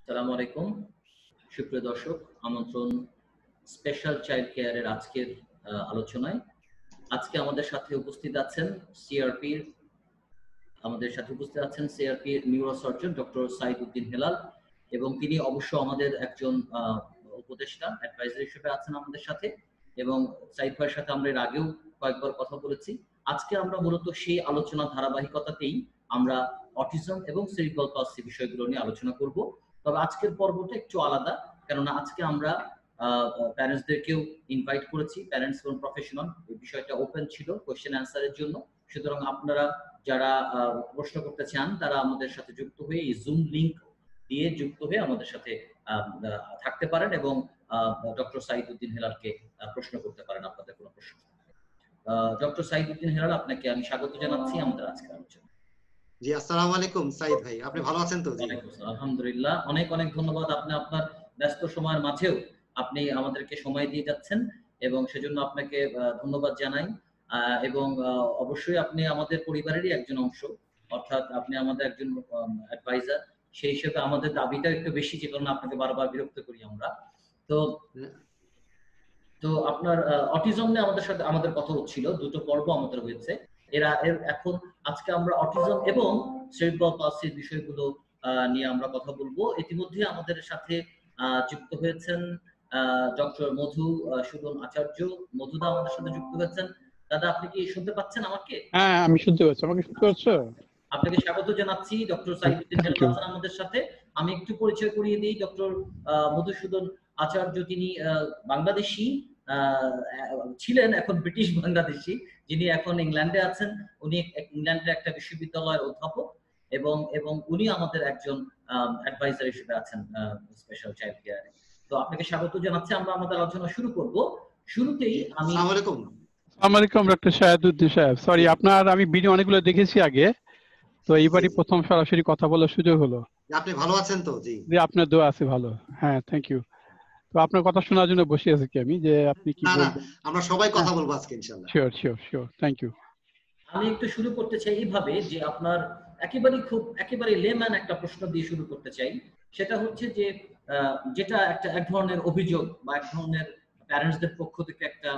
আসসালামু আলাইকুম সুপ্রিয় দর্শক, আমন্ত্রণ স্পেশাল চাইল্ড কেয়ারের আজকের আলোচনায়। আজকে আমাদের সাথে উপস্থিত আছেন সিআরপির নিউরোসার্জন ডক্টর সাইদ উদ্দিন হেলাল, এবং তিনি অবশ্য আমাদের একজন উপদেষ্টা অ্যাডভাইজার হিসেবে আছেন আমাদের সাথে। এবং সাইদ ভাইয়ের সাথে আমরা এর আগেও কয়েকবার কথা বলেছি। আজকে আমরা মূলত সেই আলোচনা ধারাবাহিকতাতেই আমরা অটিজম এবং সেরিব্রাল পালসি বিষয়গুলো নিয়ে আলোচনা করব। তবে আজকের পর্বটা একটু আলাদা, কেননা আজকে আমরা প্যারেন্টসদেরকেও ইনভাইট করেছি। প্যারেন্টস এবং প্রফেশনাল, এই বিষয়টা ওপেন ছিল কোয়েশ্চেন অ্যান্সারের জন্য। সুতরাং আপনারা যারা প্রশ্ন করতে চান তারা আমাদের সাথে যুক্ত হয়ে এই জুম লিংক দিয়ে যুক্ত হয়ে আমাদের সাথে থাকতে পারেন এবং ডক্টর সাইদ উদ্দিন হেলালকে প্রশ্ন করতে পারেন আপনাদের কোনো প্রশ্ন। ডক্টর সাইদ উদ্দিন হেলাল, আপনাকে আমি স্বাগত জানাচ্ছি আমাদের আজকের আলোচনা। জি, আসসালামু আলাইকুম সাইদ ভাই, আপনি ভালো আছেন তো? জি, আলহামদুলিল্লাহ, অনেক অনেক ধন্যবাদ। আপনি আপনার ব্যস্ত সময়ের মাঝেও আপনি আমাদেরকে সময় দিয়ে যাচ্ছেন এবং সেজন্য আপনাকে ধন্যবাদ জানাই। এবং অবশ্যই আপনি আমাদের পরিবারেরই একজন অংশ, অর্থাৎ আপনি আমাদের একজন অ্যাডভাইজার। সেই হিসেবে আমাদের দাবিটা একটু বেশি, যে কারণে আপনাকে বারবার বিরক্ত করি আমরা। তো আপনার অটিজম নিয়ে আমাদের কথা হচ্ছিল, দুটো পর্ব আমাদের হয়েছে। এখন আজকে আমরা অটিজম এবং সেরিব্রাল পালসির বিষয়গুলো নিয়ে আমরা কথা বলবো। ইতিমধ্যে আমাদের সাথে যুক্ত হয়েছেন ডক্টর মধুসূদন আচার্য। মধুদা আমাদের সাথে যুক্ত হয়েছেন। দাদা, আপনি কি শুনতে পাচ্ছেন আমাকে? হ্যাঁ, আমি শুনতে পাচ্ছি। আমাকে শুনতে পাচ্ছ? আপনাকে স্বাগত জানাচ্ছি। ডক্টর সাইদ উদ্দিন হেলাল আছেন আমাদের সাথে। আমি একটু পরিচয় করিয়ে দিই। ডক্টর মধুসূদন আচার্য, তিনি বাংলাদেশী ছিলেন, এখন ব্রিটিশ বাংলাদেশী, যিনি এখন ইংল্যান্ডে আছেন। উনি ইংল্যান্ডের একটা বিশ্ববিদ্যালয়ের অধ্যাপক এবং উনি আমাদের একজন অ্যাডভাইজার হিসেবে আছেন স্পেশাল চাইল্ড কেয়ারে। তো আপনাকে স্বাগত জানাচ্ছি। আমরা আমাদের আলোচনা শুরু করব। শুরুতেই আমি আসসালামু আলাইকুম ডক্টর সাইদ উদ্দিন সাহেব। সরি, আপনার আমি ভিডিও অনেকগুলো দেখেছি আগে, তো এইবারই প্রথম সরাসরি কথা বলার সুযোগ হলো। আপনি ভালো আছেন তো? জি, আপনার দোয়া আছে ভালো। হ্যাঁ, থ্যাংক ইউ। তো আপনার কথা শোনার জন্য বসে আছি কি আমি, যে আপনি কি বলবেন। আমরা সবাই কথা বলবো আজকে ইনশাআল্লাহ। Sure, thank you. আমি একটু শুরু করতে চাই এইভাবে, যে আপনার একেবারে লেম্যান একটা প্রশ্ন দিয়ে শুরু করতে চাই। সেটা হচ্ছে যে যেটা এক ধরনের অভিযোগ বা এক ধরনের প্যারেন্টসদের পক্ষ থেকে একটা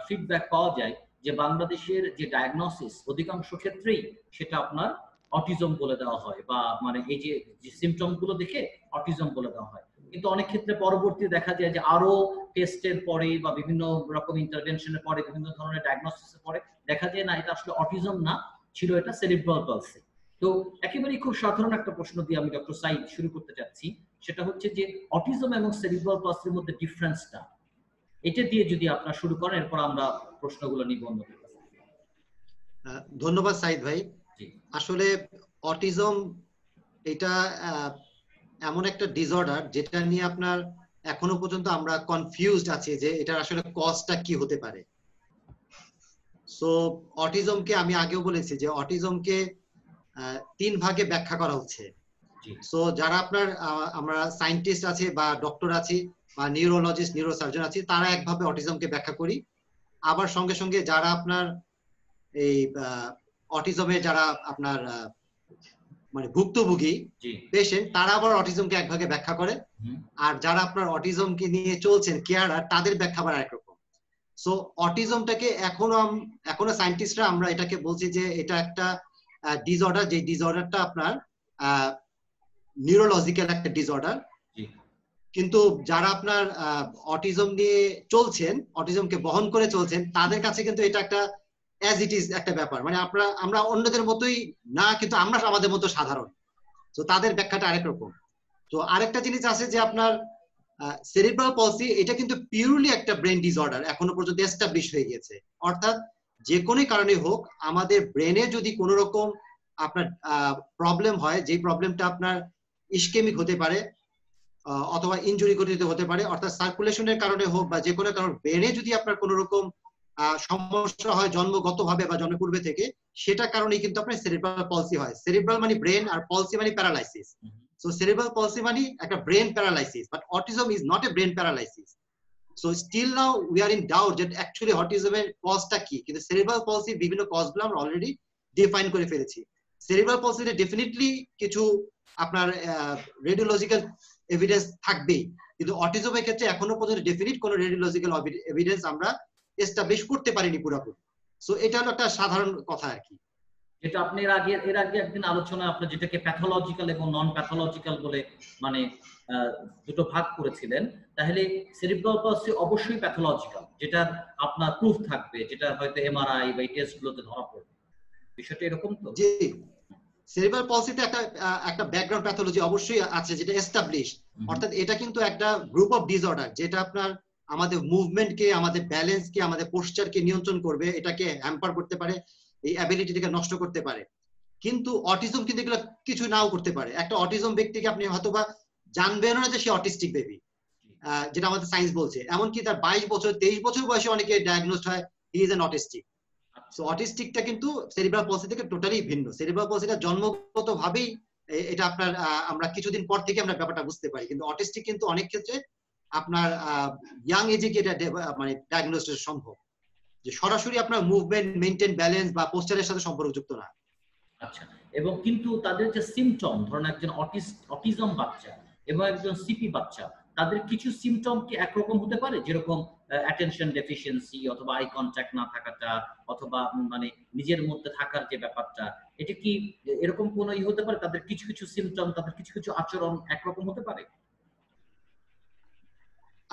ফিডব্যাক পাওয়া যায়, যে বাংলাদেশের যে ডায়াগনোসিস অধিকাংশ ক্ষেত্রেই সেটা আপনার অটিজম বলে দেওয়া হয়, বা মানে এই যে সিমটম গুলো দেখে অটিজম বলে দেওয়া হয়। কিন্তু অনেক ক্ষেত্রে পরবর্তী দেখা যায় যে আরো টেস্টের পরে বা বিভিন্ন রকম ইন্টারভেনশনের পরে, বিভিন্ন ধরনের ডায়াগনোসিসের পরে দেখা যায় না, এটা আসলে অটিজম না, ছিল এটা সেরিব্রাল পালসি। তো একেবারেই খুব সাধারণ একটা প্রশ্ন দিয়ে আমি ডক্টর সাইদ শুরু করতে চাচ্ছি। সেটা হচ্ছে যে অটিজম এবং সেরিব্রাল পালসির মধ্যে ডিফারেন্সটা, এটা দিয়ে যদি আপনারা শুরু করেন, এরপর আমরা প্রশ্নগুলো নিব অন্যদের কাছে। ধন্যবাদ সাইদ ভাই। আসলে অটিজম এটা এমন একটা ডিসঅর্ডার যেটা নিয়ে আপনার এখনো পর্যন্ত আমরা কনফিউজড আছি যে এটা আসলে কজটা কি হতে পারে। সো অটিজমকে আমি আগেও বলেছি যে অটিজমকে 3 ভাগে ব্যাখ্যা করা হচ্ছে। সো যারা আপনার আমরা সায়েন্টিস্ট আছে বা ডক্টর আছি বা নিউরোলজিস্ট, নিউরোসার্জন আছি, তারা একভাবে অটিজমকে ব্যাখ্যা করি। আবার সঙ্গে সঙ্গে যারা আপনার এই অটিজমের যারা আপনার মানে ভুক্তভোগী পেশেন্ট, তারা আবার অটিজমকে একভাবে ব্যাখ্যা করে। আর যারা আপনার অটিজমকে নিয়ে চলছেন কেয়ারার, তাদের ব্যাখ্যা আবার একরকম। সো অটিজমটাকে এখনো সায়েন্টিস্টরা আমরা এটাকে বলছি যে এটা একটা ডিসঅর্ডার, যে ডিসঅর্ডারটা আপনার নিউরোলজিক্যাল একটা ডিসঅর্ডার। কিন্তু যারা আপনার অটিজম নিয়ে চলছেন, অটিজমকে বহন করে চলছেন, তাদের কাছে কিন্তু এটা একটা অ্যাজ ইট ইজ একটা ব্যাপার। মানে আমরা অন্যদের মতোই না, কিন্তু আমরা আমাদের মতো সাধারণ। তো তাদের ব্যাখ্যাটা আরেক রকম। তো আরেকটা জিনিস আছে যে আপনার সেরিব্রাল পলসি, এটা কিন্তু পিওরলি একটা ব্রেন ডিসঅর্ডার, এখনো পর্যন্ত এস্টাবলিশ হয়ে গেছে। অর্থাৎ যে কোনো কারণে হোক, আমাদের ব্রেনে যদি কোনো রকম আপনার প্রবলেম হয়, যে প্রবলেমটা আপনার ইসকেমিক হতে পারে অথবা ইনজুরি ঘটিত হতে পারে, অর্থাৎ সার্কুলেশনের কারণে হোক বা যে কোনো কারণ, ব্রেনে যদি আপনার কোনো রকম সমস্যা হয় জন্মগতভাবে বা জন্মপূর্বে থেকে, সেটা কারণেই কিন্তু আপনার সেরিব্রাল পলসি হয়। সেরিব্রাল মানে ব্রেন, আর পলসি মানে প্যারালাইসিস। সো সেরিব্রাল পলসি মানে একটা brain paralysis, but autism is not a brain paralysis. So still now we are in doubt যে অ্যাকচুয়ালি অটিজমের কজটা কি। কিন্তু সেরিব্রাল পলসির বিভিন্ন কজগুলো আমরা অলরেডি ডিফাইন করে ফেলেছি। সেরিব্রাল পলসিতে ডেফিনেটলি কিছু আপনার রেডিওলজিক্যাল এভিডেন্স থাকবেই, কিন্তু অটিজমের ক্ষেত্রে এখনো পর্যন্ত ডেফিনিট কোনো রেডিওলজিক্যাল এভিডেন্স আমরা এস্টাবলিশ করতে পারিনি পুরোপুরি। সো এটা হলো একটা সাধারণ কথা আর কি। যেটা আপনি এর আগে একদিন আলোচনায় আপনি যেটাকে প্যাথোলজিক্যাল এবং নন প্যাথোলজিক্যাল বলে মানে দুটো ভাগ করেছিলেন, তাহলে সেরিব্রাল পলসি অবশ্যই প্যাথোলজিক্যাল, যেটা আপনার প্রুফ থাকবে, যেটা হয়তো এমআরআই বা টেস্টগুলোতে ধরা পড়বে, বিষয়টা এরকম তো? জি, সেরিব্রাল পলসিতে একটা ব্যাকগ্রাউন্ড প্যাথোলজি অবশ্যই আছে যেটা এস্টাবলিশ, অর্থাৎ এটা কিন্তু একটা গ্রুপ অফ ডিসঅর্ডার যেটা আপনার আমাদের মুভমেন্টকে, আমাদের ব্যালেন্সকে, আমাদের পোস্টারকে নিয়ন্ত্রণ করবে, এটাকে হ্যাম্পার করতে পারে, এই অ্যাবিলিটিটাকে নষ্ট করতে পারে। কিন্তু অটিজম কিন্তু এগুলো কিছু নাও করতে পারে। একটা অটিজম ব্যক্তিকে আপনি হয়তোবা জানবেন না যে সে অটিস্টিক বেবি, যেটা আমাদের সায়েন্স বলছে। এমনকি তার 22 বছর 23 বছর বয়সে অনেকে ডায়াগনোজড হয় he is an autistic. So অটিস্টিকটা কিন্তু সেরিব্রাল পলসি থেকে টোটালি ভিন্ন। সেরিব্রাল পলসিটা জন্মগতভাবেই এটা আপনার আমরা কিছুদিন পর থেকে আমরা ব্যাপারটা বুঝতে পারি, কিন্তু অটিস্টিক কিন্তু অনেক ক্ষেত্রে আপনার ইয়াং এজে কি এটা মানে ডায়াগনোজ সম্ভব, যে সরাসরি আপনার মুভমেন্ট, মেইনটেইন, ব্যালেন্স বা পোস্টারের সাথে সম্পর্কযুক্ত না। আচ্ছা, এবং কিন্তু তাদের যে সিমটম, ধরুন একজন অটিজম বাচ্চা এবং একজন সিপি বাচ্চা, তাদের কিছু সিমটম কি একরকম হতে পারে, যেরকম অ্যাটেনশন ডেফিসিয়েন্সি অথবা আই কন্ট্যাক্ট না থাকাটা অথবা মানে নিজের মধ্যে থাকার যে ব্যাপারটা, এটা কি এরকম কোনো হতে পারে? তাদের কিছু কিছু সিমটম, তাদের কিছু কিছু আচরণ একরকম হতে পারে?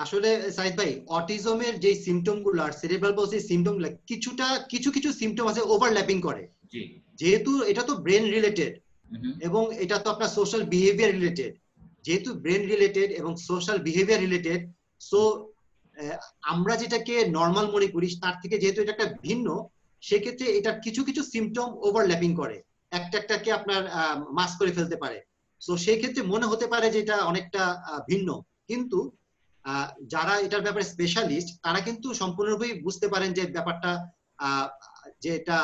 আসলে সাইদ ভাই, অটিজমের যে সিমটম গুলো আর সেরিব্রাল পলসির সিমটম গুলো কিছু কিছু সিমটম আছে ওভারল্যাপিং করে। জি, যেহেতু এটা তো ব্রেন রিলেটেড এবং এটা তো আপনার সোশ্যাল বিহেভিয়ার রিলেটেড, যেহেতু ব্রেন রিলেটেড এবং সোশ্যাল বিহেভিয়ার রিলেটেড, সো আমরা যেটাকে নর্মাল মনে করি তার থেকে যেহেতু এটা একটা ভিন্ন, সেক্ষেত্রে এটার কিছু কিছু সিমটম ওভারল্যাপিং করে, একটাকে আপনার মাস্ক করে ফেলতে পারে। সো সেই ক্ষেত্রে মনে হতে পারে যে এটা অনেকটা ভিন্ন, কিন্তু যারা এটার ব্যাপারে স্পেশালিস্ট তারা কিন্তু সম্পূর্ণরূপে বুঝতে পারেন যে ব্যাপারটা যে এটা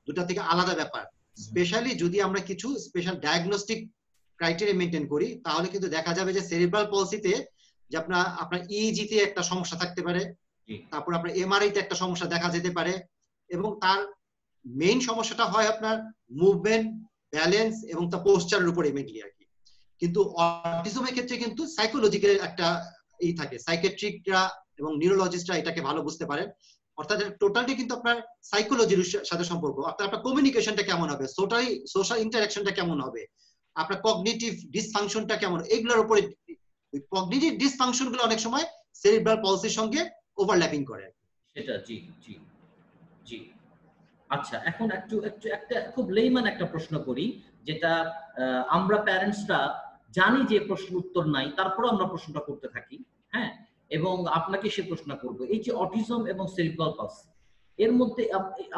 দুটা থেকে আলাদা ব্যাপার। স্পেশালি যদি আমরা কিছু স্পেশাল ডায়াগনস্টিক ক্রাইটেরিয়া মেনটেন করি, তাহলে কিন্তু দেখা যাবে যে সেরিব্রাল পলসিতে যে আপনার ইইজি তে একটা সমস্যা থাকতে পারে, তারপর আপনার এমআরআই তে একটা সমস্যা দেখা যেতে পারে, এবং তার মেইন সমস্যাটা হয় আপনার মুভমেন্ট, ব্যালেন্স এবং তার পোস্টারের উপরে মেইনলি আর কি। কিন্তু অটিজমের ক্ষেত্রে কিন্তু সাইকোলজিক্যাল একটা এই থাকে, সাইকিয়াট্রিকরা এবং নিউরোলজিস্টরা এটাকে ভালো বুঝতে পারেন। অর্থাৎ টোটালি কিন্তু আপনার সাইকোলজির সাথে সম্পর্ক, আপনার কমিউনিকেশনটা কেমন হবে, সোশ্যাল ইন্টারঅ্যাকশনটা কেমন হবে, আপনার কগনিটিভ ডিসফাংশনটা কেমন, এইগুলোর উপরে। কগনিটিভ ডিসফাংশন গুলো অনেক সময় সেরিব্রাল পলসির সঙ্গে ওভারল্যাপিং করে। সেটা জি জি জি। আচ্ছা, এখন একটা খুব লেইম্যান একটা প্রশ্ন করি, যেটা আমরা প্যারেন্টসরা জানি যে প্রশ্ন উত্তর নাই, তারপরে আমরা প্রশ্নটা করতে থাকি, হ্যাঁ, এবং আপনাকে সে প্রশ্ন করব, এই যে অটিজম এবং সেরিব্রাল পলসি, এর মধ্যে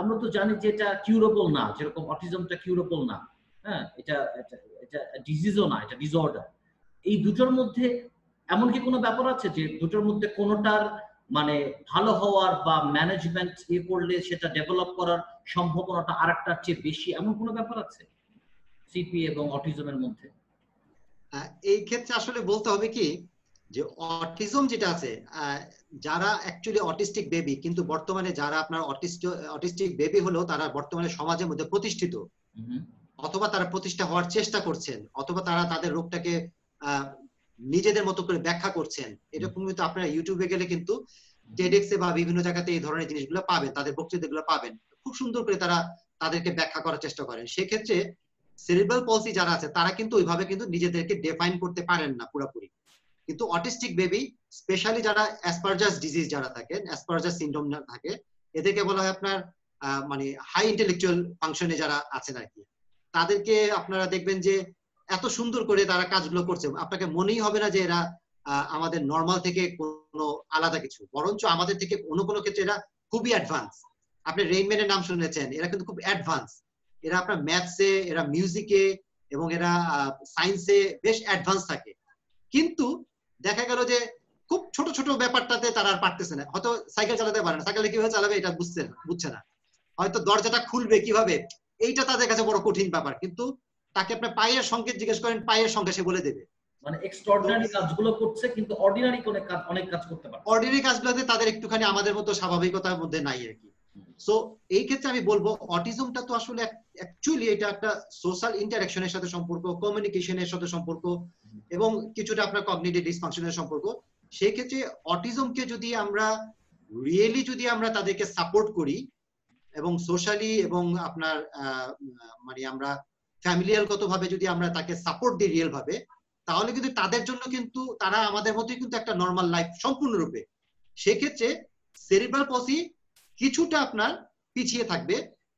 আমরা তো জানি যে এটা কিউরেবল না, যেরকম অটিজমটা কিউরেবল না, হ্যাঁ, এটা এটা ডিজিজও না, এটা ডিসঅর্ডার। এই দুটোর মধ্যে এমন কি কোনো ব্যাপার আছে যে দুটোর মধ্যে কোনোটার মানে ভালো হওয়ার বা ম্যানেজমেন্ট করলে সেটা ডেভেলপ করার সম্ভাবনাটা আরেকটার চেয়ে বেশি, এমন কোনো ব্যাপার আছে সিপি এবং অটিজমের মধ্যে? এই ক্ষেত্রে আসলে বলতে হবে কি, যে অটিজম যেটা আছে, যারা অ্যাকচুয়ালি অটিস্টিক বেবি, কিন্তু বর্তমানে যারা আপনার অটিস্টিক বেবি হলো তারা বর্তমানে সমাজের মধ্যে প্রতিষ্ঠিত, অথবা তারা প্রতিষ্ঠা হওয়ার চেষ্টা করছেন, অথবা তারা তাদের রোগটাকে নিজেদের মতো করে ব্যাখ্যা করছেন। এরকম কিন্তু আপনারা ইউটিউবে গেলে কিন্তু টেডেক্সে বা বিভিন্ন জায়গাতে এই ধরনের জিনিসগুলো পাবেন, তাদের বক্তৃতাগুলো পাবেন, খুব সুন্দর করে তারা তাদেরকে ব্যাখ্যা করার চেষ্টা করেন। সেক্ষেত্রে সেরিব্রাল পলসি যারা আছে তারা কিন্তু ওইভাবে কিন্তু নিজেদেরকে ডিফাইন করতে পারেন না পুরোপুরি। কিন্তু অটিস্টিক বেবি, স্পেশালি যারা অ্যাসপারজাস ডিজিজ যারা থাকেন, অ্যাসপারজাস সিনড্রোম থাকে, এদেরকে বলা হয় আপনার মানে হাই ইন্টেলেকচুয়াল ফাংশনে যারা আছেন আর কি, তাদেরকে আপনারা দেখবেন যে এত সুন্দর করে তারা কাজগুলো করছে, আপনাকে মনেই হবে না যে এরা আমাদের নর্মাল থেকে কোনো আলাদা কিছু, বরঞ্চ আমাদের থেকে কোনো কোনো ক্ষেত্রে এরা খুবই অ্যাডভান্স। আপনি রেইনম্যানের নাম শুনেছেন, এরা কিন্তু খুব অ্যাডভান্স, এরা আপনার ম্যাথসে, এরা মিউজিকে এবং এরা সায়েন্সে বেশ অ্যাডভান্স থাকে। কিন্তু দেখা গেল যে খুব ছোট ছোট ব্যাপারটাতে তারা আর পারতেছে না, হয়তো সাইকেল চালাতে পারে না, সাইকেলে কিভাবে চালাবে এটা বুঝছে না, হয়তো দরজাটা খুলবে কিভাবে, এইটা তাদের কাছে বড় কঠিন ব্যাপার। কিন্তু তাকে আপনি পায়ের সংকেত জিজ্ঞেস করেন, পায়ের সংখ্যা সে বলে দেবে। মানে এক্সট্রাঅর্ডিনারি কাজগুলো করছে, কিন্তু অর্ডিনারি অনেক কাজ করতে পারে। অর্ডিনারি কাজগুলোতে তাদের একটুখানি আমাদের মতো স্বাভাবিকতার মধ্যে নাই আর কি। সো এই ক্ষেত্রে আমি বলবো অটিজমটা তো আসলে অ্যাকচুয়ালি এটা একটা সোশ্যাল ইন্টারঅ্যাকশনের সাথে সম্পর্ক, কমিউনিকেশনের সাথে সম্পর্ক, এবং কিছুটা আপনার কগনিটিভ ডিসফাংশনের সম্পর্ক। সেই ক্ষেত্রে অটিজমকে যদি আমরা রিয়েলি যদি আমরা তাদেরকে সাপোর্ট করি এবং সোশ্যালি এবং আপনার মানে আমরা ফ্যামিলিয়ালগত ভাবে যদি আমরা তাকে সাপোর্ট দিই রিয়েল ভাবে, তাহলে কিন্তু তাদের জন্য কিন্তু তারা আমাদের মতোই কিন্তু একটা নর্মাল লাইফ সম্পূর্ণরূপে। সেক্ষেত্রে সেরিব্রাল পলসি কিছুটা আপনার পিছিয়ে থাকবে,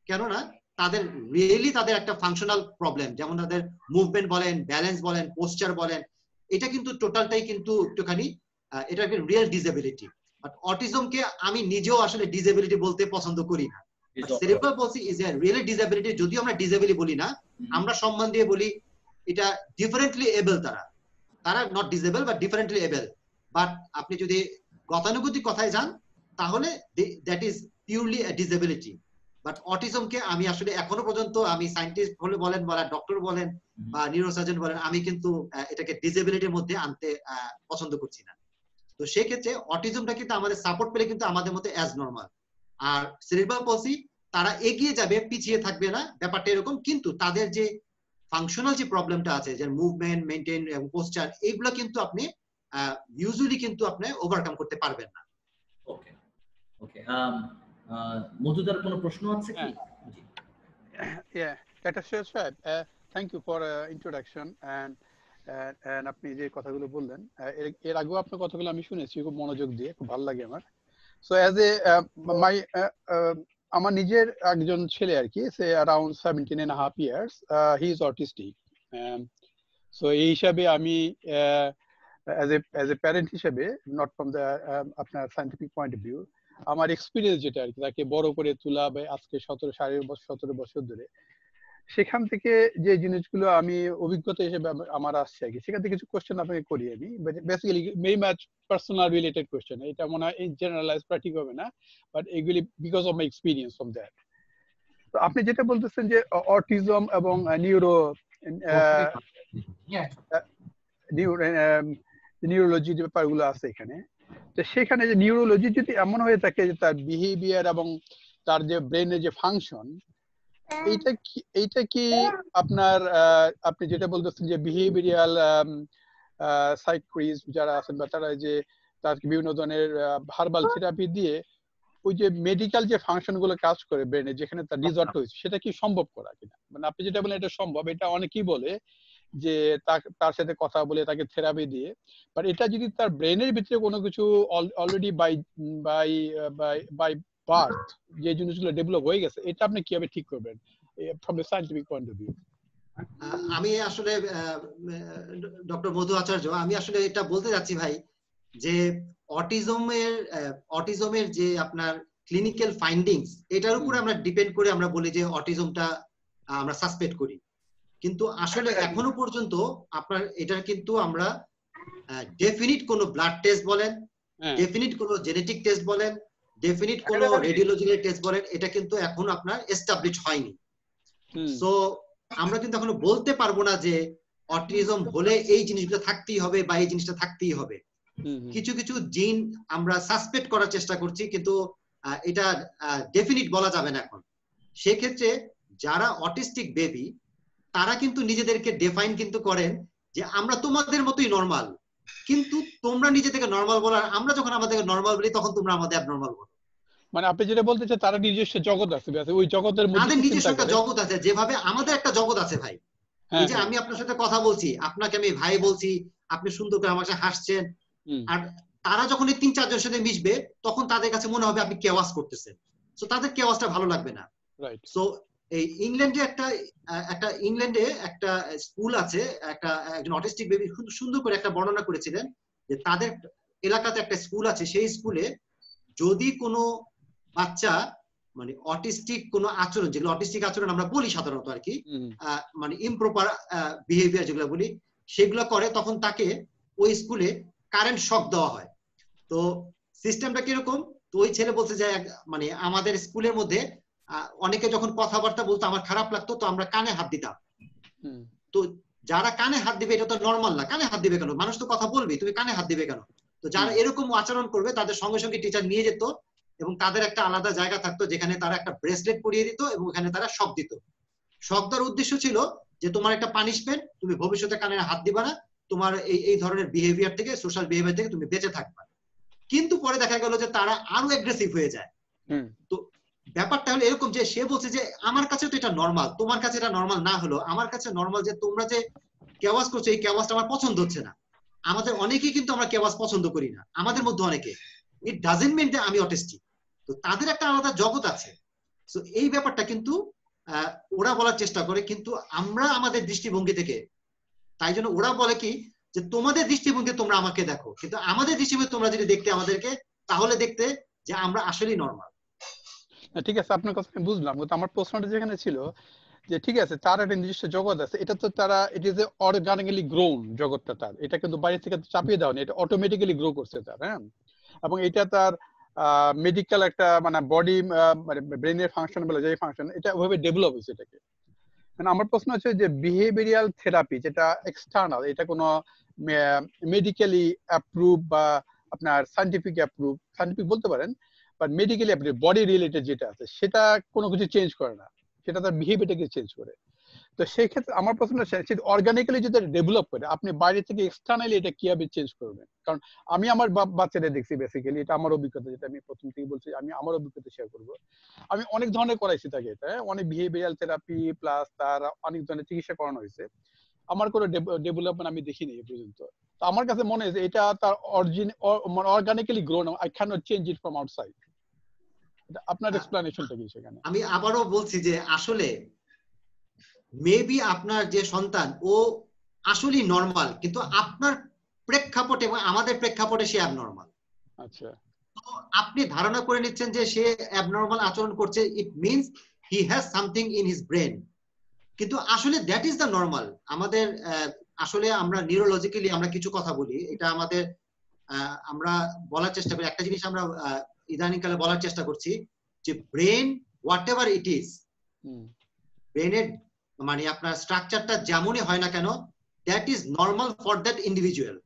কেননা তাদের রিয়েলি তাদের একটা ফাংশনাল প্রবলেম, যেমন তাদের মুভমেন্ট বলেন, ব্যালেন্স বলেন, পোস্টার বলেন, এটা কিন্তু টোটালটাই কিন্তু একটুখানি এটা একটা রিয়েল ডিসেবিলিটি। বাট অটিজমকে আমি নিজেও আসলে ডিসেবিলিটি বলতে পছন্দ করি না। Cerebral palsy is a really disability, যদিও আমরা ডিসেবিলিটি বলি না, আমরা সম্মান দিয়ে বলি এটা ডিফারেন্টলি এবল। তারা not disable but differently able. But আপনি যদি গতানুগতিক কথায় যান তাহলে that is purely a disability. But অটিজমকে আমি আসলে এখনো পর্যন্ত, আমি সায়েন্টিস্ট বলে বলেন বা ডক্টর বলেন বা নিউরোসার্জন বলেন, আমি কিন্তু এটাকে ডিসেবিলিটির মধ্যে আনতে পছন্দ করছি না। তো সেক্ষেত্রে অটিজমটা কিন্তু আমাদের সাপোর্ট পেলে কিন্তু আমাদের মতো অ্যাজ নর্মাল। আর সেরিব্রাল পলসি তারা এগিয়ে যাবে, পিছিয়ে থাকবে না, ব্যাপারটা এরকম। কিন্তু তাদের যে ফাংশনাল যে প্রবলেমটা আছে, যে মুভমেন্ট, মেইনটেইন এবং পোস্টার, এইগুলো কিন্তু আপনি ইউজুয়ালি কিন্তু আপনি ওভারকাম করতে পারবেন না। ওকে ওকে, মধুদার কোনো প্রশ্ন আছে কি? Yeah, Dr. Shahab, thank you for introduction and আপনি যে কথাগুলো বললেন, এর আগেও আপনার কথাগুলো আমি শুনেছি খুব মনোযোগ দিয়ে, খুব ভালো লাগে আমার। সো অ্যাজ এ মাই আমার নিজের একজন ছেলে আর কি, সে around 17.5 years, he is autistic. So এই হিসাবে আমি as a parent হিসেবে, নট ফ্রম দ্য আপনার সায়েন্টিফিক পয়েন্ট অফ ভিউ, আমার এক্সপিরিয়েন্স যেটা আর কি, তাকে বড় করে তোলা বা আজকে 17 বছর ধরে, সেখান থেকে যে জিনিসগুলো আমি অভিজ্ঞতা হিসেবে আমার আসছে আর কি, সেখান থেকে কিছু কোশ্চেন আপনাকে করি আমি, basically very much personal related question. এটা মনে হয় জেনারেলাইজ করা ঠিক হবে না, বাট এগুলি because of my experience from that. তো আপনি যেটা বলতেছেন যে অটিজম এবং নিউরোলজি যে ব্যাপারগুলো আছে এখানে, তো সেখানে যে নিউরোলজি যদি এমন হয়ে থাকে যে তার বিহেভিয়ার এবং তার যে ব্রেনের যে ফাংশন, এইটা কি আপনার আপনি যেটা বলতেছেন যে বিহেভিয়ারাল সাইকিয়াট্রিস্ট যারা আছেন বা তারা যে তাকে বিভিন্ন ধরনের ভার্বাল থেরাপি দিয়ে ওই যে মেডিকেল যে ফাংশন গুলো কাজ করে ব্রেনে, যেখানে তার ডিসঅর্ডার হয়েছে, সেটা কি সম্ভব করা কিনা? মানে আপনি যেটা বলেন এটা সম্ভব, এটা অনেকেই বলে যে তার সাথে কথা বলে তাকে থেরাপি দিয়ে, বাট এটা যদি তার ব্রেনের ভিতরে কোনো কিছু অলরেডি বাই বার্থ যে জিনিসগুলো ডেভেলপ হয়ে গেছে, এটা আপনি কিভাবে ঠিক করবেন from the scientific point of view? আমি আসলে ডক্টর মধু আচার্য, আমি আসলে এটা বলতে যাচ্ছি ভাই, যে অটিজমের যে আপনার ক্লিনিক্যাল ফাইন্ডিংস, এটার উপরে আমরা ডিপেন্ড করে আমরা বলি যে অটিজমটা আমরা সাসপেক্ট করি। কিন্তু আসলে এখনো পর্যন্ত আপনার এটা কিন্তু আমরা ডেফিনিট কোনো ব্লাড টেস্ট বলেন, ডেফিনিট কোনো জেনেটিক টেস্ট বলেন, ডেফিনিট কোনো রেডিওলজিক্যাল টেস্ট বলেন, এটা কিন্তু এখন আপনার এস্টাবলিশ হয়নি। সো আমরা কিন্তু এখনো বলতে পারবো না যে অটিজম হলে এই জিনিসগুলো থাকতেই হবে বা এই জিনিসটা থাকতেই হবে। কিছু কিছু জিন আমরা সাসপেক্ট করার চেষ্টা করছি, কিন্তু এটা ডেফিনিট বলা যাবে না এখন। সেক্ষেত্রে যারা অটিস্টিক বেবি, তারা কিন্তু নিজেদেরকে ডিফাইন কিন্তু করেন যে আমরা তোমাদের মতোই নরমাল, কিন্তু তোমরা নিজেদেরকে নরমাল বলো, আর আমরা যখন আমাদেরকে নরমাল বলি তখন তোমরা আমাদের অ্যাবনরমাল বলো। মানে আপনি যেটা বলতে চান, তারা নিজস্ব জগৎ আছে, ওই জগতের মধ্যে তাদের নিজস্ব একটা জগৎ আছে, যেভাবে আমাদের একটা জগৎ আছে ভাই। এই যে আমি আপনার সাথে কথা বলছি, আপনাকে আমি ভাই বলছি, আপনি সুন্দর করে আমার সাথে হাসছেন, আর তারা যখন এই 3-4 জনের সাথে মিশবে তখন তাদের কাছে মনে হবে আপনি কেওয়াস করতেছেন, সো তাদের কেওয়াসটা ভালো লাগবে না। সো এই ইংল্যান্ডে একটা স্কুল আছে, একজন অটিস্টিক বেবি খুব সুন্দর করে একটা বর্ণনা করেছিলেন যে তাদের এলাকাতে একটা স্কুল আছে, সেই স্কুলে যদি কোনো বাচ্চা মানে অটিস্টিক কোনো আচরণ, যেগুলো অটিস্টিক আচরণ আমরা বলি সাধারণত আর কি, মানে ইমপ্রপার বিহেভিয়ার যেগুলো বলি, সেগুলো করে, তখন তাকে ওই স্কুলে কারেন্ট শক দেওয়া হয়। তো সিস্টেমটা কিরকম? তো ওই ছেলে বলছে যে মানে আমাদের স্কুলের মধ্যে অনেকে যখন কথাবার্তা বলতো আমার খারাপ লাগতো, তো আমরা কানে হাত দিতাম। তো যারা কানে হাত দিবে এটা তো নর্মাল না, কানে হাত দিবে কেন, মানুষ তো কথা বলবে, তুমি কানে হাত দিবে কেন? তো যারা এরকম আচরণ করবে তাদের সঙ্গে সঙ্গে টিচার নিয়ে যেত এবং তাদের একটা আলাদা জায়গা থাকতো যেখানে তারা একটা ব্রেসলেট পরিয়ে দিত এবং ওখানে তারা শক দিত। শক দেওয়ার উদ্দেশ্য ছিল যে তোমার একটা পানিশমেন্ট, তুমি ভবিষ্যতে কানে হাত দিবা না, তোমার এই ধরনের বিহেভিয়ার থেকে, সোশ্যাল বিহেভিয়ার থেকে তুমি বেঁচে থাকবা। কিন্তু পরে দেখা গেল যে তারা আরো অ্যাগ্রেসিভ হয়ে যায়। তো ব্যাপারটা হলো এরকম যে সে বলছে যে আমার কাছে তো এটা নর্মাল, তোমার কাছে এটা নর্মাল না হলো আমার কাছে নর্মাল যে তোমরা যে কেওয়াস করছো, এই কেওয়াসটা আমার পছন্দ হচ্ছে না। আমাদের অনেকেই কিন্তু আমরা কেওয়াস পছন্দ করি না, আমাদের মধ্যে অনেকে। ইট ডাজন্ট মিন যে আমি অটিস্টিক। তো তাদের একটা আলাদা জগৎ আছে। তো এই ব্যাপারটা কিন্তু ওরা বলার চেষ্টা করে, কিন্তু আমরা আমাদের দৃষ্টিভঙ্গি থেকে, তাই জন্য ওরা বলে কি যে তোমাদের দৃষ্টিভঙ্গি তোমরা আমাকে দেখো, কিন্তু আমাদের দৃষ্টিভঙ্গি তোমরা যদি দেখতে আমাদেরকে, তাহলে দেখতে যে আমরা আসলেই নর্মাল। ঠিক আছে, আপনার কথা আমি বুঝলাম, কিন্তু আমার প্রশ্নটা যেখানে ছিল যে ঠিক আছে তার একটা নিজস্ব জগৎ আছে, এটা তো তারা it is a organically grown জগৎটা তার, এটা কিন্তু বাইরে থেকে চাপিয়ে দেওয়া নেই, এটা অটোমেটিক্যালি গ্রো করছে তার। হ্যাঁ, এবং এটা তার মেডিকেল একটা মানে বডি মানে ব্রেনের ফাংশন বলে যে ফাংশন, এটা ওইভাবে ডেভেলপ হয়েছে এটাকে। মানে আমার প্রশ্ন হচ্ছে যে বিহেভিয়ারাল থেরাপি যেটা এক্সটার্নাল, এটা কোনো মেডিকেলি অ্যাপ্রুভ বা আপনার সায়েন্টিফিক অ্যাপ্রুভ, সায়েন্টিফিক বলতে পারেন, but medically approve body related যেটা আছে সেটা কোনো কিছু চেঞ্জ করে না, সেটা তার বিহেভিয়ারটাকে চেঞ্জ করে। তো সেই ক্ষেত্রে আমার প্রশ্নটা সেটা অর্গানিক্যালি যদি ডেভেলপ করে, আপনি বাইরে থেকে এক্সটার্নালি এটা কিভাবে চেঞ্জ করবেন? কারণ আমি আমার বাচ্চাদের দেখছি, বেসিক্যালি এটা আমার অভিজ্ঞতা, যেটা আমি প্রথম থেকে বলছি, আমি আমার অভিজ্ঞতা শেয়ার করবো। আমি অনেক ধরনের করাইছি তাকে, এটা অনেক বিহেভিয়ারাল থেরাপি প্লাস তার অনেক ধরনের চিকিৎসা করানো হয়েছে, আমার কোনো ডেভেলপমেন্ট আমি দেখিনি এই পর্যন্ত। তো আমার কাছে মনে হয় যে এটা তার organically grown, I can not change it from outside. আপনার এক্সপ্লেনেশনটা কি সেখানে? আমি আবারও বলছি যে আসলে মেবি আপনার যে সন্তান ও আসলেই নরমাল, কিন্তু আপনার প্রেক্ষাপটে এবং আমাদের প্রেক্ষাপটে সে অ্যাবনর্মাল। আচ্ছা, তো আপনি ধারণা করে নিচ্ছেন যে সে অ্যাবনর্মাল আচরণ করছে, it means he has something in his brain, কিন্তু আসলে দ্যাট ইজ দ্য নর্মাল। আমাদের আসলে আমরা নিউরোলজিক্যালি আমরা কিছু কথা বলি, এটা আমাদের আমরা বলার চেষ্টা করি, একটা জিনিস আমরা ইদানিংকালে বলার চেষ্টা করছি যে brain what ever it is, ব্রেনের মানে আপনার স্ট্রাকচারটা যেমনই হয় না কেন, that is normal for that individual.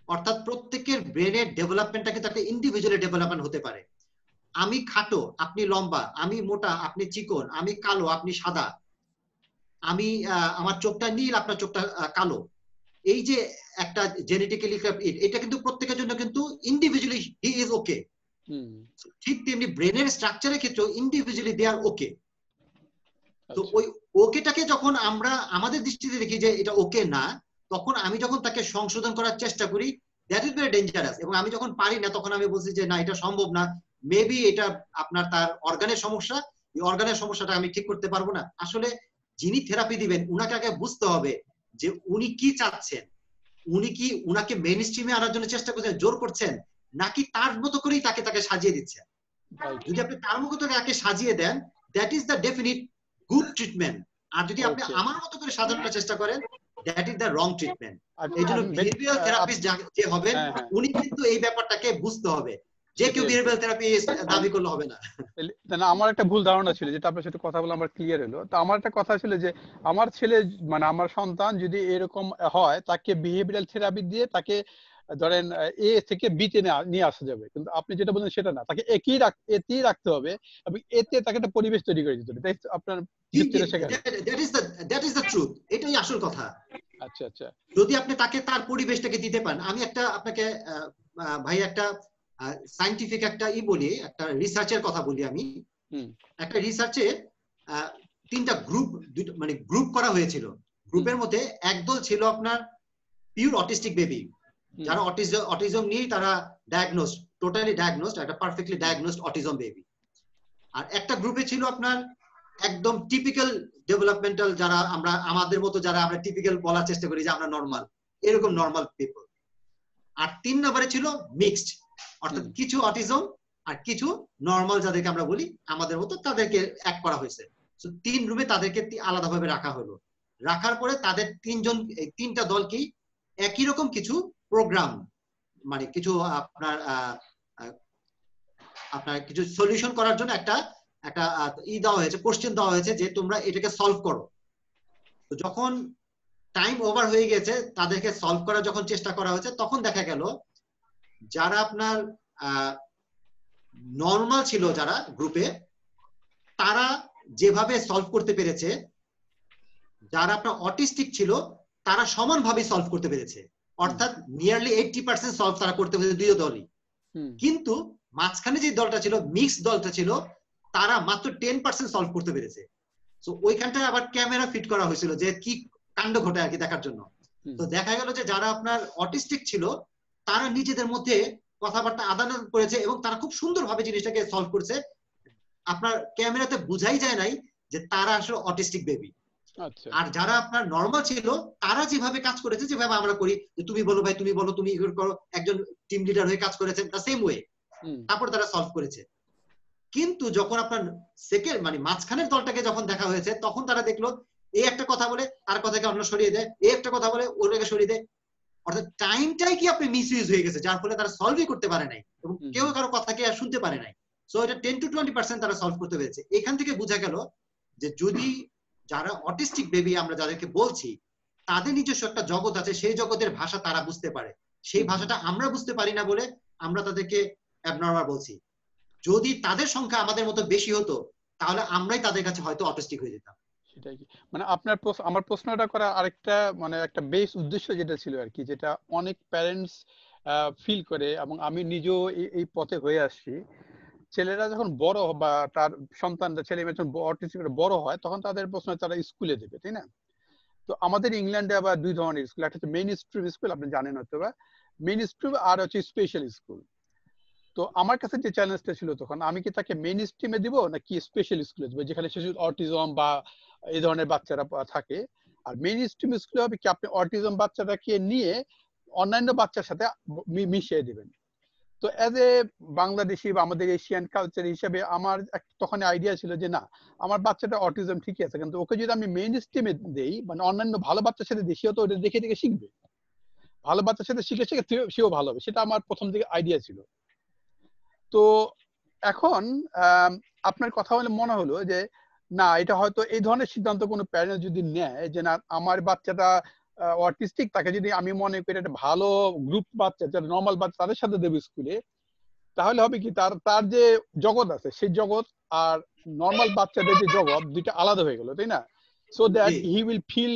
অর্থাৎ প্রত্যেকের ব্রেনের ডেভেলপমেন্টটা কিন্তু একটা ইন্ডিভিজুয়াল ডেভেলপমেন্ট হতে পারে। আমি খাটো, আপনি লম্বা, আমি মোটা, আপনি চিকন, আমি কালো, আপনি সাদা, আমি আমার চোখটা নীল, আপনার চোখটা কালো, এই যে একটা জেনেটিক্যালি এটা কিন্তু প্রত্যেকের জন্য কিন্তু ইন্ডিভিজুয়ালি হি ইজ ওকে। ঠিক তেমনি ব্রেনের স্ট্রাকচারের ক্ষেত্রে ইন্ডিভিজুয়ালি দে আর ওকে। তো ওই ওকেটাকে যখন আমরা আমাদের দৃষ্টিতে দেখি যে এটা ওকে না, তখন আমি যখন তাকে সংশোধন করার চেষ্টা করি, দ্যাট ইজ ভেরি ডেঞ্জারাস। এবং আমি যখন পারি না তখন আমি বলছি যে না, এটা সম্ভব না, মেবি এটা আপনার তার অর্গানের সমস্যা, এই অর্গানের সমস্যাটা আমি ঠিক করতে পারবো না। আসলে যিনি থেরাপি দিবেন উনাকে আগে বুঝতে হবে যে উনি কি চাচ্ছেন, উনি কি উনাকে মেইন স্ট্রিমে আনার জন্য চেষ্টা করছেন, জোর করছেন, নাকি তার মতো করেই তাকে সাজিয়ে দিচ্ছেন। যদি আপনি তার মতো করে তাকে সাজিয়ে দেন, that is the definite good treatment. আর যদি আপনি আমার মতো করে সাজানোর চেষ্টা করেন, that is the wrong treatment. এই জন্য বিহেভিয়ারাল থেরাপিস্ট যে হবেন উনি কিন্তু এই ব্যাপারটাকে বুঝতে হবে, যে কেউ বিহেভিয়ারাল থেরাপি দাবি করলে হবে না। না, আমার একটা ভুল ধারণা ছিল, যেটা আপনার সাথে কথা বলে আমার ক্লিয়ার হলো। তো আমার একটা কথা ছিল যে আমার ছেলে মানে আমার সন্তান যদি এরকম হয়, তাকে বিহেভিয়ারাল থেরাপি দিয়ে তাকে ধরেন এ থেকে বি তে নিয়ে আসা যাবে, কিন্তু আপনি যেটা বলেন সেটা না, তাকে এতেই রাখতে হবে এবং এতে তাকে একটা পরিবেশ তৈরি করে দিতে হবে। তাই আপনার যুক্তিটা সেখানে দ্যাট ইজ দ্য ট্রুথ, এটাই আসল কথা। আচ্ছা আচ্ছা, যদি আপনি তাকে তার পরিবেশটাকে দিতে পারেন। আমি একটা আপনাকে ভাই একটা সায়েন্টিফিক একটা বলি, একটা রিসার্চের কথা বলি। আমি একটা রিসার্চে 3টা গ্রুপ মানে গ্রুপ করা হয়েছিল। গ্রুপের মধ্যে একদল ছিল আপনার পিওর অটিস্টিক বেবি, যারা অটিজম নিয়ে তারা ডায়াগনোসড, টোটালি ডায়াগনোসড, একটা পারফেক্টলি ডায়াগনোসড অটিজম বেবি। আর একটা গ্রুপে ছিল আপনার একদম টিপিক্যাল ডেভেলপমেন্টাল, যারা আমরা আমাদের মতো, যারা আমরা টিপিক্যাল বলার চেষ্টা করি যে আমরা নরমাল, এরকম নরমাল পিপল। আর 3 নম্বরে ছিল মিক্সড, অর্থাৎ কিছু অটিজম আর কিছু নরমাল, যাদেরকে আমরা বলি আমাদের মতো, তাদেরকে এক করা হয়েছে। তো 3 রুমে তাদেরকে আলাদাভাবে রাখা হলো। রাখার পরে তাদের 3টা দলকেই একই রকম কিছু প্রোগ্রাম, মানে কিছু আপনার কিছু সলিউশন করার জন্য একটা দেওয়া হয়েছে, কোশ্চেন দেওয়া হয়েছে যে তোমরা এটাকে সলভ করো। তো যখন টাইম ওভার হয়ে গেছে, তাদেরকে সলভ করার যখন চেষ্টা করা হয়েছে, তখন দেখা গেল যারা আপনার নর্মাল ছিল যারা গ্রুপে, তারা যেভাবে সলভ করতে পেরেছে, যারা আপনার অটিস্টিক ছিল তারা সমানভাবে সলভ করতে পেরেছে, অর্থাৎ নিয়ারলি 80% সলভ তারা করতে পেরেছে দুই দলই। কিন্তু মাঝখানে যে দলটা ছিল, মিক্স দলটা ছিল, তারা মাত্র 10% সলভ করতে পেরেছে। তো ওইখানটায় আবার ক্যামেরা ফিট করা হয়েছিল যে কি কাণ্ড ঘটে আর কি দেখার জন্য। তো দেখা গেল যে যারা আপনার অটিস্টিক ছিল তারা নিজেদের মধ্যে কথাবার্তা আদান করেছে এবং তারা খুব সুন্দরভাবে জিনিসটাকে সলভ করেছে। আপনার ক্যামেরাতে বোঝাই যায় নাই যে তারা আসলে অটিস্টিক বেবি। আর যারা আপনার নরমাল ছিল তারা যেভাবে কাজ করেছে, যেভাবে আমরা করি, যে তুমি বলো ভাই, তুমি বলো, তুমি করো, একজন টিম লিডার হয়ে কাজ করেছে, দ্য সেম ওয়ে তারপর তারা সলভ করেছে। কিন্তু যখন আপনার সেকেন্ড মানে মাঝখানের দলটাকে যখন দেখা হয়েছে, তখন তারা দেখলো এই একটা কথা বলে তার কথাকে অন্য সরিয়ে দেয়, এই একটা কথা বলে ওটাকে সরিয়ে দেয়, অর্থাৎ টাইমটাই কি আপনি মিসইউজ হয়ে গেছে, যার ফলে তারা সলভই করতে পারে নাই এবং কেউ কারো কথাকে আর শুনতে পারে নাই। সো এটা 10 to 20% তারা সলভ করতে পেরেছে। এখান থেকে বোঝা গেল যে যদি যারা অটিস্টিক বেবি আমরা যাদেরকে বলছি, তাদের নিজস্ব একটা জগৎ আছে, সেই জগতের ভাষা তারা বুঝতে পারে, সেই ভাষাটা আমরা বুঝতে পারি না বলে আমরা তাদেরকে অ্যাবনর্মাল বলছি। যদি তাদের সংখ্যা আমাদের মতো বেশি হতো তাহলে আমরাই তাদের কাছে হয়তো অটিস্টিক হয়ে যেতাম। সেটাই কি মানে আপনার আমার প্রশ্নটা করা আরেকটা মানে একটা বেস উদ্দেশ্য যেটা ছিল আর কি, যেটা অনেক প্যারেন্টস ফিল করে এবং আমি নিজেও এই পথে হয়ে আসছি। ছেলেরা যখন বড় বা তার সন্তানরা ছেলে মেয়ে যখন অটিস্টিক বড় হয় তখন তাদের প্রশ্ন তারা স্কুলে দেবে, তাই না? তো আমাদের ইংল্যান্ডে আবার দুই ধরনের স্কুল, একটা হচ্ছে মেইন স্ট্রিম স্কুল, আপনি জানেন হয়তো বা, মেইন স্ট্রিম আর হচ্ছে স্পেশাল স্কুল। তো আমার কাছে যে চ্যালেঞ্জটা ছিল তখন, আমি কি তাকে মেইন স্ট্রিমে দিব নাকি স্পেশাল স্কুলে দিব, যেখানে শিশু অটিজম বা এই ধরনের বাচ্চারা থাকে। আর মেইন স্ট্রিম স্কুলে হবে কি আপনি অটিজম বাচ্চাটাকে নিয়ে অন্যান্য বাচ্চার সাথে মিশিয়ে দিবেন। তো অ্যাজ এ বাংলাদেশি বা আমাদের এশিয়ান কালচার হিসেবে আমার তখন আইডিয়া ছিল যে না, আমার বাচ্চাটা অটিজম ঠিকই আছে, কিন্তু ওকে যদি আমি মেইন স্ট্রিমে দেই মানে অন্যান্য ভালো বাচ্চার সাথে দেখি, তো ওটা দেখে দেখে শিখবে, ভালো বাচ্চার সাথে শিখে শিখে সেও ভালো হবে, সেটা আমার প্রথম থেকে আইডিয়া ছিল। তো এখন আপনার কথা বলে মনে হলো যে না, এটা হয়তো এই ধরনের সিদ্ধান্ত কোনো প্যারেন্টস যদি নেয় যে না আমার বাচ্চাটা অটিস্টিক, তাকে যদি আমি মনে করি একটা ভালো গ্রুপ বাচ্চা যারা নর্মাল বাচ্চা তাদের সাথে দেবো স্কুলে, তাহলে হবে কি তার যে জগৎ আছে সেই জগৎ আর নর্মাল বাচ্চাদের যে জগৎ দুইটা আলাদা হয়ে গেল, তাই না? So that he will feel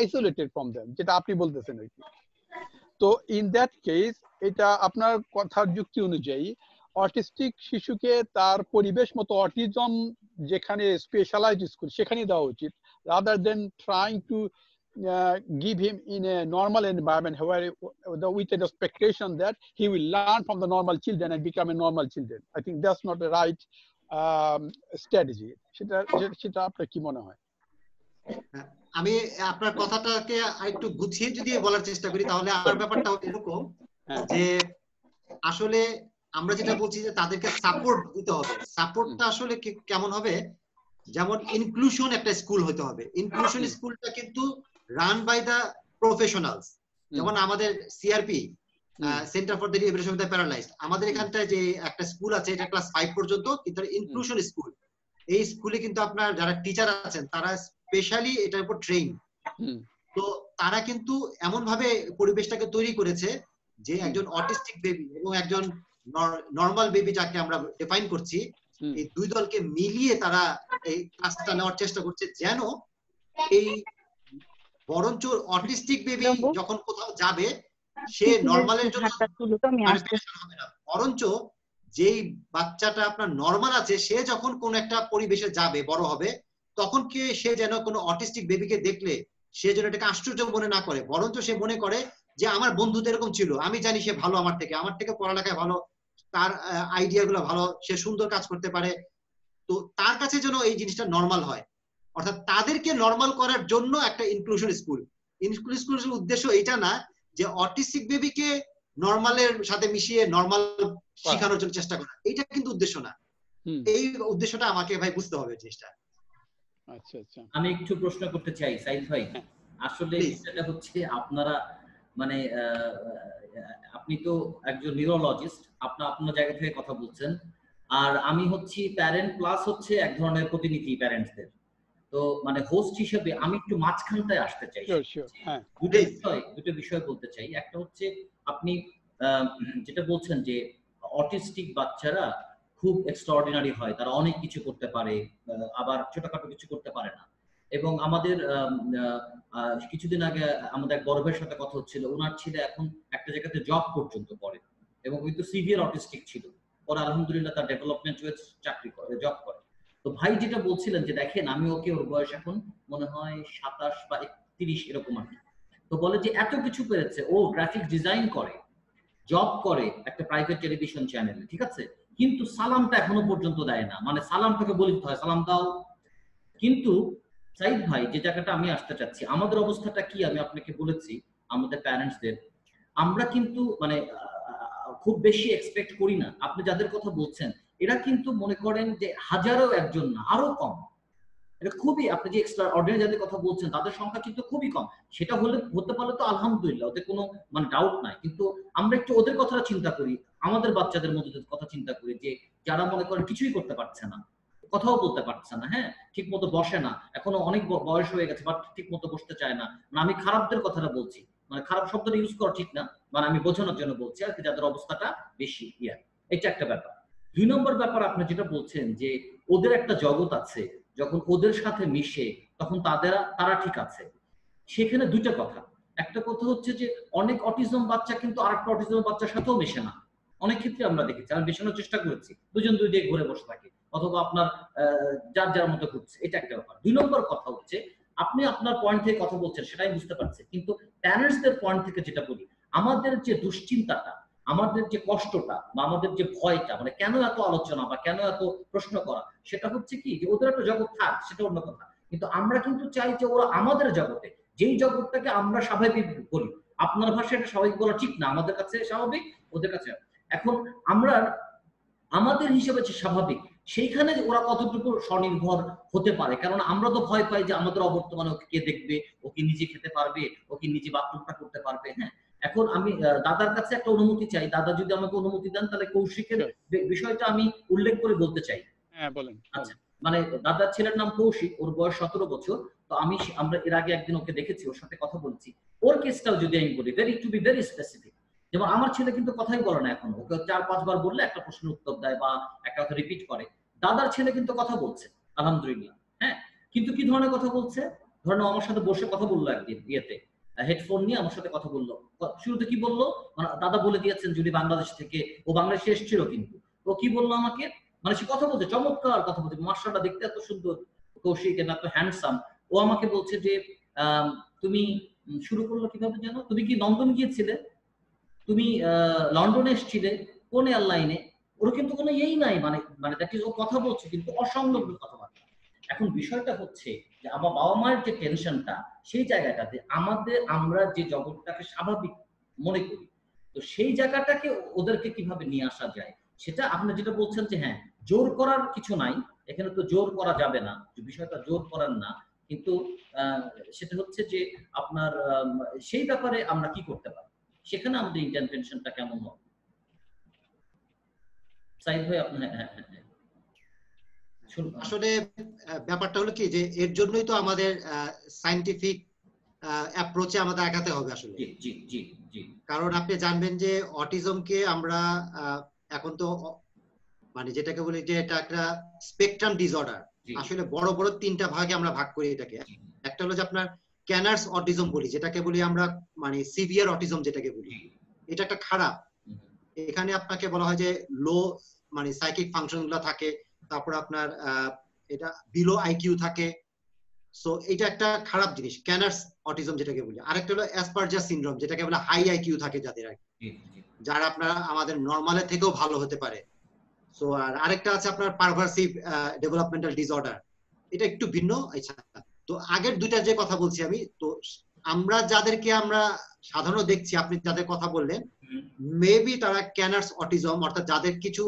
isolated from them, যেটা আপনি বলতেছেন আর কি। তো ইন দ্যাট কেস এটা আপনার কথার যুক্তি অনুযায়ী অটিস্টিক শিশুকে তার পরিবেশ মতো অটিজম যেখানে স্পেশালাইজড স্কুল সেখানে দেওয়া উচিত, rather than trying to give him in a normal environment where with an expectation that he will learn from the normal children and become a normal children. I think that's not the right strategy. সেটা আপনার কি মনে হয়? আমি আপনার কথাটাকে একটু গুছিয়ে যদি বলার চেষ্টা করি তাহলে আমার ব্যাপারটা এরকম যে আসলে আমরা যেটা বলছি যে তাদেরকে সাপোর্ট দিতে হবে। সাপোর্টটা আসলে কেমন হবে, যেমন ইনক্লুশন একটা স্কুল হতে হবে। ইনক্লুশন স্কুলটা কিন্তু রান বাই দা প্রফেশনালস, যেমন আমাদের CRP centre for the rehabilitation of the paralysed, আমাদের এখানটায় যে একটা স্কুল আছে এটা ক্লাস 5 পর্যন্ত, কিন্তু ইনক্লুশন স্কুল। এই স্কুলে কিন্তু আপনার যারা টিচার আছেন তারা স্পেশালি এটার উপর ট্রেন। তো তারা কিন্তু এমন ভাবে পরিবেশটাকে তৈরি করেছে যে একজন অটিস্টিক বেবি এবং একজন নরমাল বেবি যাকে আমরা ডিফাইন করছি, এই দুই দলকে মিলিয়ে তারা এই কাজটা নেওয়ার চেষ্টা করছে, যেন এই বরঞ্চ অটিস্টিক বেবি যখন কোথাও যাবে সে নরমালের জন্য হবে না, বরঞ্চ যেই বাচ্চাটা আপনার নরমাল আছে সে যখন কোন একটা পরিবেশে যাবে বড় হবে, তখন কি সে যেন কোনো অটিস্টিক বেবিকে দেখলে সে যেন এটাকে আশ্চর্য মনে না করে, বরঞ্চ সে মনে করে যে আমার বন্ধুদের এরকম ছিল, আমি জানি সে ভালো, আমার থেকে পড়ালেখায় ভালো, তার আইডিয়া গুলো ভালো, সে সুন্দর কাজ করতে পারে। তো তার কাছে যেন এই জিনিসটা নরমাল হয়, অর্থাৎ তাদেরকে নরমাল করার জন্য একটা ইনক্লুশন স্কুল। ইনক্লুশন স্কুলের উদ্দেশ্য এটা না যে অটিস্টিক বেবিকে নরমালের সাথে মিশিয়ে নরমাল শেখানোর জন্য চেষ্টা করা, এইটা কিন্তু উদ্দেশ্য না। এই উদ্দেশ্যটা আমাকে ভাই বুঝতে হবে জিনিসটা। আচ্ছা আচ্ছা, আমি একটু প্রশ্ন করতে চাই সাইদ ভাই। আসলে এটা হচ্ছে আপনারা মানে আপনি তো একজন নিউরোলজিস্ট, আপনার জায়গা থেকে কথা বলছেন, আর আমি হচ্ছি প্যারেন্ট প্লাস হচ্ছে এক ধরনের প্রতিনিধি প্যারেন্টসদের। তো মানে হোস্ট হিসেবে আমি একটু মাঝখানটায় আসতে চাই। দুটো বিষয় বলতে চাই। একটা হচ্ছে আপনি যেটা বলছেন যে অটিস্টিক বাচ্চারা খুব এক্সট্রাঅর্ডিনারি হয়, তারা অনেক কিছু করতে পারে, আবার ছোটখাটো কিছু করতে পারে না। এবং আমাদের কিছুদিন আগে আমাদের এক বড় ভাইয়ের সাথে কথা হচ্ছিল, ওনার ছেলে এখন একটা জায়গাতে জব পর্যন্ত করে এবং কিন্তু সিভিয়ার অটিস্টিক ছিল, ওরা আলহামদুলিল্লাহ তার ডেভেলপমেন্ট হয়ে চাকরি করে, জব করে। তো ভাই যেটা বলছিলেন যে দেখেন আমি ওকে, ওর বয়স এখন মনে হয় 27 বা 31 এরকম আর কি, তো বলে যে এত কিছু পেরেছে, ও গ্রাফিক ডিজাইন করে, জব করে একটা প্রাইভেট টেলিভিশন চ্যানেলে, ঠিক আছে, কিন্তু সালামটা এখনো পর্যন্ত দেয় না, মানে সালামটাকে বলতে হয় সালাম দাও। কিন্তু সাইদ ভাই, যে জায়গাটা আমি আসতে চাচ্ছি, আমাদের অবস্থাটা কি আমি আপনাকে বলেছি, আমাদের প্যারেন্টসদের আমরা কিন্তু মানে খুব বেশি এক্সপেক্ট করি না। আপনি যাদের কথা বলছেন এরা কিন্তু মনে করেন যে হাজারও একজন না, আরো কম। এটা খুবই, আপনি যে এক্সট্রা অর্ডিনারি যাদের কথা বলছেন তাদের সংখ্যা কিন্তু খুবই কম। সেটা হতে পারলে তো আলহামদুলিল্লাহ, ওতে কোনো মানে ডাউট নাই। কিন্তু আমরা একটু ওদের কথাটা চিন্তা করি, আমাদের বাচ্চাদের মধ্যে কথা চিন্তা করি, যে যারা মনে করেন কিছুই করতে পারছে না, কথাও বলতে পারছে না, হ্যাঁ, ঠিক মতো বসে না, এখনো অনেক বয়স হয়ে গেছে বাট ঠিক মতো বসতে চায় না। আমি খারাপদের কথাটা বলছি, মানে খারাপ শব্দটা ইউজ করা ঠিক না, মানে আমি বোঝানোর জন্য বলছি আর কি, যাদের অবস্থাটা বেশি ইয়ার। এটা একটা ব্যাপার। 2 নম্বর ব্যাপার আপনি যেটা বলছেন যে ওদের একটা জগৎ আছে, যখন ওদের সাথে মিশে তখন তারা ঠিক আছে। সেখানে দুইটা কথা, একটা কথা হচ্ছে যে অনেক অটিজম বাচ্চা কিন্তু আরেকটা অটিজম বাচ্চার সাথেও মেশে না। অনেক ক্ষেত্রে আমরা দেখেছি, আমি মেশানোর চেষ্টা করেছি, দুজন দুই দিকে ঘুরে বসে থাকে, অথবা আপনার যার যার মতো ঘুরছে, এটা একটা ব্যাপার। 2 নম্বর কথা হচ্ছে, আপনি আপনার পয়েন্ট থেকে কথা বলছেন সেটাই বুঝতে পারছি, কিন্তু প্যারেন্টসদের পয়েন্ট থেকে যেটা বলি, আমাদের যে দুশ্চিন্তাটা, আমাদের যে কষ্টটা বা আমাদের যে ভয়টা, মানে কেন এত আলোচনা বা কেন এত প্রশ্ন করা, সেটা হচ্ছে কি যে ওদের একটা জগৎ থাক, সেটা অন্য কথা, কিন্তু আমরা কিন্তু চাই যে ওরা আমাদের জগতে, যেই জগৎটাকে আমরা স্বাভাবিক বলি, আপনার ভাষায় এটা স্বাভাবিক বলা ঠিক না, আমাদের কাছে স্বাভাবিক, ওদের কাছে। এখন আমরা আমাদের হিসেবে যে স্বাভাবিক, সেইখানে ওরা কতটুকু স্বনির্ভর হতে পারে, কারণ আমরা তো ভয় পাই যে আমাদের অবর্তমানে ওকে কে দেখবে, ওকে নিজে খেতে পারবে, ওকে নিজে বাথরুমটা করতে পারবে। হ্যাঁ, এখন আমি দাদার কাছে একটা অনুমতি চাই, দাদা যদি আমাকে অনুমতি দেন তাহলে কৌশিকের বিষয়টা আমি উল্লেখ করে বলতে চাই। হ্যাঁ বলেন। আচ্ছা, মানে দাদার ছেলের নাম কৌশিক, ওর বয়স 17 বছর। তো আমরা এর আগে একদিন ওকে দেখেছি, ওর সাথে কথা বলছি। ওর কেসটাও যদি আমি বলি, টু বি ভেরি স্পেসিফিক, যেমন আমার ছেলে কিন্তু কথাই বলে না এখন, ওকে 4-5 বার বললে একটা প্রশ্নের উত্তর দেয় বা একটা কথা রিপিট করে। দাদার ছেলে কিন্তু কথা বলছে আলহামদুলিল্লাহ। হ্যাঁ, কিন্তু কি ধরনের কথা বলছে, ধরেন আমার সাথে বসে কথা বললো একদিন, ইয়েতে হেডফোন নিয়ে আমার সাথে কথা বললো। শুরুতে কি বললো, মানে দাদা বলে দিয়েছেন যদি বাংলাদেশ থেকে, ও বাংলাদেশে এসেছিল, কিন্তু ও কি বললো আমাকে, মানে সে কথা বলছে, চমৎকার কথা বলছে, মাশাআল্লাহ দেখতে এত সুন্দর কৌশিক, এত হ্যান্ডসাম। ও আমাকে বলছে যে তুমি শুরু করলো কিভাবে জানো, তুমি কি লন্ডন গিয়েছিলে, তুমি লন্ডনে এসেছিলে, কোন এয়ারলাইনে। ওর কিন্তু কোনো এই নাই, মানে মানে দ্যাট ইজ, ও কথা বলছে কিন্তু অসংলগ্ন কথাবার্তা। এখন বিষয়টা হচ্ছে যে আমার বাবা মায়ের যে টেনশনটা, সেই জায়গাটাতে আমরা যে জগৎটাকে স্বাভাবিক মনে করি, তো সেই জায়গাটাকে ওদেরকে কিভাবে নিয়ে আসা যায়, সেটা আপনি যেটা বলছেন যে হ্যাঁ, জোর করার কিছু নাই, এখানে তো জোর করা যাবে না, বিষয়টা জোর করার না, কিন্তু সেটা হচ্ছে যে আপনার সেই ব্যাপারে আমরা কি করতে পারি, সেখানে আমাদের ইন্টারভেনশনটা কেমন হবে। সাইদ ভাই আপনি। হ্যাঁ, আসলে ব্যাপারটা হলো কি যে এর জন্যই তো আমাদের সায়েন্টিফিক অ্যাপ্রোচে আমাদের আগাতে হবে আসলে। জি জি জি জি। কারণ আপনি জানবেন যে অটিজমকে আমরা এখন তো মানে যেটাকে বলি যে এটা একটা স্পেকট্রাম ডিসঅর্ডার, আসলে বড় বড় 3টা ভাগে আমরা ভাগ করি এটাকে। একটা হলো যে আপনার ক্যানার্স অটিজম বলি, যেটাকে বলি আমরা মানে সিভিয়ার অটিজম যেটাকে বলি, এটা একটা খারাপ। এখানে আপনাকে বলা হয় যে লো মানে সাইকিক ফাংশন গুলো থাকে, তারপর আপনার এটা বিলো আইকিউ থাকে। সো এটা একটা খারাপ জিনিস, ক্যানার্স অটিজম যেটাকে বলি। আরেকটা হলো অ্যাসপারজার সিনড্রোম, যেটাকে বলে হাই আইকিউ থাকে যাদের, যারা আপনার আমাদের নরমালের থেকেও ভালো হতে পারে। সো আর আরেকটা আছে আপনার পারভার্সিভ ডেভেলপমেন্টাল ডিসঅর্ডার, এটা একটু ভিন্ন। তো আগের দুইটা যে কথা বলছি আমি, তো আমরা যাদেরকে আমরা সাধারণত দেখছি, আপনি যাদের কথা বললেন, মেবি তারা ক্যানার্স অটিজম, অর্থাৎ যাদের কিছু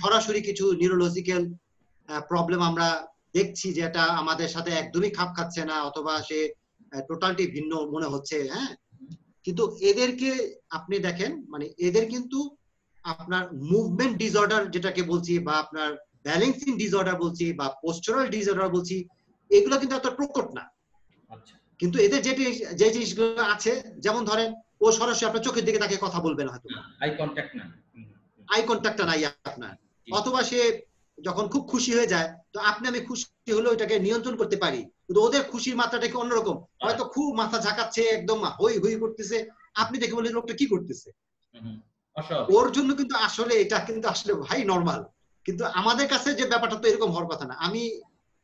সরাসরি কিছু নিউরোলজিক্যাল প্রবলেম আমরা দেখছি যেটা আমাদের সাথে একদমই খাপ খাচ্ছে না, অথবা সে টোটালটি ভিন্ন মনে হচ্ছে। হ্যাঁ, কিন্তু এদেরকে আপনি দেখেন, মানে এদের কিন্তু আপনার মুভমেন্ট ডিসঅর্ডার যেটাকে বলছি, বা আপনার ব্যালেন্সিং ডিসঅর্ডার বলছি, বা পোস্টারাল ডিসঅর্ডার বলছি, এগুলো কিন্তু এত প্রকট না। কিন্তু এদের যে জিনিসগুলো আছে, যেমন ধরেন ও সরাসরি আপনার চোখের দিকে তাকে কথা বলবে না, হয়তো আই কন্টাক্ট না, আই কন্ট্যাক্টটা নাই আপনার, অথবা সে যখন খুব খুশি হয়ে যায় তো আপনি আমি খুশি হলে ওইটাকে নিয়ন্ত্রণ করতে পারি, কিন্তু ওদের খুশির মাত্রাটা কি অন্যরকম, হয়তো খুব মাথা ঝাঁকাচ্ছে একদম হই হই করতেছে, আপনি দেখে বলেন লোকটা কি করতেছে, ওর জন্য কিন্তু আসলে এটা কিন্তু আসলে ভাই নরমাল, কিন্তু আমাদের কাছে যে ব্যাপারটা তো এরকম হওয়ার কথা না। আমি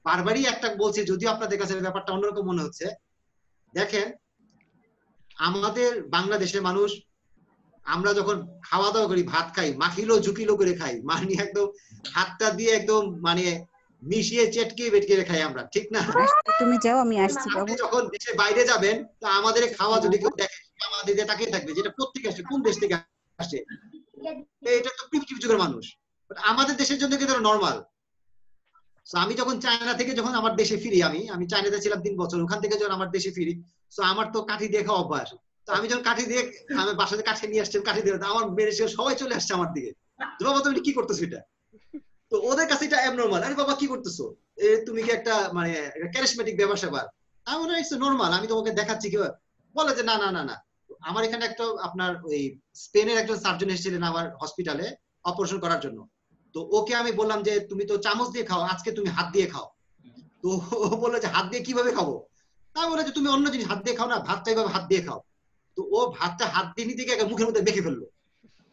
বারবারই একটা বলছি, যদিও আপনাদের কাছে ব্যাপারটা অন্যরকম মনে হচ্ছে, দেখেন আমাদের বাংলাদেশের মানুষ আমরা যখন খাওয়া দাওয়া করি, ভাত খাই মাখিলো ঝুঁকিলো করে খাই, মানে একদম হাতটা দিয়ে একদম মানে মিশিয়ে চেটকে বেটকে খাই আমরা, ঠিক না? তুমি যাও আমি আসছি বাবু। আপনি যখন দেশের বাইরে যাবেন তো আমাদের খাওয়া যদি কেউ দেখে আমাদের দিকে তাকিয়ে থাকবে, যেটা প্রত্যেকে আসে কোন দেশ থেকে আসে, এটা তো পৃথিবী যুগের মানুষ, আমাদের দেশের জন্য কিন্তু নরমাল। আমি যখন চায়না থেকে যখন আমার দেশে ফিরি, আমি চায়নাতে ছিলাম 3 বছর, ওখান থেকে যখন আমার দেশে ফিরি তো আমার তো কাঠি দিয়ে খাওয়া অভ্যাস, তো আমি যখন কাঠি দিয়ে আমি বাসাতে কাঠি নিয়ে আসছি, কাঠি দিয়ে আমার মেরে সবাই চলে আসছে আমার দিকে, বাবা তুমি কি করতেছো এটা, তো ওদের কাছে এটা অ্যাবনরমাল, আরে বাবা কি করতেছো, তুমি কি একটা মানে ক্যারিসমেটিক ব্যবসা বার, আমি বলি ইটস নরমাল, আমি তোমাকে দেখাচ্ছি কি, বলে যে না না না না। আমার এখানে একটা আপনার ওই স্পেনের একজন সার্জন এসেছিলেন আমার হসপিটালে অপারেশন করার জন্য, তো ওকে আমি বললাম যে তুমি তো চামচ দিয়ে খাও, আজকে তুমি হাত দিয়ে খাও, তো ও বললো যে হাত দিয়ে কিভাবে খাবো, তা বলে যে তুমি অন্য জিনিস হাত দিয়ে খাও না, ভাতটা এইভাবে হাত দিয়ে খাও, তো ও ভাতটা হাত দিয়ে নিতে গিয়ে মুখের মধ্যে মেখে ফেললো,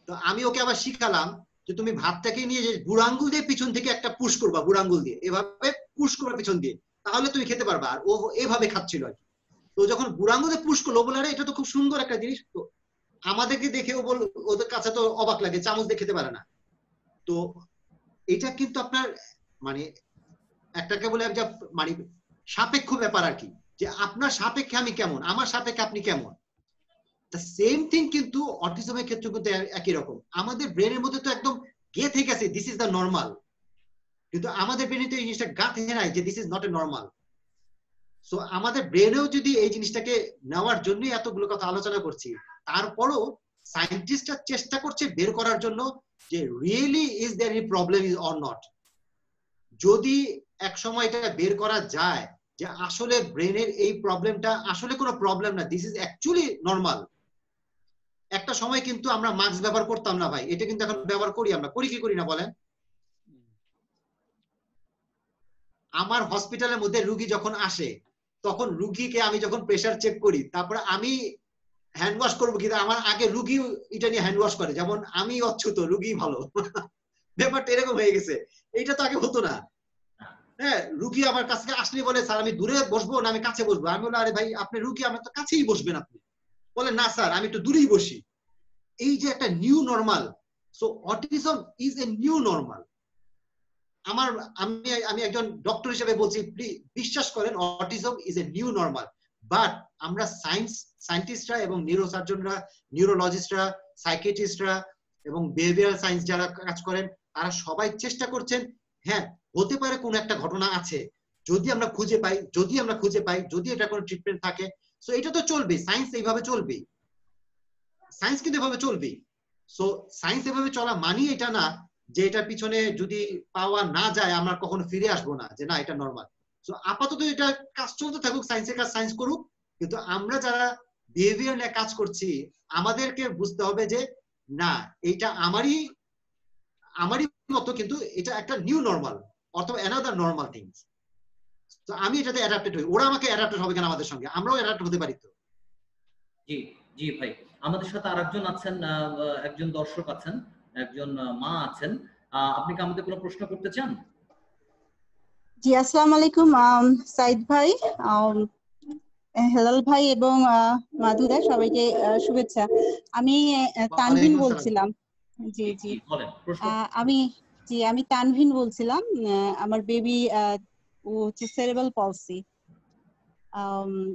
তো আমি ওকে আবার শিখালাম যে তুমি ভাতটাকে নিয়ে যে বুড়ো আঙ্গুল দিয়ে পিছন থেকে একটা পুশ করবা, বুড়ো আঙ্গুল দিয়ে এভাবে পুশ করবা পিছন দিয়ে, তাহলে তুমি খেতে পারবা, আর ও এভাবে খাচ্ছিল আর কি। তো যখন বুড়ো আঙ্গুল দিয়ে পুশ করলো, বলে আরে এটা তো খুব সুন্দর একটা জিনিস, তো আমাদেরকে দেখে ও বল, ওদের কাছে তো অবাক লাগে, চামচ দিয়ে খেতে পারে না, তো এটা কিন্তু আপনার মানে একটাকে বলে মানে সাপেক্ষ ব্যাপার আর কি, যে আপনার সাপেক্ষে আমি কেমন, আমার সাপেক্ষে আপনি কেমন, সেম থিং কিন্তু অটিজমের ক্ষেত্রে কিন্তু একই রকম, আমাদের ব্রেনের মধ্যে তো একদম গেঁথে গেছে দিস ইজ দ্য নর্মাল, কিন্তু আমাদের ব্রেনে তো এই জিনিসটা গাঁথে নাই যে this is not A normal. So আমাদের ব্রেনেও যদি এই জিনিসটাকে নেওয়ার জন্যই এতগুলো কথা আলোচনা করছি, তারপরও সায়েন্টিস্টরা চেষ্টা করছে বের করার জন্য যে really is there any problem is or not. যদি এক সময় এটা বের করা যায় যে আসলে ব্রেনের এই প্রবলেমটা আসলে কোনো প্রবলেম না, দিস ইজ অ্যাকচুয়ালি নর্মাল, একটা সময় কিন্তু আমরা মাস্ক ব্যবহার করতাম না ভাই, এটা কিন্তু এখন ব্যবহার করি, আমরা করি কি করি না বলেন? আমার হসপিটালের মধ্যে রুগী যখন আসে তখন রুগীকে আমি যখন প্রেসার চেক করি, তারপরে আমি হ্যান্ড ওয়াশ করবো, কিন্তু আমার আগে রুগী এটা নিয়ে হ্যান্ড ওয়াশ করে, যেমন আমি অচ্ছুত রুগী ভালো ব্যাপারটা এরকম হয়ে গেছে, এইটা তো আগে হতো না। হ্যাঁ, রুগী আমার কাছে আসলে বলে স্যার আমি দূরে বসবো না আমি কাছে বসবো, আমি বলি আরে ভাই আপনি রুগী, আমার তো কাছেই বসবেন আপনি, বলে না স্যার আমি একটু দূরেই বসি। এই যে একটা new normal, so autism is a new normal. আমার আমি একজন ডক্টর হিসেবে বলছি, বিশ্বাস করেন autism is a new normal, but আমরা সায়েন্টিস্টরা এবং নিউরোসার্জনরা, নিউরোলজিস্টরা, সাইকিয়াট্রিস্টরা এবং বিহেভিয়ারাল সায়েন্স যারা কাজ করেন তারা সবাই চেষ্টা করছেন, হ্যাঁ হতে পারে কোন একটা ঘটনা আছে, যদি আমরা খুঁজে পাই, যদি এটা কোনো ট্রিটমেন্ট থাকে, সো এটা তো চলবে, সায়েন্স এইভাবে চলবে, সায়েন্স কিন্তু এভাবে চলবে। সো সায়েন্স এভাবে চলা মানে এটা না যে এটার পিছনে যদি পাওয়া না যায় আমরা কখনো ফিরে আসবো না, যে না এটা নরমাল। সো আপাতত এটা কাজ চলতে থাকুক, সায়েন্সের কাজ সায়েন্স করুক, কিন্তু আমরা যারা বিহেভিয়ার নিয়ে কাজ করছি আমাদেরকে বুঝতে হবে যে না এটা আমারই মতো, কিন্তু এটা একটা নিউ নরমাল অথবা অ্যানাদার নরমাল থিংস। তো আমি এটাতে অ্যাডাপ্টেড হই, ওরা আমাকে অ্যাডাপ্টেড হবে কেন আমাদের সঙ্গে, আমরাও অ্যাডাপ্ট হতে পারি তো। জি জি ভাই, আমাদের সাথে আরেকজন আছেন, একজন দর্শক আছেন, একজন মা আছেন, আপনি কি আমাদের কোনো প্রশ্ন করতে চান? জি আসসালামু আলাইকুম সাইদ ভাই, হেলাল ভাই এবং মাধুরা, সবাইকে শুভেচ্ছা। আমি তানভিন বলছিলাম। জি জি আমি তানভিন বলছিলাম। আমার বেবি ও হচ্ছে সেরেব্রাল পলসি,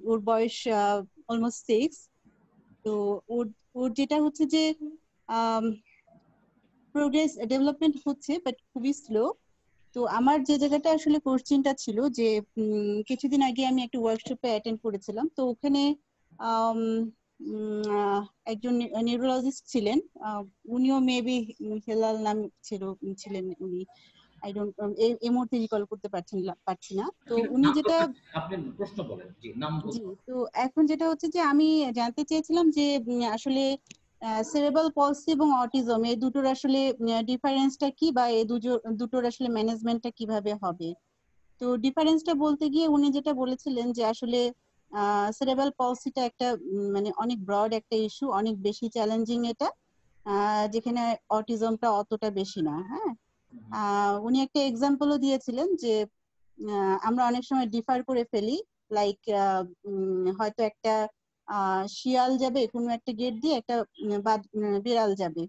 ওর বয়স অলমোস্ট 6। তো ওর যেটা হচ্ছে যে প্রোগ্রেস ডেভেলপমেন্ট হচ্ছে বাট খুবই স্লো। তো আমার যে জায়গাটা আসলে কোশ্চেনটা ছিল যে কিছুদিন আগে আমি একটা ওয়ার্কশপে অ্যাটেন্ড করেছিলাম, তো ওখানে একজন নিউরোলজিস্ট ছিলেন, উনিও মেবি হেলাল নাম ছিলেন উনি, আই ডোন্ট এই মুহূর্তে রিকল করতে পারছি না। তো উনি যেটা আপনি প্রশ্ন বলেন, জি নাম বলুন। জি, তো এখন যেটা হচ্ছে যে আমি জানতে চেয়েছিলাম যে আসলে সেরেব্রাল পলসি এবং অটিজম এই দুটোর আসলে ডিফারেন্সটা কি, বা এই দুটোর আসলে ম্যানেজমেন্টটা কিভাবে হবে? তো ডিফারেন্সটা বলতে গিয়ে উনি যেটা বলেছিলেন যে আসলে সেরেব্রাল পলসিটা একটা মানে অনেক ব্রড একটা ইস্যু, অনেক বেশি চ্যালেঞ্জিং এটা, যেখানে অটিজমটা অতটা বেশি না। হ্যাঁ, উনি একটা এক্সাম্পলও দিয়েছিলেন যে আমরা অনেক সময় ডিফার করে ফেলি, লাইক হয়তো একটা শিয়াল যাবে কোনো একটা গেট দিয়ে, একটা বিড়াল যাবে,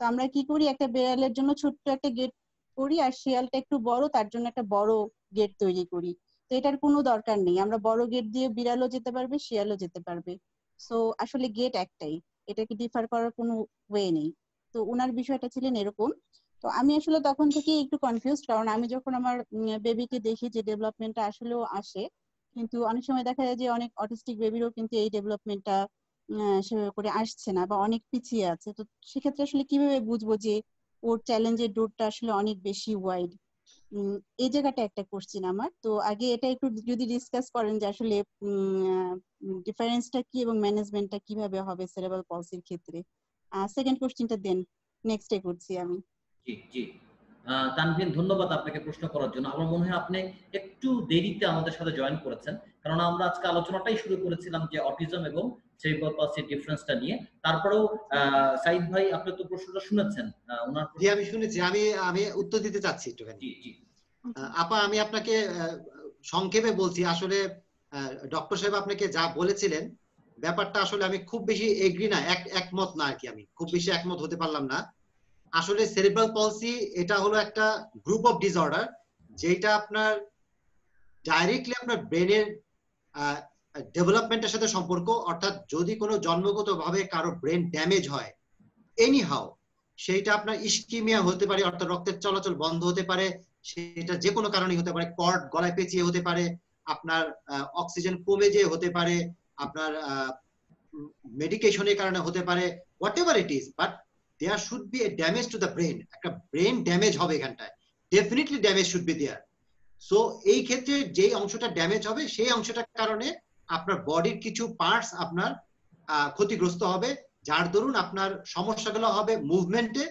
তো আমরা কি করি, একটা বিড়ালের জন্য ছোট্ট একটা গেট করি, আর শিয়ালটা একটু বড়, তার জন্য একটা বড় গেট তৈরি করি। তো এটার কোনো দরকার নেই, আমরা বড় গেট দিয়ে বিড়ালও যেতে পারবে, শিয়ালও যেতে পারবে। সো আসলে গেট একটাই, এটাকে ডিফার করার কোনো ওয়ে নেই। তো ওনার বিষয়টা ছিলেন এরকম। তো আমি আসলে তখন থেকে একটু কনফিউজড, কারণ আমি যখন আমার বেবিকে দেখি যে ডেভেলপমেন্টটা আসলেও আসে, কিন্তু অনেক সময় দেখা যায় যে অনেক অটিস্টিক বেবিরও কিন্তু এই ডেভেলপমেন্টটা সেভাবে করে আসছে না, বা অনেক পিছিয়ে আছে। তো সেক্ষেত্রে আসলে কিভাবে বুঝবো যে ওর চ্যালেঞ্জের ডোরটা আসলে অনেক বেশি ওয়াইড? এই জায়গাটা একটা কোশ্চেন আমার। তো আগে এটা একটু যদি ডিসকাস করেন যে আসলে ডিফারেন্সটা কি এবং ম্যানেজমেন্টটা কিভাবে হবে সেরেব্রাল পলসির ক্ষেত্রে। সেকেন্ড কোশ্চেনটা দেন নেক্সটে করছি আমি। জি জি, তানভীর ধন্যবাদ আপনাকে প্রশ্ন করার জন্য। আমার মনে হয় আপনি একটু দেরিতে আমাদের সাথে জয়েন করেছেন, কারণ আমরা আজকে আলোচনাটাই শুরু করেছিলাম যে অটিজম এবং সেরিব্রাল পলসির ডিফারেন্সটা নিয়ে। তারপরেও সাইদ ভাই, আপনি তো প্রশ্নটা শুনেছেন ওনার? জি আমি শুনেছি, আমি উত্তর দিতে চাচ্ছি একটুখানি। জি জি। আপা আমি আপনাকে সংক্ষেপে বলছি, আসলে ডক্টর সাহেব আপনাকে যা বলেছিলেন ব্যাপারটা আসলে আমি খুব বেশি এগ্রি না, একমত না আর কি, আমি খুব বেশি একমত হতে পারলাম না। আসলে সেরিব্রাল পলসি এটা হলো একটা গ্রুপ অফ ডিসঅর্ডার, যেটা আপনার ডাইরেক্টলি আপনার ব্রেনের ডেভেলপমেন্টের সাথে সম্পর্ক। অর্থাৎ যদি কোনো জন্মগত ভাবে কারো ব্রেন ড্যামেজ হয় এনি হাউ, সেইটা আপনার ইস্কিমিয়া হতে পারে, অর্থাৎ রক্তের চলাচল বন্ধ হতে পারে, সেটা যে কোনো কারণে হতে পারে, কর্ড গলায় পেঁচিয়ে হতে পারে, আপনার অক্সিজেন কমে যেয়ে হতে পারে, আপনার মেডিকেশনের কারণে হতে পারে, whatever it is, but there should be a damage to the brain. একটা ব্রেন ড্যামেজ হবে এখানটায়, definitely damage should be there. So এই ক্ষেত্রে যে অংশটা ড্যামেজ হবে সেই অংশটার কারণে আপনার বডির কিছু পার্টস আপনার ক্ষতিগ্রস্ত হবে, যার দরুন আপনার সমস্যাগুলো হবে মুভমেন্টে,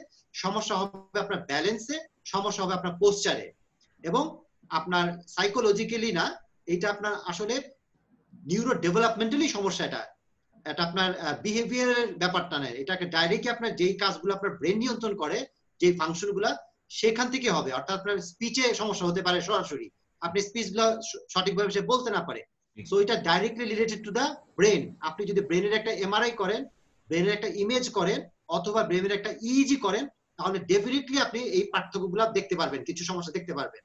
সমস্যা হবে আপনার ব্যালেন্সে, সমস্যা হবে আপনার পোস্চারে, এবং আপনার সাইকোলজিক্যালি না, এটা আপনার আসলে নিউরো ডেভেলপমেন্টালি সমস্যা। এটা আপনার বিহেভিয়ারের ব্যাপারটা নয়, এটাকে ডাইরেক্টলি আপনার যেই কাজগুলো আপনার ব্রেন নিয়ন্ত্রণ করে, যে ফাংশনগুলো সেখান থেকে হবে। অর্থাৎ আপনার স্পিচে সমস্যা হতে পারে, সরাসরি আপনি স্পিচগুলো সঠিকভাবে সে বলতে না পারে। সো এটা directly related to the brain. আপনি যদি ব্রেনের একটা এমআরআই করেন, ব্রেনের একটা ইমেজ করেন, অথবা ব্রেনের একটা ইইজি করেন, তাহলে ডেফিনেটলি আপনি এই পার্থক্যগুলো দেখতে পারবেন, কিছু সমস্যা দেখতে পারবেন।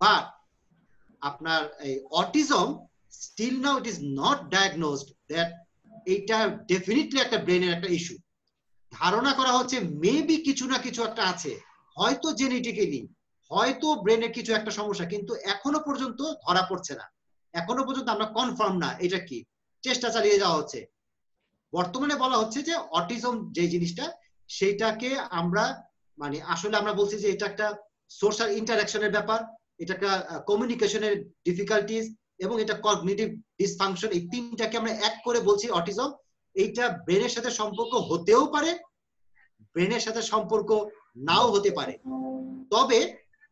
বাট আপনার এই autism still now it is not diagnosed that এইটা ডেফিনেটলি একটা ব্রেনের একটা ইস্যু। ধারণা করা হচ্ছে মেবি কিছু না কিছু একটা আছে, হয়তো জেনেটিক্যালি, হয়তো ব্রেনের কিছু একটা সমস্যা, কিন্তু এখনো পর্যন্ত ধরা পড়ছে না, এখনো পর্যন্ত আমরা কনফার্ম না এটা কি, চেষ্টা চালিয়ে যাওয়া হচ্ছে। বর্তমানে বলা হচ্ছে যে অটিজম যে জিনিসটা, সেইটাকে আমরা মানে আসলে আমরা বলছি যে এটা একটা সোশ্যাল ইন্টারাকশনের ব্যাপার, এটা একটা কমিউনিকেশনের ডিফিকাল্টিজ, এবং এটা কগনিটিভ ডিসফাংশন, এই তিনটাকে আমরা এক করে বলছি অটিজম। এইটা ব্রেনের সাথে সম্পর্ক হতেও পারে, ব্রেনের সাথে সম্পর্ক নাও হতে পারে। তবে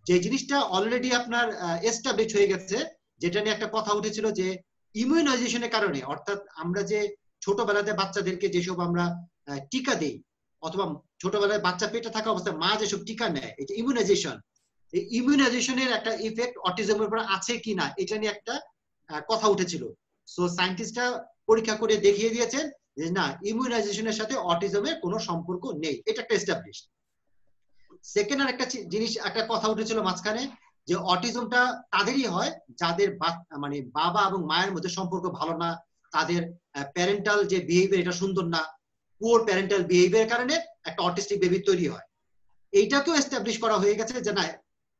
যে জিনিসটা অলরেডি আপনার এস্টাবলিশ হয়ে গেছে, যেটা নিয়ে একটা কথা উঠেছিল যে ইমিউনাইজেশনের কারণে, অর্থাৎ আমরা যে ছোটবেলাতে বাচ্চাদেরকে যেসব আমরা টিকা দেই, অথবা ছোটবেলায় বাচ্চা পেটে থাকা অবস্থায় মা যেসব টিকা নেয়, এটা ইমিউনাইজেশন, এই ইমিউনাইজেশনের একটা ইফেক্ট অটিজমের উপর আছে কিনা এটা নিয়ে একটা কথা উঠেছিল। সো সায়েন্টিস্টরা পরীক্ষা করে দেখিয়ে দিয়েছেন যে না, ইমিউনাইজেশনের সাথে অটিজমের কোনো সম্পর্ক নেই, এটা একটা এস্টাবলিশ। সেকেন্ড আর একটা জিনিস, একটা কথা উঠেছিল মাঝখানে, যে অটিজমটা তাদেরই হয় যাদের মানে বাবা এবং মায়ের মধ্যে সম্পর্ক ভালো না, তাদের প্যারেন্টাল যে বিহেভিয়ার এটা সুন্দর না, পুয়ার প্যারেন্টাল বিহেভিয়ার কারণে একটা অটিস্টিক বেবি তৈরি হয়। এইটাকেও এস্টাবলিশ করা হয়ে গেছে যে না,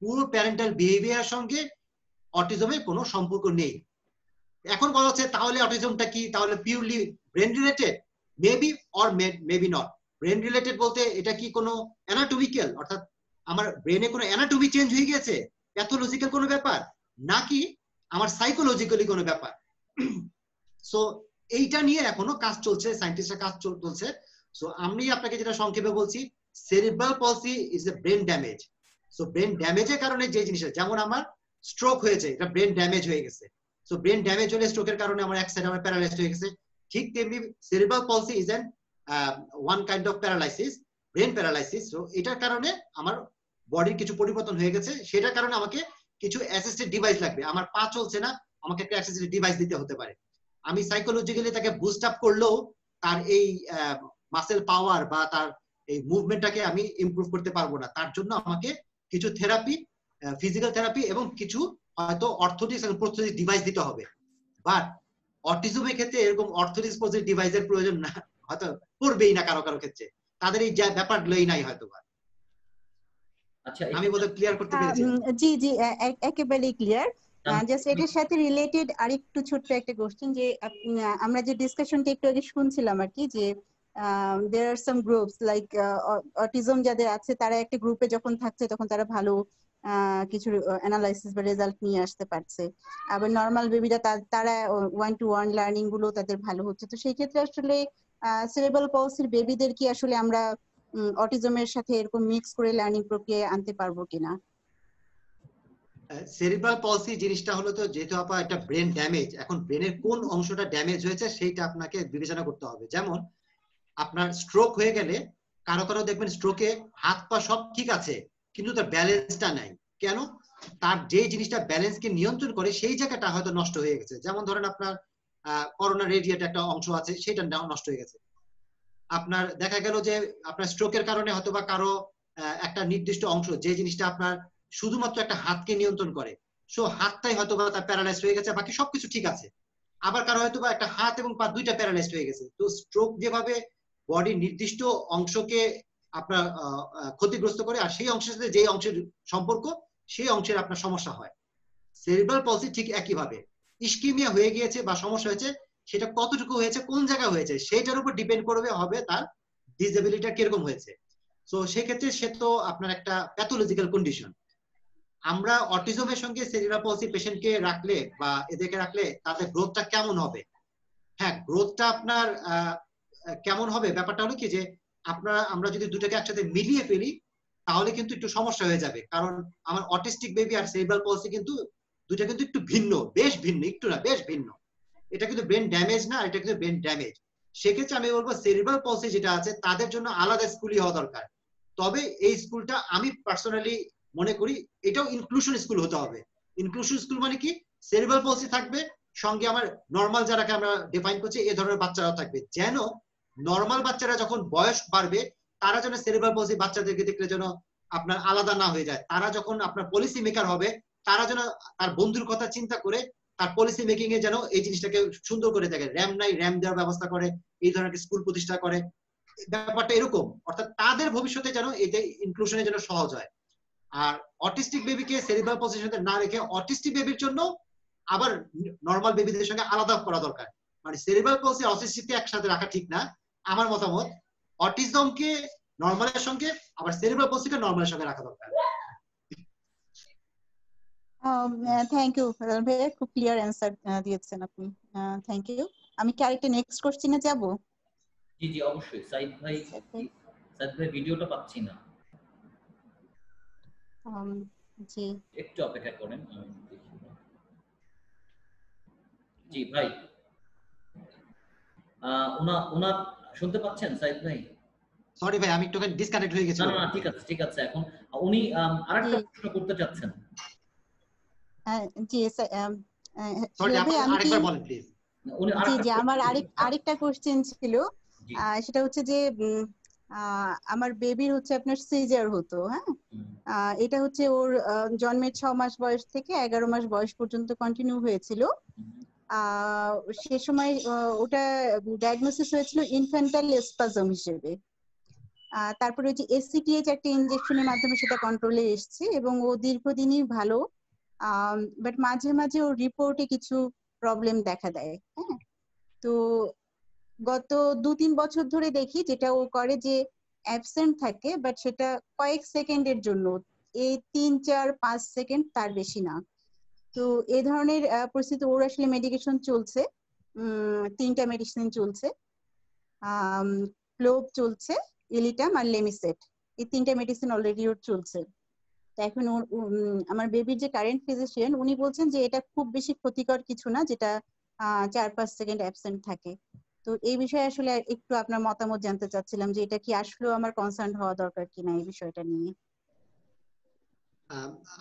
পুয়ার প্যারেন্টাল বিহেভিয়ার সঙ্গে অটিজমের কোনো সম্পর্ক নেই। এখন বলা হচ্ছে তাহলে অটিজমটা কি, তাহলে purely brain related? Maybe or maybe not. Brain related বলতে এটা কি কোনো অ্যানাটমিক্যাল, অর্থাৎ আমার ব্রেনে কোনো অ্যানাটমি চেঞ্জ হয়ে গেছে, প্যাথোলজিক্যাল কোনো ব্যাপার, নাকি আমার সাইকোলজিক্যালি কোনো ব্যাপার? সো এইটা নিয়ে এখনো কাজ চলছে, সায়েন্টিস্টরা কাজ চলছে। সো আমি আপনাকে যেটা সংক্ষেপে বলছি, cerebral palsy is a brain damage. So brain ড্যামেজের কারণে যে জিনিসটা, যেমন আমার স্ট্রোক হয়েছে, এটা ব্রেন ড্যামেজ হয়ে গেছে। সো ব্রেন ড্যামেজ হলে স্ট্রোকের কারণে আমার এক সাইড আমার প্যারালাইজড হয়ে গেছে, ঠিক তেমনি cerebral palsy is an one kind of paralysis, brain paralysis. So এটার কারণে আমার বডির কিছু পরিবর্তন হয়ে গেছে, সেটার কারণে আমাকে কিছু অ্যাসিস্টেড ডিভাইস লাগবে। আমার পা চলছে না, আমাকে একটা অ্যাসিস্টেড ডিভাইস দিতে হতে পারে। আমি সাইকোলজিক্যালি তাকে বুস্ট আপ করলেও তার এই মাসেল পাওয়ার বা তার এই মুভমেন্টটাকে আমি ইমপ্রুভ করতে পারবো না। তার জন্য আমাকে কিছু থেরাপি, ফিজিক্যাল থেরাপি এবং কিছু হয়তো অর্থোটিক্স এবং প্রস্থেটিক ডিভাইস দিতে হবে। বাট অটিজমের ক্ষেত্রে এরকম অর্থোটিক্স প্রস্থেটিক ডিভাইসের প্রয়োজন না, হয়তো পড়বেই না কারো কারো ক্ষেত্রে, তাদের এই ব্যাপারগুলোই নাই হয়তো। আচ্ছা, আমি বোধহয় ক্লিয়ার করতে পেরেছি। জি জি, একেবারেই ক্লিয়ার। জাস্ট এটার সাথে রিলেটেড আরেকটু ছোট্ট একটা কোশ্চেন, যে আমরা যে ডিসকাশনটা একটু আগে শুনছিলাম আর কি, যে there are some groups like autism যাদের আছে তারা একটা গ্রুপে যখন থাকছে তখন তারা ভালো কিছু অ্যানালাইসিস বা রেজাল্ট নিয়ে আসতে পারছে, আবার নর্মাল বেবিরা তারা ওয়ান টু ওয়ান লার্নিং গুলো তাদের ভালো হচ্ছে। তো সেই ক্ষেত্রে আসলে সেরেব্রাল পলসির বেবিদের কি আসলে আমরা অটিজমের সাথে এরকম মিক্স করে লার্নিং প্রক্রিয়া আনতে পারবো কিনা? সেরিব্রাল পলসি জিনিসটা হলো, তো যেহেতু আপা একটা ব্রেন ড্যামেজ, এখন ব্রেনের কোন অংশটা ড্যামেজ হয়েছে সেইটা আপনাকে বিবেচনা করতে হবে। যেমন আপনার স্ট্রোক হয়ে গেলে কারো কারো দেখবেন স্ট্রোকে হাত পা সব ঠিক আছে, কিন্তু তার ব্যালেন্সটা নাই। কেন? তার যে জিনিসটা ব্যালেন্সকে নিয়ন্ত্রণ করে সেই জায়গাটা হয়তো নষ্ট হয়ে গেছে। যেমন ধরেন আপনার করোনা রেডিয়েট একটা অংশ আছে, সেটা নষ্ট হয়ে গেছে। আপনার দেখা গেল যে আপনার স্ট্রোকের কারণে হয়তো বা কারো একটা নির্দিষ্ট অংশ, যে জিনিসটা আপনার শুধুমাত্র একটা হাতকে নিয়ন্ত্রণ করে, সো হাতটাই হয়তো বা তার প্যারালাইজ হয়ে গেছে, বাকি সবকিছু ঠিক আছে। আবার কারো হয়তো বা একটা হাত এবং পা দুইটা প্যারালাইজ হয়ে গেছে। তো স্ট্রোক যেভাবে বডির নির্দিষ্ট অংশকে আপনার ক্ষতিগ্রস্ত করে, আর সেই অংশের সাথে যে অংশের সম্পর্ক, সেই অংশের আপনার সমস্যা হয়। সেরিব্রাল পলসি ঠিক একইভাবে, ইস্কিমিয়া হয়ে গিয়েছে বা সমস্যা হয়েছে, সেটা কতটুকু হয়েছে, কোন জায়গায় হয়েছে, সেটার উপর ডিপেন্ড করবে হবে তার ডিসএবিলিটিটা কিরকম হয়েছে। তো সেক্ষেত্রে সে তো আপনার একটা প্যাথোলজিক্যাল কন্ডিশন। আমরা অটিজমের সঙ্গে সেরিব্রাল পলসি পেশেন্টকে রাখলে বা এদেরকে রাখলে তাদের গ্রোথটা কেমন হবে? হ্যাঁ, গ্রোথটা আপনার কেমন হবে, ব্যাপারটা হলো কি যে আমরা যদি দুটাকে একসাথে মিলিয়ে ফেলি তাহলে কিন্তু একটু সমস্যা হয়ে যাবে। কারণ আমার অটিস্টিক বেবি আর সেরিব্রাল পলসি কিন্তু দুইটা কিন্তু একটু ভিন্ন, বেশ ভিন্ন, একটু না বেশ ভিন্ন। এটা কিন্তু ব্রেন ড্যামেজ না, এটা কিন্তু ব্রেন ড্যামেজ। সেক্ষেত্রে আমি বলবো সেরিব্রাল পলসি যেটা আছে তাদের জন্য আলাদা স্কুলই হওয়া দরকার। তবে এই স্কুলটা আমি পার্সোনালি মনে করি এটাও ইনক্লুশন স্কুল হতে হবে। ইনক্লুশন স্কুল মানে কি, সেরিব্রাল পলসি থাকবে, সঙ্গে আমার নর্মাল যারাকে আমরা ডিফাইন করছি এই ধরনের বাচ্চারাও থাকবে, যেন নর্মাল বাচ্চারা যখন বয়স বাড়বে তারা যেন সেরিব্রাল পলসি বাচ্চাদেরকে দেখলে যেন আপনার আলাদা না হয়ে যায়। তারা যখন আপনার পলিসি মেকার হবে, তারা যেন তার বন্ধুর কথা চিন্তা করে তার পলিসি মেকিং এ যেন এই জিনিসটাকে সুন্দর করে দেখে, র্যাম নাই র্যাম দেওয়ার ব্যবস্থা করে, এই ধরনের স্কুল প্রতিষ্ঠা করে, ব্যাপারটা এরকম। অর্থাৎ তাদের ভবিষ্যতে যেন এই যে ইনক্লুশনে যেন সহজ হয়। আর অটিস্টিক বেবিকে সেরিব্রাল পলসির সাথে না রেখে অটিস্টিক বেবির জন্য আবার নর্মাল বেবিদের সঙ্গে আলাদা করা দরকার। মানে সেরিব্রাল পলসি অটিস্টিককে একসাথে রাখা ঠিক না আমার মতামত। অটিজমকে নর্মালের সঙ্গে, আবার সেরিব্রাল পলসিকে নর্মালের সঙ্গে রাখা দরকার। থ্যাংক ইউ ভাইয়া, খুব ক্লিয়ার অ্যান্সার দিয়েছেন আপনি, থ্যাংক ইউ। আমি কি আরেকটা নেক্সট কোশ্চেনে যাব? জি জি অবশ্যই। সাইদ ভাই, সাইদ ভাই ভিডিওটা পাচ্ছি না। জি একটু অপেক্ষা করেন, আমি দেখি। জি ভাই, ওনার শুনতে পাচ্ছেন সাইদ ভাই? সরি ভাই, আমি একটু ডিসকানেক্ট হয়ে গেছি। না না ঠিক আছে ঠিক আছে। এখন উনি আরেকটা প্রশ্ন করতে চাচ্ছেন। জি সরি, আপনি আরেকবার বলেন প্লিজ। জি জি, আমার আরেকটা কোশ্চেন ছিল, সেটা হচ্ছে যে আমার বেবির হচ্ছে আপনার সিজার হতো, হ্যাঁ, এটা হচ্ছে ওর জন্মের 6 মাস বয়স থেকে 11 মাস বয়স পর্যন্ত কন্টিনিউ হয়েছিল। সে সময় ওটা ডায়াগনোসিস হয়েছিল ইনফ্যান্টাইল স্পাজম হিসেবে। তারপরে ওই যে এসসিটিএইচ একটা ইনজেকশনের মাধ্যমে সেটা কন্ট্রোলে এসেছে এবং ও দীর্ঘদিনই ভালো, বাট মাঝে মাঝে ওর রিপোর্টে কিছু প্রবলেম দেখা দেয়। হ্যাঁ, তো গত 2-3 বছর ধরে দেখি যেটা ও করে যে অ্যাবসেন্ট থাকে, বাট সেটা কয়েক সেকেন্ডের জন্য, এই 3-4-5 সেকেন্ড, তার বেশি না। তো এই ধরনের পরিস্থিতি ওর আসলে মেডিকেশন চলছে, 3টা মেডিসিন চলছে। ফ্লোভ চলছে, ইলিটাম আর লেমিসেট, এই 3টা মেডিসিন অলরেডি ওর চলছে। তো এখন আমার বেবির যে কারেন্ট ফিজিশিয়ান উনি বলছেন যে এটা খুব বেশি ক্ষতিকর কিছু না, যেটা 4-5 সেকেন্ড অ্যাবসেন্ট থাকে। তো এই বিষয়ে আসলে একটু আপনার মতামত জানতে চাচ্ছিলাম যে এটা কি আসলেও আমার কনসার্ন হওয়া দরকার কিনা এই বিষয়টা নিয়ে।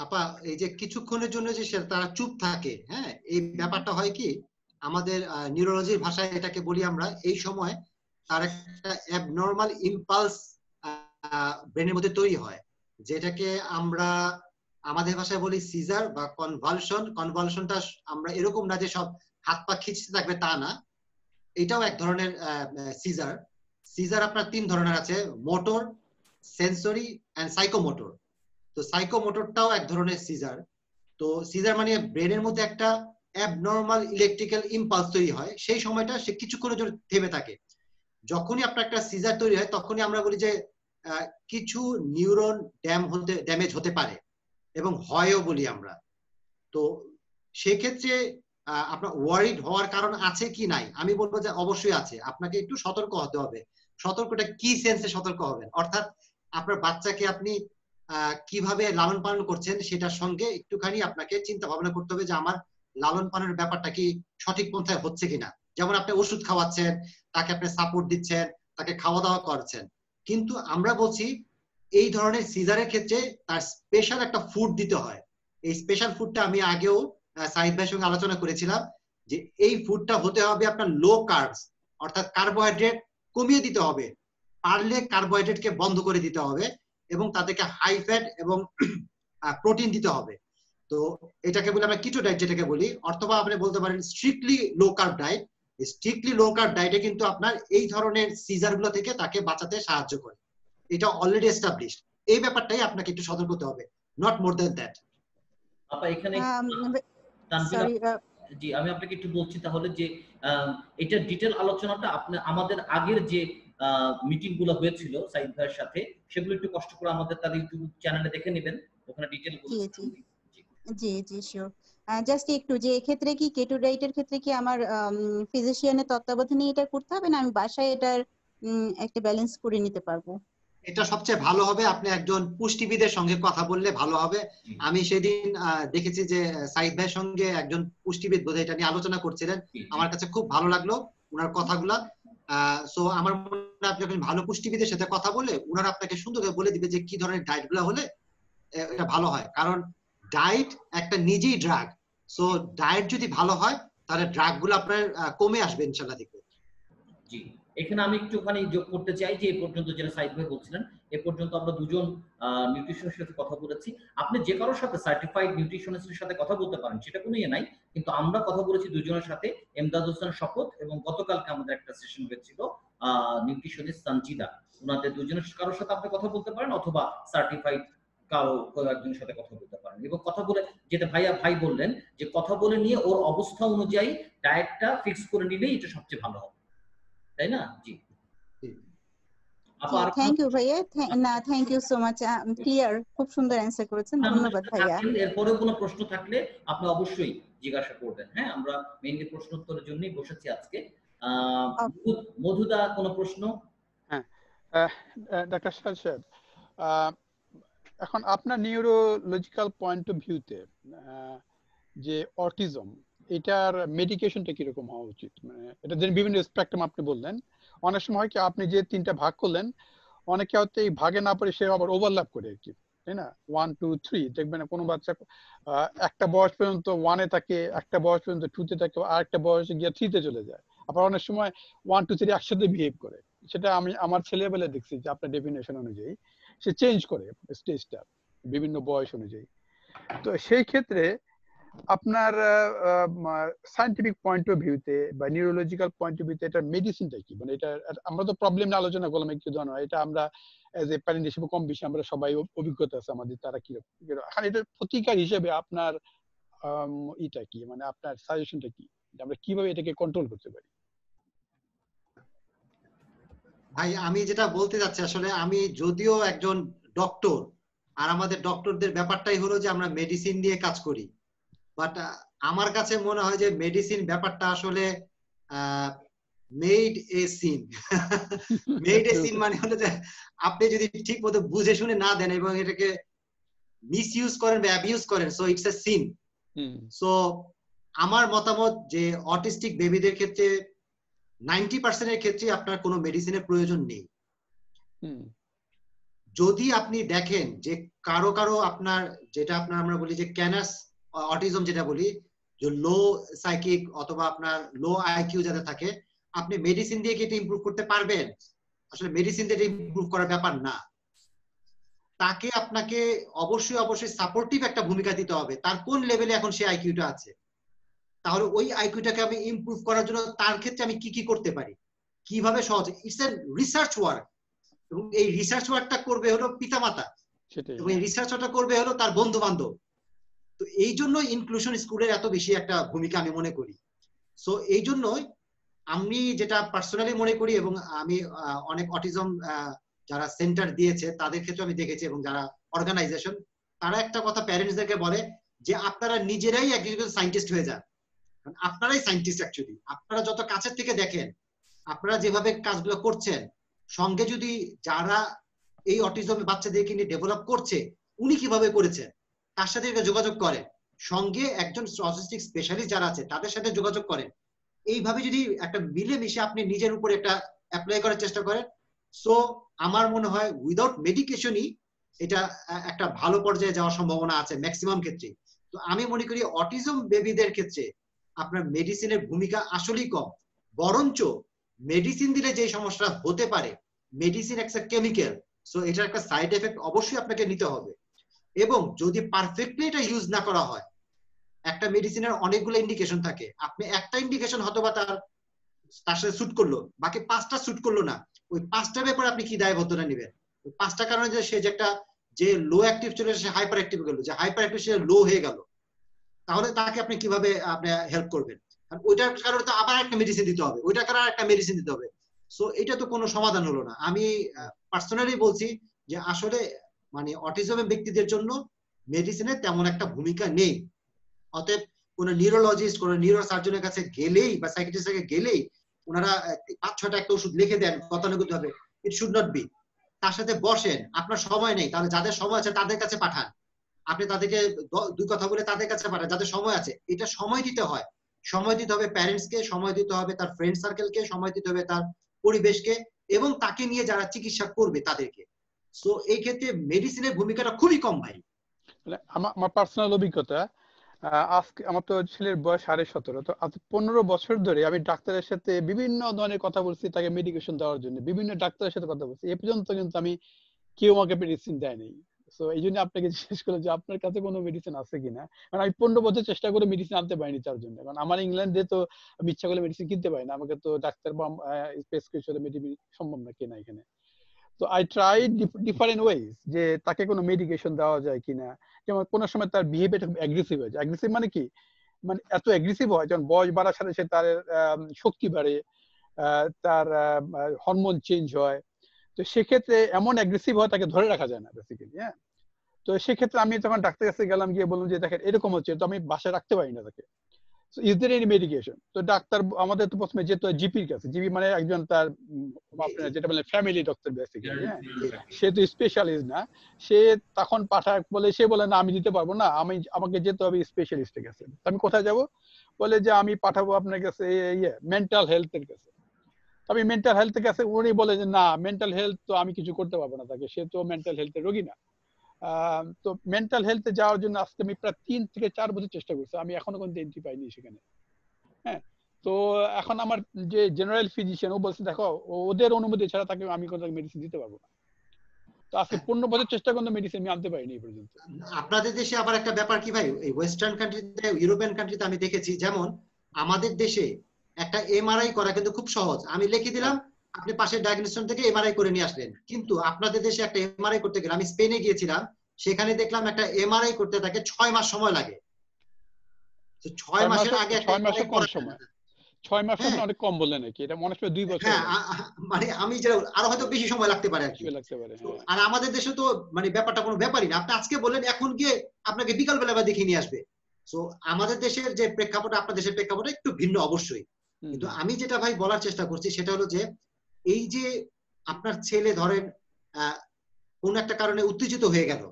আপা, এই যে কিছুক্ষণের জন্য যে তারা চুপ থাকে, হ্যাঁ, এই ব্যাপারটা হয় কি, আমাদের নিউরোলজির ভাষায় এটাকে বলি আমরা, এই সময় তার একটা অ্যাবনর্মাল ইম্পালস ব্রেনের মধ্যে তৈরি হয়, যেটাকে আমরা আমাদের ভাষায় বলি সিজার বা কনভালশন। কনভালশনটা আমরা এরকম না যে সব হাত পা খিঁচতে থাকবে, তা না, এটাও এক ধরনের সিজার। সিজার আপনার 3 ধরনের আছে, মোটর, সেন্সরি এন্ড সাইকোমোটর। তো সাইকোমোটরটাও এক ধরনের সিজার। তো সিজার মানে ব্রেনের মধ্যে একটা অ্যাবনর্মাল ইলেকট্রিক্যাল ইম্পালস তৈরি হয়, সেই সময়টা সে কিছুক্ষণের জন্য থেমে থাকে। যখনই আপনার একটা সিজার তৈরি হয় তখনই আমরা বলি যে কিছু নিউরন ড্যামেজ হতে পারে, এবং হয়ও বলি আমরা। তো সেক্ষেত্রে আপনার ওয়ারিড হওয়ার কারণ আছে কি নাই, আমি বলবো যে অবশ্যই আছে। আপনাকে একটু সতর্ক হতে হবে। সতর্কটা কি সেন্সে সতর্ক হবেন, অর্থাৎ আপনার বাচ্চাকে আপনি কিভাবে লালন পালন করছেন সেটার সঙ্গে একটুখানি আপনাকে চিন্তা ভাবনা করতে হবে যে আমার লালন পালনের ব্যাপারটা কি সঠিক পন্থায় হচ্ছে কিনা। যেমন আপনি ওষুধ খাওয়াচ্ছেন, তাকে আপনি সাপোর্ট দিচ্ছেন, তাকে খাওয়া দাওয়া করছেন, কিন্তু আমরা বলছি এই ধরনের সিজারের ক্ষেত্রে তার স্পেশাল একটা ফুড দিতে হয়। এই স্পেশাল ফুডটা আমি আগেও সাহিদ ভাইয়ের সঙ্গে আলোচনা করেছিলাম, যে এই ফুডটা হতে হবে আপনার লো কার্বস, অর্থাৎ কার্বোহাইড্রেট কমিয়ে দিতে হবে, পারলে কার্বোহাইড্রেটকে বন্ধ করে দিতে হবে, এবং তাদেরকে হাই ফ্যাট এবং প্রোটিন দিতে হবে। তো এটাকে বলি আমরা কিটো ডায়েট যেটাকে বলি, অথবা আপনি বলতে পারেন strictly low carb diet. Strictly low carb ডায়েটে কিন্তু আপনার এই ধরনের সিজার গুলো থেকে তাকে বাঁচাতে সাহায্য করে, এটা অলরেডি এস্টাবলিশড। এই ব্যাপারটাই আপনাকে একটু সতর্ক হতে হবে, নট মোর দ্যান দ্যাট। আপা এখানে সরি, জি আমি আপনাকে একটু বলছি তাহলে যে এটা ডিটেল আলোচনাটা আপনি আমাদের আগের যে মিটিং গুলো হয়েছিল সাইদ ভাইয়ের সাথে, সেগুলো একটু কষ্ট করে আমাদের তার ইউটিউব চ্যানেলে দেখে নেবেন, ওখানে ডিটেল বলছি। জি জি শিওর। জাস্ট একটু যে এক্ষেত্রে কি কেটো ডায়েটের ক্ষেত্রে কি আমার ফিজিশিয়ানের তত্ত্বাবধানে এটা করতে হবে, না আমি বাসায় এটার একটা ব্যালেন্স করে নিতে পারবো? এটা সবচেয়ে ভালো হবে আপনি একজন পুষ্টিবিদের সঙ্গে কথা বললে ভালো হবে। আমি সেদিন দেখেছি যে সাইদ ভাইয়ের সঙ্গে একজন পুষ্টিবিদ বোধহয় এটা নিয়ে আলোচনা করছিলেন, আমার কাছে খুব ভালো লাগলো ওনার কথাগুলা। সো আমার মনে হয় আপনি যখন ভালো পুষ্টিবিদের সাথে কথা বলে ওনারা আপনাকে সুন্দর করে বলে দিবে যে কি ধরনের ডায়েট গুলা হলে এটা ভালো হয়, কারণ ডায়েট একটা নিজেই ড্রাগ। সো ডায়েট যদি ভালো হয় তাহলে ড্রাগ গুলো আপনার কমে আসবে ইনশাআল্লাহ দেখবেন। জি, এখানে আমি একটুখানি যোগ করতে চাই যে এ পর্যন্ত যেটা সাইদ ভাই বলছিলেন, এ পর্যন্ত আমরা দুজন নিউট্রিশনের সাথে কথা বলেছি। আপনি যে কারোর সাথে সার্টিফাইড নিউট্রিশনিস্টের সাথে কথা বলতে পারেন, সেটা কোনো ইয়ে নাই, কিন্তু আমরা কথা বলেছি দুজনের সাথে, এমদাদ হোসেন শপথ এবং গতকালকে আমাদের একটা সেশন হয়েছিল নিউট্রিশনিস্ট সঞ্জিদা, ওনাদের দুজনের কারোর সাথে আপনি কথা বলতে পারেন, অথবা সার্টিফাইড কারো একজনের সাথে কথা বলতে পারেন, এবং কথা বলে যেটা ভাই বললেন যে কথা বলে নিয়ে ওর অবস্থা অনুযায়ী ডায়েটটা ফিক্স করে নিলেই এটা সবচেয়ে ভালো হবে, তাই না? জি আপা, থ্যাংক ইউ ভাইয়া, না thank you so much, clear, খুব সুন্দর অ্যানসার করেছেন, ধন্যবাদ ভাইয়া। এরপরে কোনো প্রশ্ন থাকলে আপনি অবশ্যই জিজ্ঞাসা করবেন। হ্যাঁ, আমরা মেইনলি প্রশ্ন উত্তরের জন্যই বসেছি আজকে। মধুদা, কোনো প্রশ্ন? হ্যাঁ, ডাক্তার সাহেব, এখন আপনার নিউরোলজিক্যাল পয়েন্ট অফ ভিউতে যে অটিজম, এটার মেডিকেশনটা কিরকম হওয়া উচিত? মানে এটা যে বিভিন্ন স্পেকট্রাম আপনি বললেন, অনেক সময় হয় কি আপনি যে 3টা ভাগ করলেন, অনেকে হয়তো এই ভাগে না পড়ে সে আবার ওভারল্যাপ করে আর কি, তাই না? 1 2 3 দেখবেন কোনো বাচ্চা একটা বয়স পর্যন্ত 1 এ থাকে, একটা বয়স পর্যন্ত 2 তে থাকে, আর একটা বয়সে গিয়ে 3 তে চলে যায়। আবার অনেক সময় 1 2 3 একসাথে বিহেভ করে। সেটা আমি আমার ছেলেবেলা দেখছি যে আপনার ডেফিনেশন অনুযায়ী সে চেঞ্জ করে স্টেজটা বিভিন্ন বয়স অনুযায়ী। তো সেই ক্ষেত্রে আপনার সায়েন্টিফিক পয়েন্ট অফ ভিউতে বা নিউরোলজিক্যাল পয়েন্ট অফ ভিউতে এটা মেডিসিনটা কি? মানে এটা আমরা তো প্রবলেম নিয়ে আলোচনা করলাম একটু জানো, এটা আমরা এজ এ প্যারেন্ট হিসেবে কম বেশি আমরা সবাই অভিজ্ঞতা আছে আমাদের, তারা কি এখন এটার প্রতিকার হিসেবে আপনার এটা কি, মানে আপনার সাজেশনটা কি, আমরা কিভাবে এটাকে কন্ট্রোল করতে পারি? ভাই আমি যেটা বলতে যাচ্ছি, আসলে আমি যদিও একজন ডক্টর, আর আমাদের ডক্টরদের ব্যাপারটাই হলো যে আমরা মেডিসিন নিয়ে কাজ করি, বাট আমার কাছে মনে হয় যে মেডিসিন ব্যাপারটা আসলে made a sin. Made a sin মানে হলো যে আপনি যদি ঠিক মতো বুঝে শুনে না দেন এবং এটাকে মিসইউজ করেন বা অ্যাবিউজ করেন, so it's a sin. So আমার মতামত যে অটিস্টিক বেবিদের ক্ষেত্রে 90% এর ক্ষেত্রে আপনার কোনো মেডিসিনের প্রয়োজন নেই। যদি আপনি দেখেন যে কারো কারো আপনার যেটা আপনার আমরা বলি যে ক্যানাস অটিজম যেটা বলি, যে লো সাইকিক অথবা আপনার লো আইকিউ যাদের থাকে, আপনি মেডিসিন দিয়ে কি এটা ইমপ্রুভ করতে পারবেন? আসলে মেডিসিন দিয়ে এটা ইমপ্রুভ করার ব্যাপার না। তাকে আপনাকে অবশ্যই অবশ্যই সাপোর্টিভ একটা ভূমিকা দিতে হবে। তার কোন লেভেলে এখন সে আইকিউটা আছে, তাহলে ওই আইকিউটাকে আমি ইমপ্রুভ করার জন্য তার ক্ষেত্রে আমি কি কি করতে পারি, কিভাবে সহজ। ইটস এ রিসার্চ ওয়ার্ক, এবং এই রিসার্চ ওয়ার্কটা করবে হলো পিতামাতা, এবং এই রিসার্চ ওয়ার্কটা করবে হলো তার বন্ধু বান্ধব। তো এই জন্য ইনক্লুশন স্কুলের এত বেশি একটা ভূমিকা আমি মনে করি। সো এই জন্যই আমি যেটা পার্সোনালি মনে করি, এবং আমি অনেক অটিজম যারা সেন্টার দিয়েছে তাদের ক্ষেত্রে আমি দেখেছি, এবং যারা অর্গানাইজেশন, তারা একটা কথা প্যারেন্টসদেরকে বলে যে আপনারা নিজেরাই একজন সায়েন্টিস্ট হয়ে যান। আপনারাই সায়েন্টিস্ট অ্যাকচুয়ালি। আপনারা যত কাছের থেকে দেখেন, আপনারা যেভাবে কাজগুলো করছেন, সঙ্গে যদি যারা এই অটিজম বাচ্চাদেরকে নিয়ে ডেভেলপ করছে উনি কিভাবে করেছেন তার সাথে যোগাযোগ করেন, সঙ্গে একজন অটিস্টিক স্পেশালিস্ট যারা আছে তাদের সাথে যোগাযোগ করেন। এইভাবে যদি একটা মিলেমিশে আপনি নিজের উপর একটা অ্যাপ্লাই করার চেষ্টা করেন, সো আমার মনে হয় উইদাউট মেডিকেশনই এটা একটা ভালো পর্যায়ে যাওয়ার সম্ভাবনা আছে ম্যাক্সিমাম ক্ষেত্রে। তো আমি মনে করি অটিজম বেবিদের ক্ষেত্রে আপনার মেডিসিনের ভূমিকা আসলেই কম, বরঞ্চ মেডিসিন দিলে যে সমস্যা হতে পারে, মেডিসিন একটা কেমিক্যাল, সো এটার একটা সাইড এফেক্ট অবশ্যই আপনাকে নিতে হবে। এবং যদি পারফেক্টলি এটা ইউজ না করা হয়, একটা মেডিসিনের অনেকগুলো ইন্ডিকেশন থাকে, আপনি একটা ইন্ডিকেশন হয়তো বা তার সাথে স্যুট করলো, বাকি 5টা স্যুট করলো না, ওই 5টার ব্যাপারে আপনি কি দায়বদ্ধতা নেবেন? ওই 5টা কারণে যে সে যে একটা যে লো অ্যাক্টিভ ছিল সে হাইপার অ্যাক্টিভ গেল, যে হাইপার অ্যাক্টিভ সে লো হয়ে গেল, তাহলে তাকে আপনি কিভাবে আপনি হেল্প করবেন? কারণ ওইটার কারণে তো আবার একটা মেডিসিন দিতে হবে, ওইটার কারণে একটা মেডিসিন দিতে হবে। সো এটা তো কোনো সমাধান হলো না। আমি পার্সোনালি বলছি যে আসলে মানে অটিজমের ব্যক্তিদের জন্য মেডিসিনের তেমন একটা ভূমিকা নেই। অতএব কোনো নিউরোলজিস্ট, কোনো নিউরোসার্জনের কাছে গেলেই বা সাইকিয়াট্রিস্টের কাছে গেলেই ওনারা 5-6টা একটা ওষুধ লিখে দেন গতানুগতিক ভাবে, ইট শুড নট বি। তার সাথে বসেন, আপনার সময় নেই তাহলে যাদের সময় আছে তাদের কাছে পাঠান, আপনি তাদেরকে 2 কথা বলে তাদের কাছে পাঠান যাদের সময় আছে। এটা সময় দিতে হয়, সময় দিতে হবে প্যারেন্টসকে, সময় দিতে হবে তার ফ্রেন্ড সার্কেলকে, সময় দিতে হবে তার পরিবেশকে, এবং তাকে নিয়ে যারা চিকিৎসা করবে তাদেরকে। সো এই ক্ষেত্রে মেডিসিনের ভূমিকাটা খুবই কম ভাই। আমার পার্সোনাল অভিজ্ঞতা, আজকে আমার তো ছেলের বয়স 17.5, তো আজ 15 বছর ধরে আমি ডাক্তারের সাথে বিভিন্ন ধরনের কথা বলছি তাকে মেডিকেশন দেওয়ার জন্য, বিভিন্ন ডাক্তারের সাথে কথা বলছি, এ পর্যন্ত কিন্তু আমি কেউ আমাকে মেডিসিন দেয়নি। তো এই জন্য আপনাকে জিজ্ঞেস করলাম যে আপনার কাছে কোনো মেডিসিন আছে কিনা, কারণ আমি 15 বছর চেষ্টা করে মেডিসিন আনতে পারিনি তার জন্য, কারণ আমার ইংল্যান্ডে তো আমি ইচ্ছা করলে মেডিসিন কিনতে পারি না, আমাকে তো ডাক্তার বা প্রেসক্রিপশনে মেডিসিন সম্ভব না কেনা এখানে। তো আই ট্রাই ডিফারেন্ট ওয়েজ যে তাকে কোনো মেডিকেশন দেওয়া যায় কিনা। যেমন কোনো সময় তার বিহেভিয়ার অ্যাগ্রেসিভ হয়ে যায়। অ্যাগ্রেসিভ মানে কি, মানে এত অ্যাগ্রেসিভ হয় যখন বয়স বাড়ার সাথে সাথে তার শক্তি বাড়ে, তার হরমোন চেঞ্জ হয়, তো সেক্ষেত্রে এমন অ্যাগ্রেসিভ হয় তাকে ধরে রাখা যায় না বেসিক্যালি। হ্যাঁ, তো সেক্ষেত্রে আমি তখন ডাক্তারের কাছে গেলাম, গিয়ে বললাম যে দেখেন এরকম হচ্ছে, তো আমি বাসায় রাখতে পারি না তাকে, ইজ দেয়ার এনি মেডিকেশন? তো ডাক্তার আমাদের তো প্রথমে যেতে হয় জিপির কাছে, জিপি মানে একজন তার আপনার যেটা বলে ফ্যামিলি ডক্টর বেসিক্যালি। হ্যাঁ, সে তো স্পেশালিস্ট না, সে তখন পাঠায় বলে, সে বলে না আমি দিতে পারবো না, আমাকে যেতে হবে স্পেশালিস্টের কাছে। আমি কোথায় যাব? বলে যে আমি পাঠাবো আপনার কাছে মেন্টাল হেলথের কাছে। আমি মেন্টাল হেলথের কাছে, উনি বলে যে না মেন্টাল হেলথ তো আমি কিছু করতে পারবো না তাকে, সে তো মেন্টাল হেলথের রোগী না। তো মেন্টাল হেলথে যাওয়ার জন্য আজকে আমি প্রায় 3 থেকে 4 বছর চেষ্টা করছি, আমি এখনো কোনো এন্ট্রি পাইনি সেখানে। হ্যাঁ, তো এখন আমার যে জেনারেল ফিজিশিয়ান ও বলছে দেখো ওদের অনুমতি ছাড়া তাকে আমি কোনো মেডিসিন দিতে পারবো না। তো আজকে 15 বছর চেষ্টা করতে মেডিসিন আমি আনতে পারিনি এই পর্যন্ত। আপনাদের দেশে আবার একটা ব্যাপার কি ভাই, এই ওয়েস্টার্ন কান্ট্রিতে, ইউরোপিয়ান কান্ট্রিতে আমি দেখেছি, যেমন আমাদের দেশে একটা এমআরআই করা কিন্তু খুব সহজ, আমি লিখে দিলাম আপনি পাশের ডায়াগনোস্টিক থেকে এমআরআই করে নিয়ে আসলেন। কিন্তু আপনাদের দেশে একটা এমআরআই করতে গেলে, আমি স্পেনে গিয়েছিলাম, সেখানে দেখলাম একটা এমআরআই করতে তাকে 6 মাস সময় লাগে। 6 মাসের আগে একটা 6 মাসে কম সময়, 6 মাস হ্যাঁ অনেক কম বললেন নাকি? এটা মনে হয় 2 বছর। হ্যাঁ, মানে আমি যে আরো হয়তো বেশি সময় লাগতে পারে আর কি। লাগতে পারে। আর আমাদের দেশে তো মানে ব্যাপারটা কোনো ব্যাপারই না, আপনি আজকে বললেন এখন গিয়ে আপনাকে বিকাল বেলা দেখিয়ে নিয়ে আসবে। সো আমাদের দেশের যে প্রেক্ষাপট আপনাদের দেশের প্রেক্ষাপট একটু ভিন্ন অবশ্যই। কিন্তু আমি যেটা ভাই বলার চেষ্টা করছি সেটা হলো যে এই যে আপনার ছেলে ধরেন কোন একটা কারণে উত্তেজিত হয়ে গেল,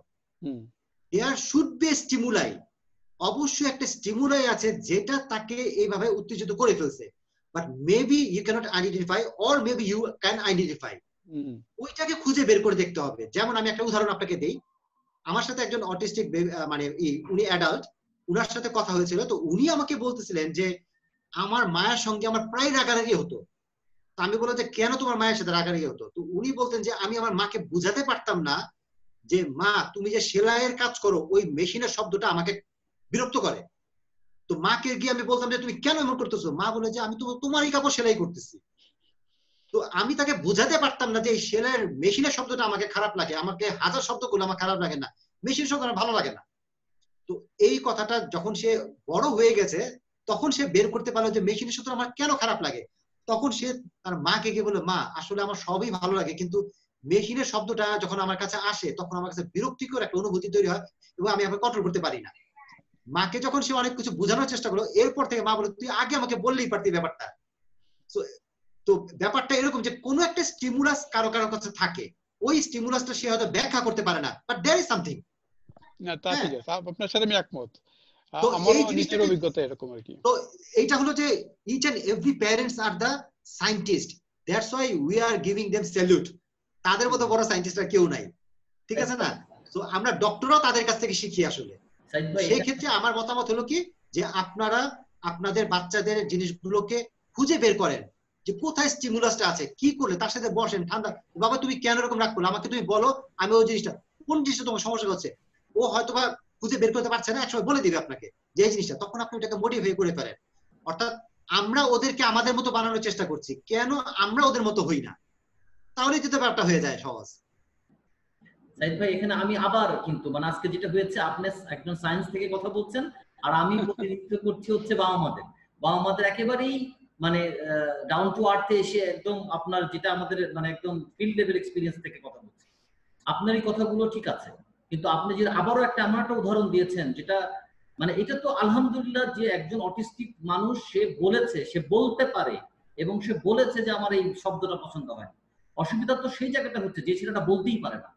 দেয়ার শুড বি স্টিমুলাই, অবশ্যই একটা স্টিমুলাই আছে যেটা তাকে এইভাবে উত্তেজিত করে ফেলছে, but maybe you can't identify or maybe you can identify, ওইটাকে খুঁজে বের করে দেখতে হবে। যেমন আমি একটা উদাহরণ আপনাকে দেই, আমার সাথে একজন অটিস্টিক মানে উনি অ্যাডাল্ট, উনার সাথে কথা হয়েছিল, তো উনি আমাকে বলতেছিলেন যে আমার মায়ের সঙ্গে আমার প্রায় রাগারাগি হতো। আমি বললাম যে কেন তোমার মায়ের সাথে রাগারাগি হতো? তো উনি বলতেন যে আমি আমার মাকে বুঝাতে পারতাম না যে মা তুমি যে সেলাইয়ের কাজ করো ওই মেশিনের শব্দটা আমাকে বিরক্ত করে। তো মাকে গিয়ে আমি বলতাম যে তুমি কেন এমন করতেছো? মা বলে যে আমি তো তোমারই কাপড় সেলাই করতেছি। তো আমি তাকে বোঝাতে পারতাম না যে এই সেলাইয়ের মেশিনের শব্দটা আমাকে খারাপ লাগে, আমাকে হাজার শব্দ করলে আমার খারাপ লাগে না, মেশিন শব্দ আমার ভালো লাগে না। তো এই কথাটা যখন সে বড় হয়ে গেছে তখন সে বের করতে পারলো যে মেশিনের শব্দ আমার কেন খারাপ লাগে। তখন সে তার মাকে গিয়ে বললো মা আসলে আমার সবই ভালো লাগে, কিন্তু মেশিনের শব্দটা যখন আমার কাছে আসে তখন আমার কাছে বিরক্তিকর একটা অনুভূতি তৈরি হয় এবং আমি আমাকে কন্ট্রোল করতে পারি না। মাকে যখন সে অনেক কিছু বোঝানোর চেষ্টা করলো, এরপর থেকে মা বলে তুই আগে আমাকে বললেই পারতি ব্যাপারটা। তো ব্যাপারটা এরকম যে কোনো একটা স্টিমুলাস কারো কারো কাছে থাকে, ওই স্টিমুলাসটা সে হয়তো ব্যাখ্যা করতে পারে না, বাট দেয়ার ইজ সামথিং। না তা ঠিক আছে, আপনার সাথে আমি একমত, তো আমারও এই নিজের জিনিসটাকে অভিজ্ঞতা এরকম আর কি। তো এইটা হলো যে each and every parents are the scientist, that's why we are giving them salute. তাদের মতো বড় সায়েন্টিস্ট আর কেউ নাই, ঠিক আছে না? তো আমরা ডক্টররাও তাদের কাছ থেকে শিখি আসলে। সেই ক্ষেত্রে আমার মতামত হলো কি যে আপনারা আপনাদের বাচ্চাদের জিনিসগুলোকে খুঁজে বের করেন যে কোথায় স্টিমুলাসটা আছে, কি করলে তার সাথে বসেন, ঠান্ডা বাবা তুমি কেন এরকম রাগ করলে, আমাকে তুমি বলো, আমি ওই জিনিসটা কোন জিনিসটা তোমার সমস্যা হচ্ছে, ও হয়তোবা খুঁজে বের করতে পারছে না, একসময় বলে দিবে আপনাকে যে এই জিনিসটা, তখন আপনি ওটাকে মোটিভেট করে ফেলেন। অর্থাৎ আমরা ওদেরকে আমাদের মতো বানানোর চেষ্টা করছি, কেন আমরা ওদের মতো হই না? তাহলেই তো ব্যাপারটা হয়ে যায় সহজ। সাইদ ভাই এখানে আমি আবার কিন্তু মানে আজকে যেটা হয়েছে, আপনি একজন সায়েন্স থেকে কথা বলছেন আর আমি প্রতিনিধিত্ব করছি হচ্ছে বাবা মাদের একেবারেই মানে ডাউন টু আর্থে এসে একদম আপনার যেটা আমাদের মানে একদম ফিল্ড লেভেল এক্সপিরিয়েন্স থেকে কথা বলছি। আপনার এই কথাগুলো ঠিক আছে, কিন্তু আপনি যে আবারও এমন একটা উদাহরণ দিয়েছেন যেটা মানে এটা তো আলহামদুলিল্লাহ যে একজন অটিস্টিক মানুষ সে বলেছে, সে বলতে পারে এবং সে বলেছে যে আমার এই শব্দটা পছন্দ হয়। অসুবিধা তো সেই জায়গাটা হচ্ছে যে ছেলেটা বলতেই পারে না,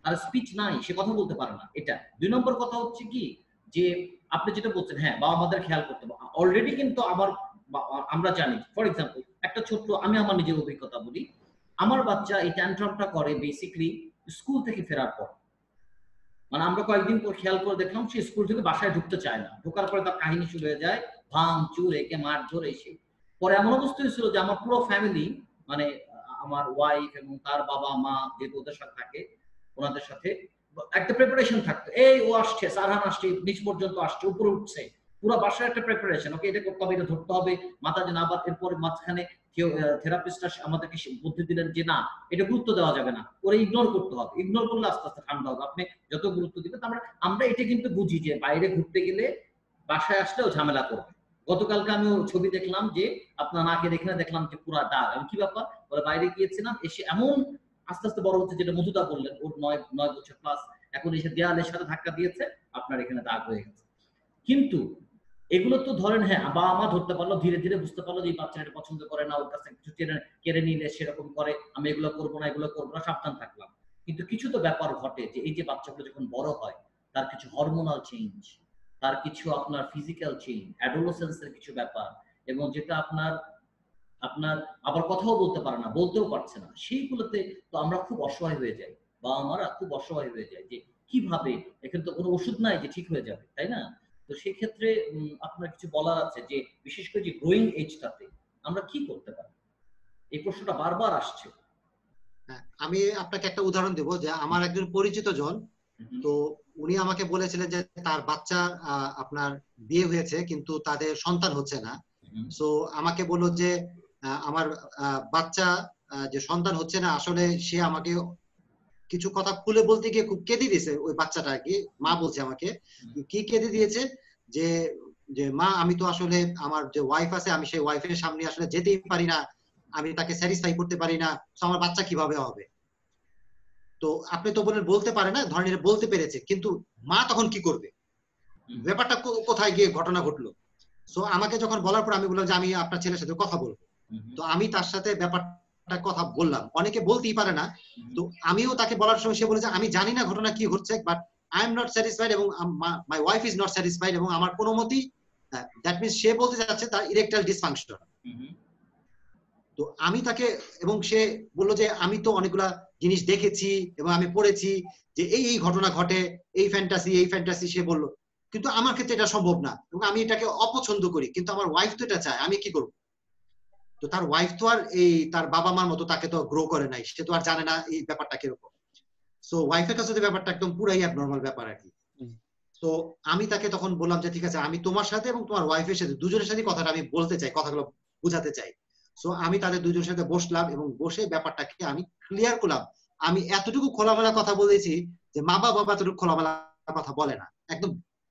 তার স্পিচ নাই, সে কথা বলতে পারে না। এটা 2 নম্বর কথা হচ্ছে কি যে আপনি যেটা বলছেন, হ্যাঁ বাবা মাদের খেয়াল করতে হবে অলরেডি, কিন্তু আমরা জানি ফর এক্সাম্পল একটা ছোট্ট আমি আমার নিজের অভিজ্ঞতা বলি, আমার বাচ্চা এই ট্যান্ট্রামটা করে বেসিক্যালি স্কুল থেকে ফেরার পর। মানে আমরা কয়েকদিন পর খেয়াল করে দেখলাম সে স্কুল থেকে বাসায় ঢুকতে চায় না, ঢোকার পরে তার কাহিনী শুরু হয়ে যায় ভাঙচুর, একে মারধর এসে। পরে এমন অবস্থা হয়েছিল যে আমার পুরো ফ্যামিলি মানে আমার ওয়াইফ এবং তার বাবা মা যেহেতু ওদের সাথে থাকে, ওনাদের সাথে একটা প্রিপারেশন থাকতো, এই ও আসছে, সারহান আসছে, নিচ পর্যন্ত আসছে, উপরে উঠছে, পুরো বাসায় একটা প্রিপারেশন, ওকে এটা করতে হবে, এটা ধরতে হবে, মাথা যে না। আবার এরপরে মাঝখানে কেউ থেরাপিস্টরা আমাদেরকে বুদ্ধি দিলেন যে না এটা গুরুত্ব দেওয়া যাবে না, ওরা ইগনোর করতে হবে, ইগনোর করলে আস্তে আস্তে ঠান্ডা হবে, আপনি যত গুরুত্ব দিবেন। আমরা এটা কিন্তু বুঝি যে বাইরে ঘুরতে গেলে বাসায় আসলেও ঝামেলা করবে। গতকালকে আমি ছবি দেখলাম যে আপনার নাকে দেখলাম যে পুরা দাগ, আমি কি ব্যাপার বলে বাইরে গিয়েছিলাম, এসে এমন আস্তে আস্তে বড় হচ্ছে, যেটা মধুদা বললেন ওর 9 বছর প্লাস, এখন এসে দেয়ালের সাথে ধাক্কা দিয়েছে, আপনার এখানে দাগ হয়ে গেছে। কিন্তু এগুলো তো ধরেন হ্যাঁ বাবা মা ধরতে পারলো, ধীরে ধীরে বুঝতে পারলো যে এই বাচ্চাটা পছন্দ করে না, ওর কাছে কিছু কেড়ে নিলে সেরকম করে, আমি এগুলো করবো না, এগুলো করবো না, সাবধান থাকলাম। কিন্তু কিছু তো ব্যাপার ঘটে যে এই যে বাচ্চাগুলো যখন বড় হয় তার কিছু হরমোনাল চেঞ্জ, তার কিছু আপনার ফিজিক্যাল চেঞ্জ, অ্যাডোলেসেন্সের কিছু ব্যাপার, এবং যেটা আপনার আবার কথাও বলতে পারে না, বলতেও পারছে না, সেইগুলোতে তো আমরা খুব অসহায় হয়ে যাই, বাবা মারা খুব অসহায় হয়ে যায় যে কিভাবে, এখানে তো কোনো ওষুধ নাই যে ঠিক হয়ে যাবে, তাই না? তো সেই ক্ষেত্রে আপনার কিছু বলার আছে যে বিশেষ করে যে গ্রোয়িং এজটাতে আমরা কি করতে পারি? এই প্রশ্নটা বারবার আসছে। আমি আপনাকে একটা উদাহরণ দেব যে আমার একজন পরিচিত জন, তো উনি আমাকে বলেছিলেন যে তার বাচ্চা আপনার বিয়ে হয়েছে কিন্তু তাদের সন্তান হচ্ছে না। সো আমাকে বললো যে আমার বাচ্চা যে সন্তান হচ্ছে না, আসলে সে আমাকে কিছু কথা খুলে বলতে গিয়ে খুব কেঁদে দিয়েছে ওই বাচ্চাটা আর কি। মা বলছে আমাকে কি কেঁদে দিয়েছে যে যে মা আমি তো আসলে আমার যে ওয়াইফ আছে আমি সেই ওয়াইফের সামনে আসলে যেতেই পারি না, আমি তাকে স্যাটিসফাই করতে পারি না, তো আমার বাচ্চা কিভাবে হবে? তো আপনি তো বলেন বলতে পারে না, ধরেন বলতে পেরেছে, কিন্তু মা তখন কি করবে? ব্যাপারটা কোথায় গিয়ে ঘটনা ঘটলো? সো আমাকে যখন বলার পর আমি বললাম যে আমি আপনার ছেলের সাথে কথা বলবো। তো আমি তার সাথে ব্যাপারটা কথা বললাম, অনেকে বলতেই পারে না। তো আমিও তাকে বলার সময় সে বলে যে আমি জানি না ঘটনা কি ঘটছে, but I am not satisfied এবং my wife is not satisfied, এবং আমার কোনো মতেই দ্যাট মিনস সে বলতে যাচ্ছে তার ইরেকটাইল ডিসফাংশন। তো আমি তাকে, এবং সে বললো যে আমি তো অনেকগুলা জিনিস দেখেছি এবং আমি পড়েছি যে এই ঘটনা ঘটে, এই ফ্যান্টাসি সে বললো, কিন্তু আমার ক্ষেত্রে এটা সম্ভব না এবং আমি এটাকে অপছন্দ করি, কিন্তু আমার ওয়াইফ তো এটা চায়, আমি কি করব? তো তার ওয়াইফ তো আর তার বাবা মার মতো তাকে তো গ্রো করে নাই, সে তো আর জানে না এই ব্যাপারটা কিরকম। সো ওয়াইফের কাছে ব্যাপারটা একদম পুরাই অ্যাবনর্মাল ব্যাপার আর কি। তো আমি তাকে তখন বললাম যে ঠিক আছে, আমি তোমার সাথে এবং তোমার ওয়াইফের সাথে দুজনের সাথে কথাটা আমি বলতে চাই, কথাগুলো বোঝাতে চাই। সো আমি তাদের দুজনের সাথে বসলাম এবং বসে ব্যাপারটাকে আমি ক্লিয়ার করলাম। আমি এতটুকু খোলামেলা কথা বলেছি যে মা বাবা এতটুকু খোলামেলা কথা বলে না, একদম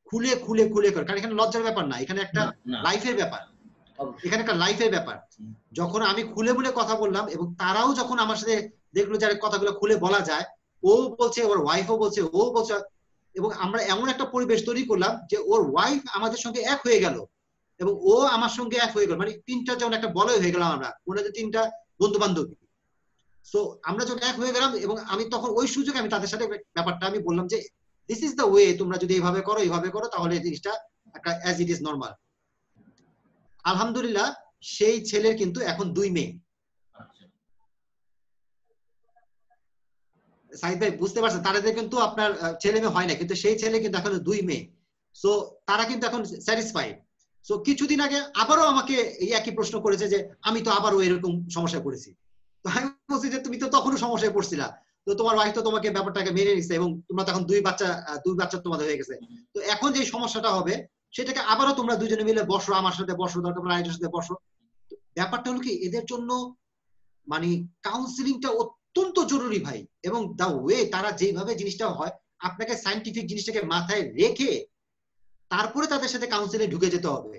খুলে খুলে খুলে করে, কারণ এখানে লজ্জার ব্যাপার না, এখানে একটা লাইফের ব্যাপার, এখানে একটা লাইফের ব্যাপার। যখন আমি খুলে খুলে কথা বললাম এবং তারাও যখন আমার সাথে দেখলো যে কথাগুলো খুলে বলা যায়, ও বলছে, ওর ওয়াইফও বলছে, ও বলছে, এবং আমরা এমন একটা পরিবেশ তৈরি করলাম যে ওর ওয়াইফ আমাদের সঙ্গে এক হয়ে গেল এবং ও আমার সঙ্গে এক হয়ে গেল, মানে তিনটা যেমন একটা বলয় হয়ে গেলাম আমরা, মনে হয় তিনটা বন্ধু বান্ধবী। সো আমরা যখন এক হয়ে গেলাম এবং আমি তখন ওই সুযোগে আমি তাদের সাথে ব্যাপারটা আমি বললাম যে দিস ইজ দ্য ওয়ে, তোমরা যদি এইভাবে করো তাহলে এই জিনিসটা একটা অ্যাজ ইট ইজ নর্মাল। আলহামদুলিল্লাহ সেই ছেলের কিন্তু এখন 2 মেয়ে। সাইদ ভাই বুঝতে পারছেন, তাদের কিন্তু আপনার ছেলে মেয়ে হয় না, কিন্তু সেই ছেলে কিন্তু এখন 2 মেয়ে। সো তারা কিন্তু এখন স্যাটিসফাইড। সো কিছুদিন আগে আবারও আমাকে এই একই প্রশ্ন করেছে যে আমি তো আবারও এরকম সমস্যায় পড়েছি। তো আমি বলছি যে তুমি তো তখনও সমস্যায় পড়ছিলা, তো তোমার ওয়াইফ তো তোমাকে ব্যাপারটাকে মেনে নিচ্ছে এবং তোমরা তখন 2 বাচ্চা তোমাদের হয়ে গেছে। তো এখন যে সমস্যাটা হবে সেটাকে আবারও তোমরা দুজনে মিলে বসো, আমার সাথে বসো, দরকার পড়লে আরেকজনের সাথে বসো। ব্যাপারটা হলো কি, এদের জন্য মানে কাউন্সিলিংটা অত্যন্ত জরুরি ভাই, এবং দা ওয়ে তারা যেভাবে জিনিসটা হয়, আপনাকে সায়েন্টিফিক জিনিসটাকে মাথায় রেখে তারপরে তাদের সাথে কাউন্সিলে ঢুকে যেতে হবে।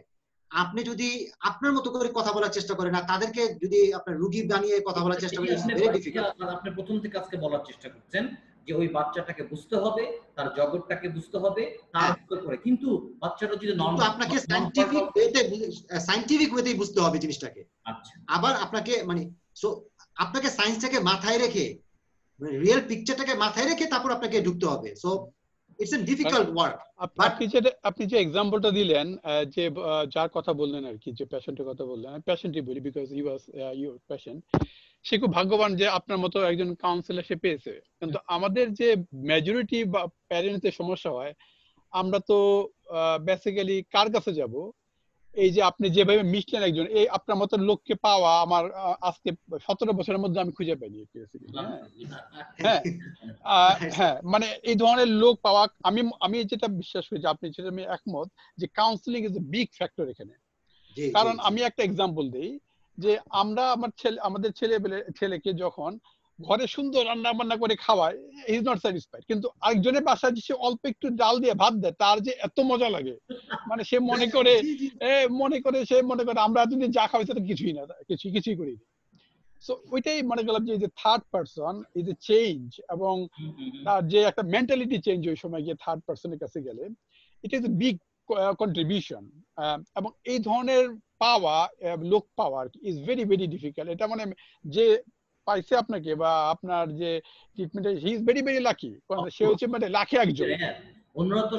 আপনি যদি আপনার মতো করে কথা বলার চেষ্টা করেন না, তাদেরকে যদি আপনার রুগী বানিয়ে কথা বলার চেষ্টা করেন, ইটস ভেরি ডিফিকাল্ট। আপনি প্রথম থেকে আজকে বলার চেষ্টা করছেন যে ওই বাচ্চাটাকে বুঝতে হবে, তার জগৎটাকে বুঝতে হবে, তার মতো করে। কিন্তু বাচ্চাটা যদি আপনাকে সায়েন্টিফিক ওয়েতেই বুঝতে হবে জিনিসটাকে। আচ্ছা, আবার আপনাকে মানে সো আপনাকে সায়েন্সটাকে মাথায় রেখে, মানে রিয়েল পিকচারটাকে মাথায় রেখে তারপর আপনাকে ঢুকতে হবে। So it's A difficult work. আপনি যে এক্সাম্পলটা দিলেন, যে যার কথা বললেন আর কি, যে পেশেন্টের কথা বললেন, আমি পেশেন্টই বলি because he was your patient. সে খুব ভাগ্যবান যে আপনার মতো একজন কাউন্সিলর সে পেয়েছে। কিন্তু আমাদের যে মেজরিটি বা প্যারেন্টসদের সমস্যা হয়, আমরা তো বেসিক্যালি কার কাছে যাব? এই যে আপনি যেভাবে মিশলেন একজন, এই আপনার মতো লোককে পাওয়া আমার আজকে 17 বছরের মধ্যে আমি খুঁজে পাইনি। হ্যাঁ, মানে এই ধরনের লোক পাওয়া, আমি যেটা বিশ্বাস করি যে আপনি যেটা, আমি একমত যে counselling is a big factor এখানে। কারণ আমি একটা এক্সাম্পল দিই যে আমরা আমাদের ছেলেকে যখন ঘরে সুন্দর রান্না বান্না করে খাওয়ায়, হি ইজ নট স্যাটিসফাইড, কিন্তু আরেকজনের বাসায় সে অল্প একটু ডাল দিয়ে ভাত দেয়, তার যে এত মজা লাগে, মানে সে মনে করে আমরা যদি যা খাওয়াই সেটা কিছুই না, কিছুই করি। সো ওইটাই মনে গেলাম যে third person is a change, এবং তার যে একটা মেন্টালিটি চেঞ্জ ওই সময় গিয়ে থার্ড পারসনের কাছে গেলে, it is a big contribution. এবং এই ধরনের লোক পাওয়া ইজ ভেরি ভেরি ডিফিকাল্ট। এটা মানে যে পাইছে আপনাকে বা আপনার যে treatment, he is very very lucky, কারণ সে হচ্ছে মানে লাখে একজন। অন্যরা তো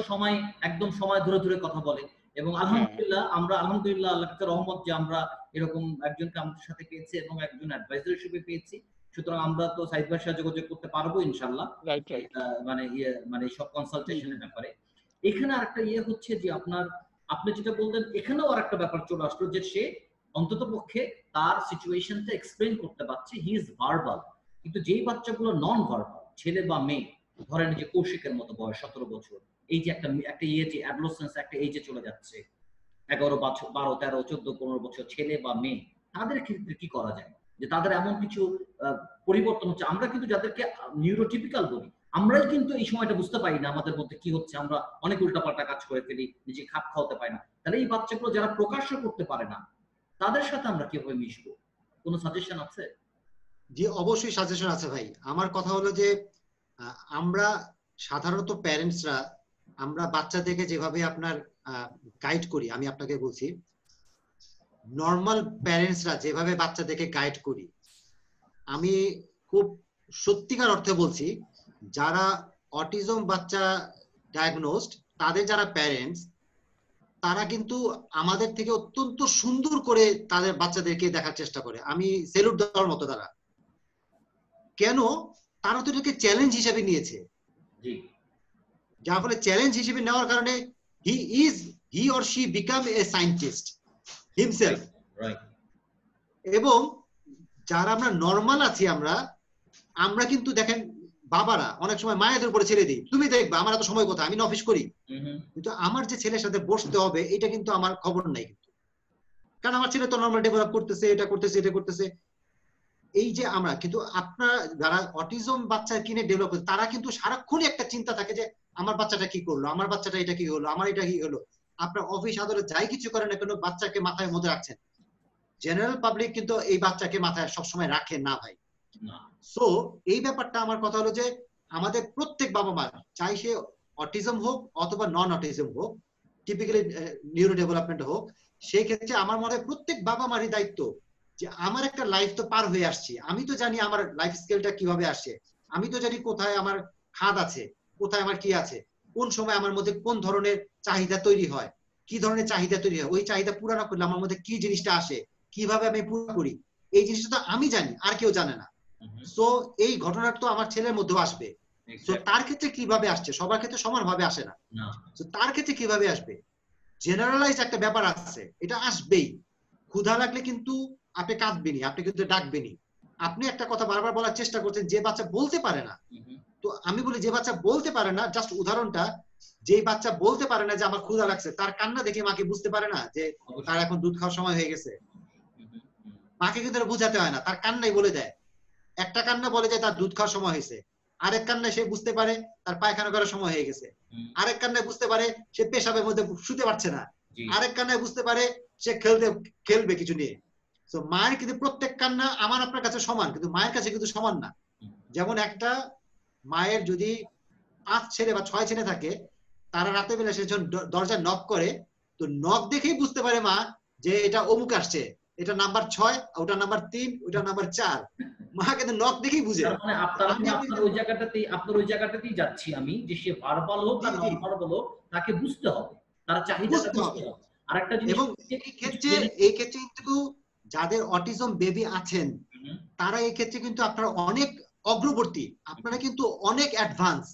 একদম সময় ধরে ধরে কথা বলে, এবং আলহামদুলিল্লাহ আল্লাহর কাছে রহমত যে আমরা এরকম একজনকে আমাদের সাথে পেয়েছি এবং একজন অ্যাডভাইজার হিসেবে পেয়েছি। সুতরাং আমরা তো সাইদ ভাইয়ের সাথে যোগাযোগ করতে পারবো ইনশাআল্লাহ, মানে সব কনসালটেশনের ব্যাপারে। এখানে আরেকটা হচ্ছে যে আপনি যেটা বললেন, এখানেও আরেকটা ব্যাপার চলে আসলো যে সে অন্তত পক্ষে তার সিচুয়েশনটা এক্সপ্লেইন করতে পারছে, হি ইজ ভার্বাল। কিন্তু যেই বাচ্চাগুলো নন ভার্বাল, ছেলে বা মেয়ে, ধরেন যে কৌশিকের মতো বয়স 17 বছর, এই যে একটা যে অ্যাডোলেসেন্স একটা এজে চলে যাচ্ছে, 11 বছর, 12, 13, 14, 15 বছর ছেলে বা মেয়ে, তাদের ক্ষেত্রে কি করা যায়? যে তাদের এমন কিছু পরিবর্তন হচ্ছে। আমরা কিন্তু যাদেরকে নিউরোটিপিক্যাল বলি, আমরাই কিন্তু এই সময়টা বুঝতে পারি না আমাদের মধ্যে কি হচ্ছে, আমরা অনেক উল্টাপাল্টা কাজ করে ফেলি, নিজে খাপ খাওয়াতে পারি না। তাহলে এই বাচ্চাগুলো যারা প্রকাশ্য করতে পারে না, তাদের সাথে আমরা কিভাবে মিশবো? কোনো সাজেশন আছে? জি, অবশ্যই সাজেশন আছে ভাই। আমার কথা হলো যে আমরা সাধারণত প্যারেন্টসরা আমরা বাচ্চাদেরকে যেভাবে আপনার গাইড করি, আমি আপনাকে বলছি নর্মাল প্যারেন্টসরা যেভাবে বাচ্চাদেরকে গাইড করি, আমি খুব সত্যিকার অর্থে বলছি, যারা অটিজম বাচ্চা ডায়াগনোসড তাদের যারা প্যারেন্টস, তারা কিন্তু আমাদের থেকে অত্যন্ত সুন্দর করে তাদের বাচ্চাদেরকে দেখার চেষ্টা করে। আমি সেলুট দেওয়ার মতো তারা। কেন? তারা তো এটাকে চ্যালেঞ্জ হিসেবে নিয়েছে, যার ফলে চ্যালেঞ্জ হিসেবে নেওয়ার কারণে he or she become a scientist himself. এবং যারা আমরা নর্মাল আছি, আমরা কিন্তু দেখেন বাবারা অনেক সময় মায়েদের উপরে ছেড়ে দিই, তুমি দেখবা আমার এত সময় কোথায়, আমি অফিস করি, কিন্তু আমার যে ছেলের সাথে বসতে হবে এটা কিন্তু আমার খবর নাই কিন্তু, কারণ আমার ছেলে তো নর্মাল ডেভেলপ করতেছে, এটা করতেছে, এটা করতেছে। এই যে আমরা কিন্তু, আপনার যারা অটিজম বাচ্চা কিনে ডেভেলপ করছে, তারা কিন্তু সারাক্ষণই একটা চিন্তা থাকে যে আমার বাচ্চাটা কি করলো, আমার বাচ্চাটা এটা কি হলো, আমার এটা কি হলো। আপনার অফিস আদালত যাই কিছু করেন না কেন, বাচ্চাকে মাথায় মধ্যে রাখছেন। জেনারেল পাবলিক কিন্তু এই বাচ্চাকে মাথায় সবসময় রাখে না ভাই। সো এই ব্যাপারটা, আমার কথা হলো যে আমাদের প্রত্যেক বাবা মা, চাই সে অটিজম হোক অথবা নন অটিজম হোক, টিপিক্যালি নিউরো ডেভেলপমেন্ট হোক, সেই ক্ষেত্রে আমার মনে হয় প্রত্যেক বাবা মারই দায়িত্ব যে আমার একটা লাইফ তো পার হয়ে আসছি, আমি তো জানি আমার লাইফ স্কেলটা কিভাবে আসছে, আমি তো জানি কোথায় আমার খাদ আছে, কোথায় আমার কি আছে, কোন সময় আমার মধ্যে কোন ধরনের চাহিদা তৈরি হয়, কি ধরনের চাহিদা তৈরি হয়, ওই চাহিদা পুরো না করলে আমার মধ্যে কি জিনিসটা আসে, কিভাবে আমি পুরো করি, এই জিনিসটা তো আমি জানি, আর কেউ জানে না। সো এই ঘটনাটা তো আমার ছেলের মধ্যেও আসবে। তো তার ক্ষেত্রে কিভাবে আসছে, সবার ক্ষেত্রে সমানভাবে আসে না। তো তার ক্ষেত্রে কিভাবে আসবে, জেনারেলাইজ একটা ব্যাপার আছে, এটা আসবেই। ক্ষুধা লাগলে কিন্তু আপনি কাঁদবেনি, আপনি কিন্তু ডাকবেনি। আপনি একটা কথা বারবার বলার চেষ্টা করছেন, যে বাচ্চা বলতে পারে না, তো আমি বলি যে বাচ্চা বলতে পারে না, জাস্ট উদাহরণটা, যে বাচ্চা বলতে পারে না যে আমার ক্ষুধা লাগছে, তার কান্না দেখে মাকে বুঝতে পারে না যে তার এখন দুধ খাওয়ার সময় হয়ে গেছে। মাকে কিন্তু বুঝাতে হয় না, তার কান্নাই বলে দেয়। একটা কান্না বলে যে তার দুধ খাওয়ার সময় হয়েছে, আরেক কান্নায় সে বুঝতে পারে তার পায়খানা করার সময় হয়ে গেছে, আরেক কান্নায় বুঝতে পারে সে পেশাবের মধ্যে শুতে পারছে না, আরেক কান্নায় বুঝতে পারে সে খেলবে কিছু নিয়ে। তো মায়ের কিন্তু প্রত্যেক কান্না আমার আপনার কাছে সমান, কিন্তু মায়ের কাছে কিন্তু সমান না। যেমন একটা মায়ের যদি 5 ছেলে বা 6 ছেলে থাকে, তারা রাতে বেলা সে যখন দরজা নক করে, তো নক দেখেই বুঝতে পারে মা যে এটা অমুক আসছে, এটা নাম্বার 6, ওটা নাম্বার 3, ওটা নাম্বার 4। মা কিন্তু নক দেখেই বুঝে। মানে আপনার ওই জায়গাটাতেই যাচ্ছি আমি, যে সে ভার্বাল হোক আর নন ভার্বাল হোক, তাকে বুঝতে হবে, তার চাহিদাটা বুঝতে হবে। আরেকটা জিনিস, এবং এই ক্ষেত্রে কিন্তু যাদের অটিজম বেবি আছেন, তারা এই ক্ষেত্রে কিন্তু আপনারা অনেক অগ্রবর্তী, আপনারা কিন্তু অনেক অ্যাডভান্স।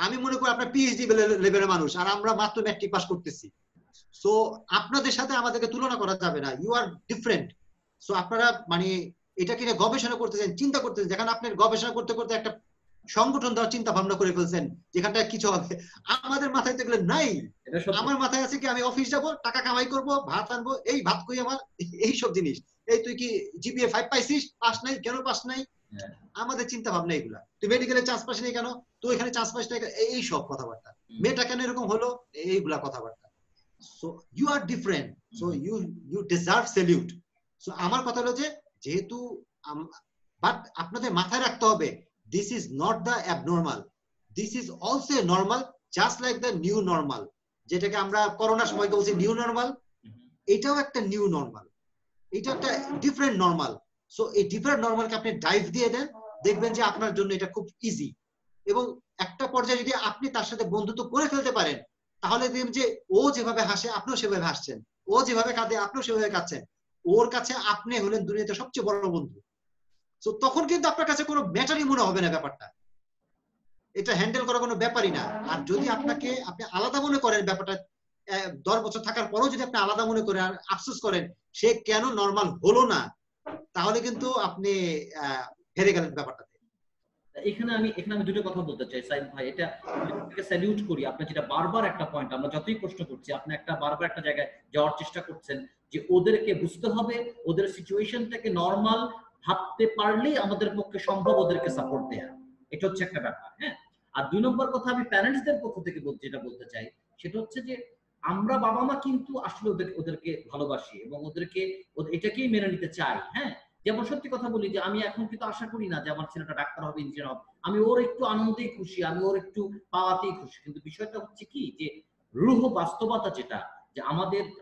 আমি মনে করি আপনারা পিএইচডি লেভেলের মানুষ, আর আমরা মাত্র ম্যাট্রিক পাস করতেছি। সো আপনাদের সাথে আমাদেরকে তুলনা করা যাবে না, ইউ আর ডিফারেন্ট। সো আপনারা মানে এটাকে নিয়ে গবেষণা করতেছেন, চিন্তা করতেছেন, যেখানে আপনি গবেষণা করতে করতে একটা সংগঠন দেওয়ার চিন্তা ভাবনা করে ফেলছেন, যেখানটা কিছু হবে। আমাদের মাথায় তো এগুলো নাই। আমার মাথায় আছে কি, আমি অফিস যাব, টাকা কামাই করব, ভাত আনবো, এই ভাত কই আমার, এই সব জিনিস। এই তুই কি জিপিএ 5 পাইছিস, পাস নাই কেন, পাস নাই, আমাদের চিন্তা ভাবনা এগুলা। তুই মেডিকেলে চান্স পাস নাই কেন, তুই এখানে চান্স পাস নাই, এই সব কথাবার্তা। মেয়েটা কেন এরকম হলো, এইগুলা কথাবার্তা। So you are different, so you deserve salute. So আমার কথা হলো যে, যেহেতু বাট আপনাদের মাথায় রাখতে হবে, this is not the abnormal, this is also a normal, just like the new normal, যেটাকে আমরা করোনার সময় বলছি নিউ নরমাল, এটাও একটা নিউ নরমাল, এটা একটা ডিফারেন্ট নরমাল। সো এই ডিফারেন্ট নরমালকে আপনি ডাইভ দিয়ে দেন, দেখবেন যে আপনার জন্য এটা খুব ইজি। এবং একটা পর্যায়ে যদি আপনি তার সাথে বন্ধুত্ব করে ফেলতে পারেন, তাহলে দেখবেন যে ও যেভাবে হাসে আপনিও সেভাবে হাসছেন, ও যেভাবে কাঁদে আপনিও সেভাবে কাঁদছেন, ওর কাছে আপনি হলেন দুনিয়াতে সবচেয়ে বড় বন্ধু। তো তখন কিন্তু আপনার কাছে কোনো ম্যাটারই মনে হবে না ব্যাপারটা, এটা হ্যান্ডেল করা কোনো ব্যাপারই না। আর যদি আপনি আলাদা মনে করেন ব্যাপারটা, 10 বছর থাকার পরও যদি আপনি আলাদা মনে করেন আর আফসোস করেন সে কেন নরমাল হলো না, তাহলে কিন্তু আপনি হেরে গেলেন ব্যাপারটাতে। এখানে আমি দুটো কথা বলতে চাই সাইদ ভাই, এটা স্যালিউট করি। আপনি যেটা বারবার একটা পয়েন্ট, আমরা যতই প্রশ্ন করছি, আপনি একটা বারবার একটা জায়গায় যাওয়ার চেষ্টা করছেন, যে ওদেরকে বুঝতে হবে, ওদের সিচুয়েশনটাকে নরমাল ভাবতে পারলেই আমাদের পক্ষে সম্ভব ওদেরকে সাপোর্ট দেয়া। এটা হচ্ছে একটা ব্যাপার। হ্যাঁ, আর 2 নম্বর কথা আমি প্যারেন্টসদের পক্ষ থেকে যেটা বলতে চাই, সেটা হচ্ছে যে আমরা বাবা মা কিন্তু আসলে ওদেরকে ভালোবাসি এবং ওদেরকে এটাকেই মেনে নিতে চাই। হ্যাঁ, যেমন সত্যি কথা বলি যে আমি এখন কিন্তু আশা করি না যে আমার ছেলেটা ডাক্তার হবে, ইঞ্জিনিয়ার হবে। আমি ওর একটু আনন্দেই খুশি, আমি ওর একটু পাওয়াতেই খুশি। কিন্তু বিষয়টা হচ্ছে কি, যে রূঢ় বাস্তবতা যেটা, যে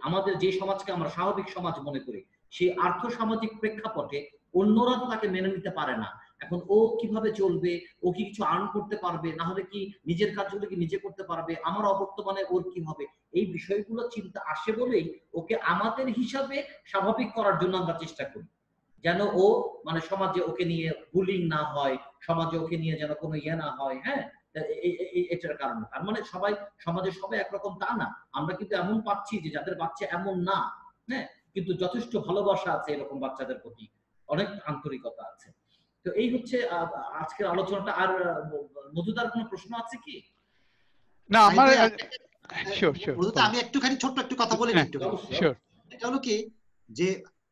আমাদের যে সমাজকে আমরা স্বাভাবিক সমাজ মনে করি, সেই আর্থসামাজিক প্রেক্ষাপটে অন্যরা তো তাকে মেনে নিতে পারে না। এখন ও কিভাবে চলবে, ও কি কিছু আর্ন করতে পারবে, না হলে কি নিজের কাজগুলো কি নিজে করতে পারবে, আমার অবর্তমানে ওর কি হবে, এই বিষয়গুলো চিন্তা আসে বলেই ওকে আমাদের হিসাবে স্বাভাবিক করার জন্য আমরা চেষ্টা করি, যেন ও মানে সমাজে ওকে নিয়ে বুলিং না হয়, সমাজে ওকে নিয়ে যেন কোনো ইয়ে না হয়। হ্যাঁ, এটার কারণে তার মানে সমাজে সবাই একরকম তা না, আমরা কিন্তু এমন পাচ্ছি যে যাদের বাচ্চা এমন না, হ্যাঁ, কিন্তু যথেষ্ট ভালোবাসা আছে এরকম বাচ্চাদের প্রতি, অনেক আন্তরিকতা আছে। তো এই হচ্ছে আজকের আলোচনাটা। আর মধুদার কোনো প্রশ্ন আছে কি? না আমার শিওর আমি একটুখানি ছোট্ট একটু কথা বলি না একটু। শিওর। এটা হলো কি যে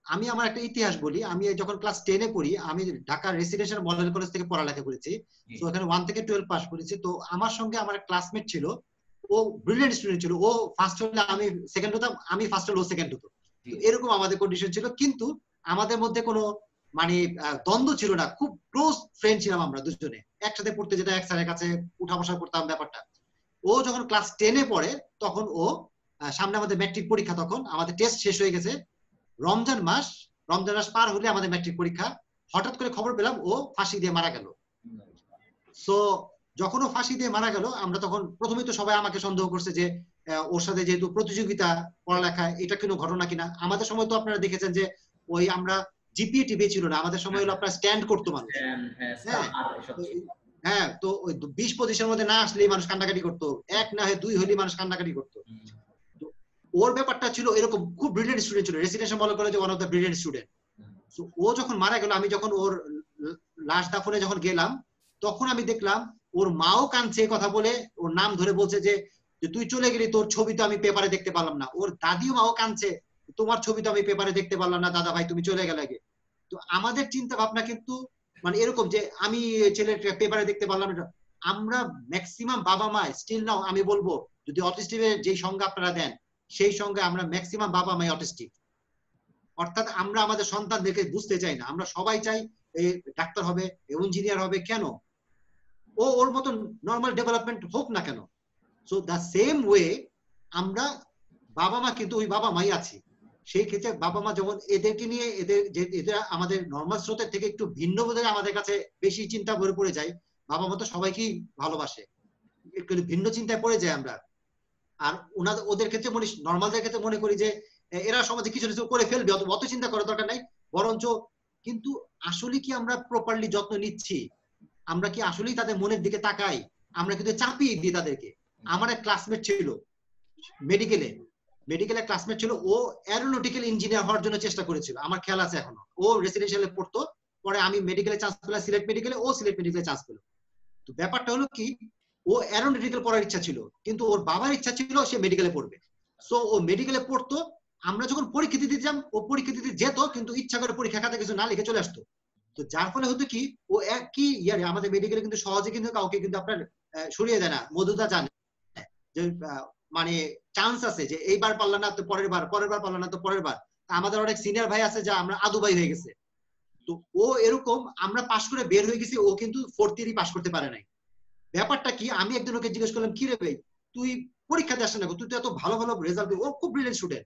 আমি আমার একটা ইতিহাস বলি। আমি যখন ক্লাস 10-এ পড়ি, আমি ঢাকা রেসিডেন্সিয়াল মডেল কলেজ থেকে পড়ালেখা করেছি। তো এখানে 1 থেকে 12 পাস করেছি। তো আমার সঙ্গে আমার ক্লাসমেট ছিল, ও ব্রিলিয়েন্ট স্টুডেন্ট ছিল। ও ফার্স্ট হলে আমি সেকেন্ড হতাম, আমি ফার্স্ট হলে ও সেকেন্ড হতো। তো এরকম আমাদের কন্ডিশন ছিল, কিন্তু আমাদের মধ্যে কোনো মানে দ্বন্দ্ব ছিল না। খুব ক্লোজ ফ্রেন্ড ছিলাম আমরা দুজনে, একসাথে পড়তে যেটা এক স্যারের কাছে উঠা বসা করতাম ব্যাপারটা। ও যখন ক্লাস 10-এ পড়ে তখন ও সামনে আমাদের ম্যাট্রিক পরীক্ষা, তখন আমাদের টেস্ট শেষ হয়ে গেছে, রমজান মাস পার হলে আমাদের ম্যাট্রিক পরীক্ষা। হঠাৎ করে খবর পেলাম ও ফাঁসি দিয়ে মারা গেল। সো যখন ও ফাঁসি দিয়ে মারা গেল, আমরা তখন প্রথমেই তো সবাই আমাকে সন্দেহ করছে যে ওর সাথে যেহেতু প্রতিযোগিতা পড়ালেখা, এটা কোনো ঘটনা কিনা। আমাদের সময় তো আপনারা দেখেছেন যে ওই আমরা জিপিএ টিপে ছিল না, আমাদের সময় হলো আপনার স্ট্যান্ড করতো মানুষ। হ্যাঁ, তো ওই 20-25-এর মধ্যে না আসলেই মানুষ কান্নাকাটি করতো, 1 না হয় 2 হলেই মানুষ কান্নাকাটি করতো। ওর ব্যাপারটা ছিল এরকম, খুব ব্রিলিয়েন্ট স্টুডেন্ট ছিল, রেসিডেন্সিয়াল মডেল কলেজে one of the brilliant student. So ও যখন মারা গেল, আমি যখন ওর লাশ দাফনে যখন গেলাম, তখন আমি দেখলাম ওর মাও কাঁদছে, কথা বলে ওর নাম ধরে বলছে যে তুই চলে গেলি, তোর ছবি তো আমি পেপারে দেখতে পারলাম না। ওর দাদিও মাও কাঁদছে, তোমার ছবি তো আমি পেপারে দেখতে পারলাম না দাদা ভাই, তুমি চলে গেলে। তো আমাদের চিন্তা ভাবনা কিন্তু মানে এরকম যে আমি ছেলেটা পেপারে দেখতে পারলাম না। আমরা ম্যাক্সিমাম বাবা মা স্টিল নাও, আমি বলবো যদি অটিস্টিকের যে সংজ্ঞা আপনারা দেন সেই সঙ্গে আমরা ম্যাক্সিমাম বাবা মাই অটিস্টিক। অর্থাৎ আমরা আমাদের সন্তানদেরকে বুঝতে চাই না, আমরা সবাই চাই এই ডাক্তার হবে, ইঞ্জিনিয়ার হবে। কেন? ওর মতন নর্মাল ডেভেলপমেন্ট হোক না কেন। সো দ্য সেম ওয়ে আমরা বাবা মা কিন্তু ওই বাবা মাই আছি। সেই ক্ষেত্রে বাবা মা যখন এদেরকে নিয়ে এদের আমাদের নর্মাল স্রোতের থেকে একটু ভিন্ন বোধ আমাদের কাছে বেশি চিন্তা ভরে পড়ে যায়। বাবা মা তো সবাইকেই ভালোবাসে, একটু ভিন্ন চিন্তায় পড়ে যায় আমরা। আর ওদের ক্ষেত্রে মনে, নর্মালদের ক্ষেত্রে মনে করি যে এরা সমাজে কিছু কিছু করে ফেলবে, অত চিন্তা করার দরকার নাই। বরঞ্চ কিন্তু আসলে কি আমরা প্রপারলি যত্ন নিচ্ছি? আমরা কি আসলেই তাদের মনের দিকে তাকাই? আমরা কিন্তু চাপিয়ে দিই তাদেরকে। আমার এক ক্লাসমেট ছিল মেডিকেলে ক্লাসমেট ছিল, ও অ্যারোনটিক্যাল ইঞ্জিনিয়ার হওয়ার জন্য চেষ্টা করেছিল, আমার খেয়াল আছে এখনো। ও রেসিডেন্সিয়ালে পড়তো, পরে আমি মেডিকেলে চান্স পেলাম সিলেট মেডিকেলে, ও সিলেট মেডিকেলে চান্স পেল। তো ব্যাপারটা হলো কি, ও অ্যারোনটিক্যাল পড়ার ইচ্ছা ছিল, কিন্তু ওর বাবার ইচ্ছা ছিল সে মেডিকেলে পড়বে। সো ও মেডিকেলে পড়তো, আমরা যখন পরীক্ষা দিতে যেতাম ও পরীক্ষা দিতে যেত, কিন্তু ইচ্ছা করে পরীক্ষা খাতা কিছু না লিখে চলে আসতো। তো যার ফলে হতো কি, ও একই ইয়ারে আমাদের মেডিকেলে কিন্তু সহজে কিন্তু কাউকে কিন্তু আপনার সরিয়ে দেয় না। মধুদা জানে যে মানে চান্স আছে যে এইবার পারলাম না তো পরের বার পারলাম না তো পরের বার। আমাদের অনেক সিনিয়র ভাই আছে যা আমরা আদু ভাই হয়ে গেছে। তো ও এরকম, আমরা পাশ করে বের হয়ে গেছি, ও কিন্তু 4th ইয়ারই পাশ করতে পারে নাই। ব্যাপারটা কি, আমি একদিন ওকে জিজ্ঞেস করলাম, কি রে ভাই তুই পরীক্ষা দিস না, তুই তো এত ভালো ভালো রেজাল্ট, ও খুব ব্রিলিয়েন্ট স্টুডেন্ট।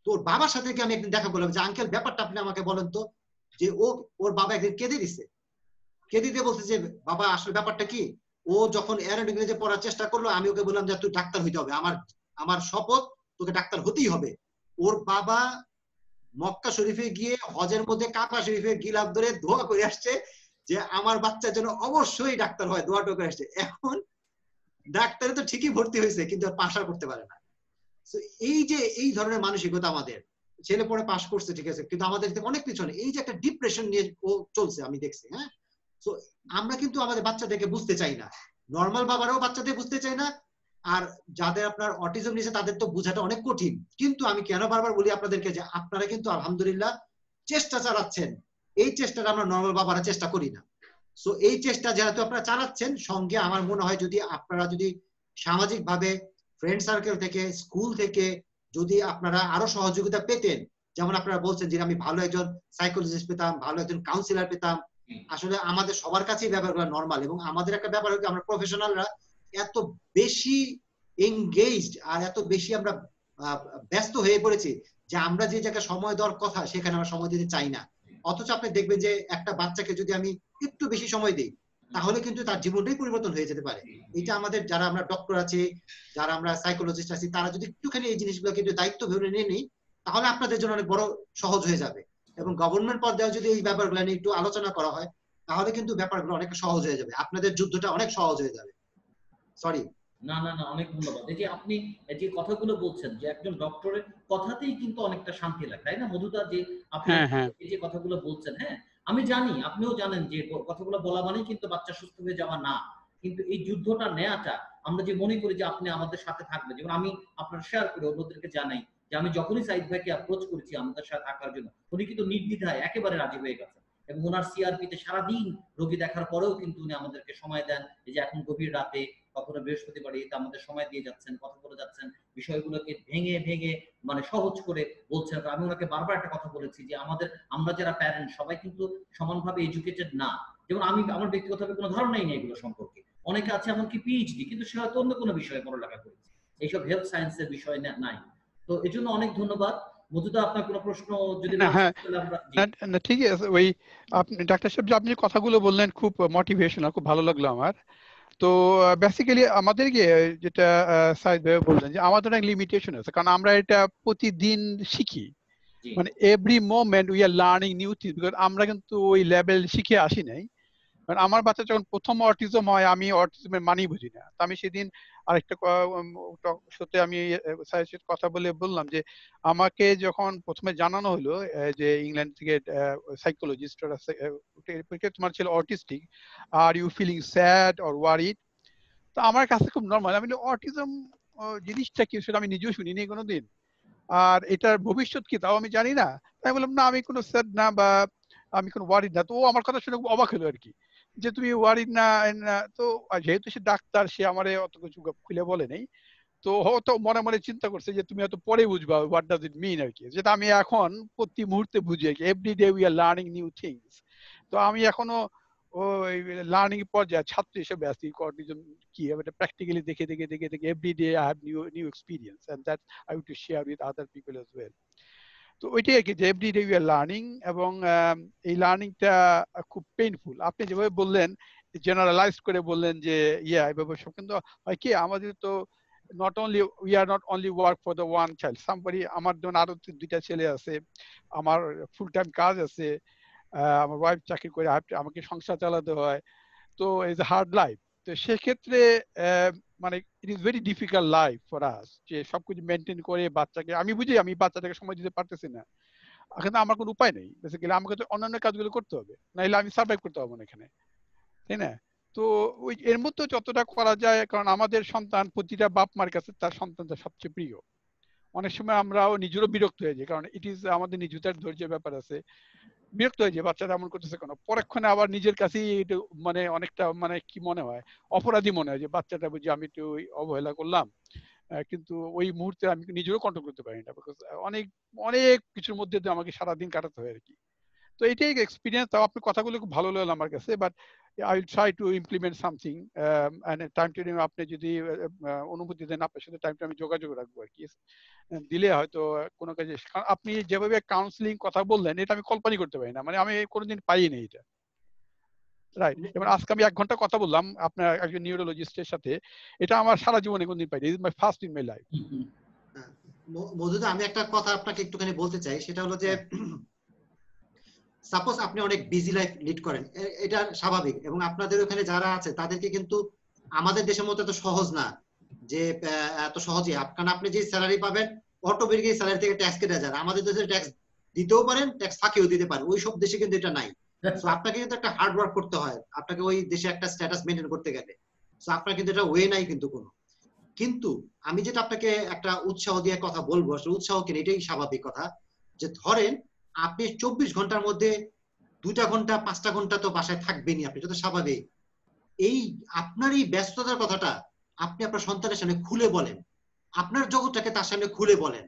তোর বাবার সাথে কি আমি একদিন দেখা করলাম যে আঙ্কেল ব্যাপারটা আপনি আমাকে বলেন তো। যে ওর বাবা একদিন কেঁদে দিছে, কেঁদে দিয়ে বলছে যে বাবা আসলে ব্যাপারটা কি, ও যখন এয়ারোনটিক্যালে পড়ার চেষ্টা করলো, আমি ওকে বললাম যে তুই ডাক্তার হইতে হবে, আমার শপথ তোকে ডাক্তার হতেই হবে। ওর বাবা মক্কা শরীফে গিয়ে হজের মধ্যে কাবা শরীফে গিলাফ ধরে দোয়া করে আসছে যে আমার বাচ্চার জন্য অবশ্যই ডাক্তার হয়, দোয়াটা করে আসছে। এখন ডাক্তারে তো ঠিকই ভর্তি হয়েছে, কিন্তু আর পাশ করতে পারে না। এই যে এই ধরনের মানসিকতা আমাদের, ছেলে পড়ে পাশ করছে ঠিক আছে, কিন্তু আমাদের অনেক পিছনে এই যে একটা ডিপ্রেশন নিয়ে ও চলছে, আমি দেখছি। হ্যাঁ, তো আমরা কিন্তু আমাদের বাচ্চাদেরকে বুঝতে চাই না, নর্মাল বাবারাও বাচ্চাদের বুঝতে চায় না। আর যাদের আপনার অটিজম নিয়েছে তাদের তো বোঝাটা অনেক কঠিন। কিন্তু আমি কেন বারবার বলি আপনাদেরকে যে আপনারা কিন্তু আলহামদুলিল্লাহ চেষ্টা চালাচ্ছেন, এই চেষ্টাটা আমরা নর্মাল বাবারা চেষ্টা করি না। সো এই চেষ্টা যেহেতু আপনারা চালাচ্ছেন, সঙ্গে আমার মনে হয় যদি আপনারা যদি সামাজিক ভাবে ফ্রেন্ড সার্কেল থেকে, স্কুল থেকে যদি আপনারা আরো সহযোগিতা পেতেন, যেমন আপনারা বলছেন যে আমি ভালো একজন সাইকোলজিস্ট পেতাম, ভালো একজন কাউন্সিলর পেতাম। আসলে আমাদের সবার কাছেই ব্যাপারগুলো নর্মাল, এবং আমাদের একটা ব্যাপার হচ্ছে আমরা প্রফেশনালরা এত বেশি এনগেজড আর এত বেশি আমরা ব্যস্ত হয়ে পড়েছি যে আমরা যে জায়গায় সময় দেওয়ার কথা সেখানে আমরা সময় দিতে চাই না। অথচ আপনি দেখবেন যে একটা বাচ্চাকে যদি আমি একটু বেশি সময় দিই তাহলে কিন্তু তার জীবনটাই পরিবর্তন হয়ে যেতে পারে। এটা আমাদের যারা আমরা ডক্টর আছে, যারা আমরা সাইকোলজিস্ট আছি, তারা যদি একটুখানি এই জিনিসগুলোকে একটু দায়িত্ব ভেবে নিয়ে নিই তাহলে আপনাদের জন্য অনেক বড় সহজ হয়ে যাবে। এবং গভর্নমেন্ট পর্যায়ে যদি এই ব্যাপারগুলো নিয়ে একটু আলোচনা করা হয় তাহলে কিন্তু ব্যাপারগুলো অনেক সহজ হয়ে যাবে, আপনাদের যুদ্ধটা অনেক সহজ হয়ে যাবে। সরি। না না না, অনেক ধন্যবাদ। এই যে আপনি যে কথাগুলো বলছেন যে একজন ডক্টরের কথাতেই কিন্তু অনেকটা শান্তি লাগে, তাই না মধুদা? যে আপনি এই যে কথাগুলো বলছেন, হ্যাঁ আমি জানি, আপনিও জানেন যে কথাগুলো বলা মানেই কিন্তু বাচ্চা সুস্থ হয়ে যাওয়া না, কিন্তু এই যুদ্ধটা নেওয়াটা আমরা যে মনে করি যে আপনি আমাদের সাথে থাকবেন, যেমন আমি আপনার শেয়ার করে অন্যদেরকে জানাই যে আমি যখনই সাইদ ভাইকে অ্যাপ্রোচ করেছি আমাদের সাথে থাকার জন্য, উনি কিন্তু নির্দ্বিধায় একেবারে রাজি হয়ে গেছেন এবং ওনার সিআরপিতে সারাদিন রোগী দেখার পরেও কিন্তু উনি আমাদেরকে সময় দেন। এই যে এখন গভীর রাতে কখনো বৃহস্পতিবার এতে আমাদের সময় দিয়ে যাচ্ছেন, কথা বলে যাচ্ছেন, বিষয়গুলোকে ভেঙে ভেঙে মানে সহজ করে বলছেন। আমি ওনাকে বারবার একটা কথা বলেছি যে আমরা যারা প্যারেন্ট সবাই কিন্তু সমানভাবে এডুকেটেড না। যেমন আমি আমার ব্যক্তিগতভাবে কোনো ধারণাই নেই এগুলো সম্পর্কে, অনেকে আছে এমনকি পিএইচডি, কিন্তু সে হয়তো অন্য কোনো বিষয়ে পড়ালেখা করেছে, এইসব হেলথ সায়েন্সের বিষয় নাই। তো এই জন্য অনেক ধন্যবাদ। মধুদা আপনার কোনো প্রশ্ন যদি না না ঠিক আছে, ওই আপনি ডাক্তার সাহেব যে আপনি কথাগুলো বললেন খুব মোটিভেশনাল, খুব ভালো লাগলো আমার। তো বেসিক্যালি আমাদের যেটা সাইদ ভাই বললেন যে আমাদের অনেক লিমিটেশন আছে, কারণ আমরা এটা প্রতিদিন শিখি, মানে every moment we are learning new things, because আমরা কিন্তু ওই লেভেল শিখে আসি নাই। কারণ আমার বাচ্চা যখন প্রথম অটিজম হয় আমি অটিজমের মানি বুঝি না। তো আমি সেদিন আরেকটা সাথে আমি কথা বলে বললাম যে আমাকে যখন প্রথমে জানানো হলো যে ইংল্যান্ড থেকে সাইকোলজিস্ট তোমার ছেলে autistic, are you feeling sad or worried. তো আমার কাছে খুব নর্মাল, আমি অটিজম জিনিসটা কি সেটা আমি নিজেও শুনিনি কোনোদিন, আর এটার ভবিষ্যৎ কি তাও আমি জানি না। তাই বললাম না আমি কোনো স্যাড না বা আমি কোনো ওয়ারিড না। তো ও আমার কথা শুনে খুব অবাক হলো আর কি, যে তুমি ওয়ারিড না। তো যেহেতু সে ডাক্তার, সে আমার অত কিছু খুলে বলে নেই, তো হয়তো মনে মনে চিন্তা করছে যে তুমি হয়তো পরে বুঝবা হোয়াট ডাজ ইট মিন আর কি, যেটা আমি এখন প্রতি মুহূর্তে বুঝি আর কি। Every day we are learning new things. তো আমি এখনো ওই লার্নিং পর্যায়ে ছাত্র হিসেবে আছি। কর্নিজম কি এটা প্র্যাকটিক্যালি দেখে দেখে দেখে দেখে every day I have new experience and that I will to share with other people as well. তো ওইটাই আর কি, যে every day we are learning, এবং এই লার্নিংটা খুব পেইনফুল। আপনি যেভাবে বললেন, জেনারেলাইজ করে বললেন যে এভাবে সব, কিন্তু হয় কি আমাদের তো not only we are not only work for the one child, somebody, আমার যেমন আরো দুইটা ছেলে আছে, আমার ফুল টাইম কাজ আছে, আমার ওয়াইফ চাকরি করে, আমাকে সংসার চালাতে হয়, তো ইজ এ হার্ড লাইফ। তো সেক্ষেত্রে মানে it is very difficult life for us, যে সবকিছু মেনটেন করে বাচ্চাকে, আমি বুঝি আমি বাচ্চাটাকে সময় দিতে পারতেছি না, কিন্তু আমার কোনো উপায় নেই, বেসিক্যালি আমাকে তো অন্যান্য কাজগুলো করতে হবে, নাহলে আমি সার্ভাইভ করতে পারবো না এখানে, তাই না? তো ওই এর মধ্যে যতটা করা যায়, কারণ আমাদের সন্তান প্রতিটা বাপ মার কাছে তার সন্তানটা সবচেয়ে প্রিয়। অনেক সময় আমরাও নিজেরও বিরক্ত হয়ে যাই, কারণ ইট ইজ আমাদের নিজেদের ধৈর্যের ব্যাপার আছে, বিরক্ত হয়ে যায় বাচ্চারা এমন করতেছে কেন, পরক্ষণে আবার নিজের কাছেই একটু মানে অনেকটা মানে কি মনে হয়, অপরাধী মনে হয় যে বাচ্চাটা বুঝি আমি একটু অবহেলা করলাম, কিন্তু ওই মুহূর্তে আমি নিজেরও কন্ট্রোল করতে পারি না, বিকজ অনেক অনেক কিছুর মধ্যে দিয়ে আমাকে সারাদিন কাটাতে হয় আর কি। তো এটাই এক্সপিরিয়েন্স। তাও আপনি কথাগুলো খুব ভালো লাগলো আমার কাছে, but I will try to implement something, and time to আপনি যদি অনুমতি দেন আপনার সাথে টাইমটা আমি যোগাযোগ রাখবো আর কি, দিলে হয়তো কোনো কাজে। কারণ আপনি যেভাবে কাউন্সিলিং কথা বললেন এটা আমি কল্পনাই করতে পারি না, মানে আমি কোনোদিন পাইনি এটা, রাইট? যেমন আজকে আমি 1 ঘন্টা কথা বললাম আপনার একজন নিউরোলজিস্টের সাথে, এটা আমার সারা জীবনে কোনোদিন পাইনি, it is my first in my life. মধুদা, আমি একটা কথা আপনাকে একটুখানি বলতে চাই, সেটা হলো যে সাপোজ আপনি অনেক বিজি লাইফ লিড করেন, এটা স্বাভাবিক, এবং আপনাদের ওখানে যারা আছে তাদেরকে কিন্তু আমাদের দেশের মতো এত সহজ না যে এত সহজে, কারণ আপনি যে স্যালারি পাবেন অটোমেটিক স্যালারি থেকে ট্যাক্স কেটে যায়। আমাদের দেশে ট্যাক্স দিতেও পারেন, ট্যাক্স ফাঁকিও দিতে পারেন, ওই সব দেশে কিন্তু এটা নাই। তো আপনাকে কিন্তু একটা হার্ড ওয়ার্ক করতে হয় আপনাকে ওই দেশে একটা স্ট্যাটাস মেনটেন করতে গেলে। তো আপনার কিন্তু এটা ওয়ে নাই কিন্তু কোনো। কিন্তু আমি যেটা আপনাকে একটা উৎসাহ দিয়ে কথা বলবো, আসলে উৎসাহ কেন, এটাই স্বাভাবিক কথা, যে ধরেন আপনি 24 ঘন্টার মধ্যে 2টা ঘন্টা 5টা ঘন্টা তো বাসায় থাকবেনই আপনি, এটা তো স্বাভাবিক। এই আপনার এই ব্যস্ততার কথাটা আপনি আপনার সন্তানের সামনে খুলে বলেন, আপনার জগৎটাকে তার সামনে খুলে বলেন।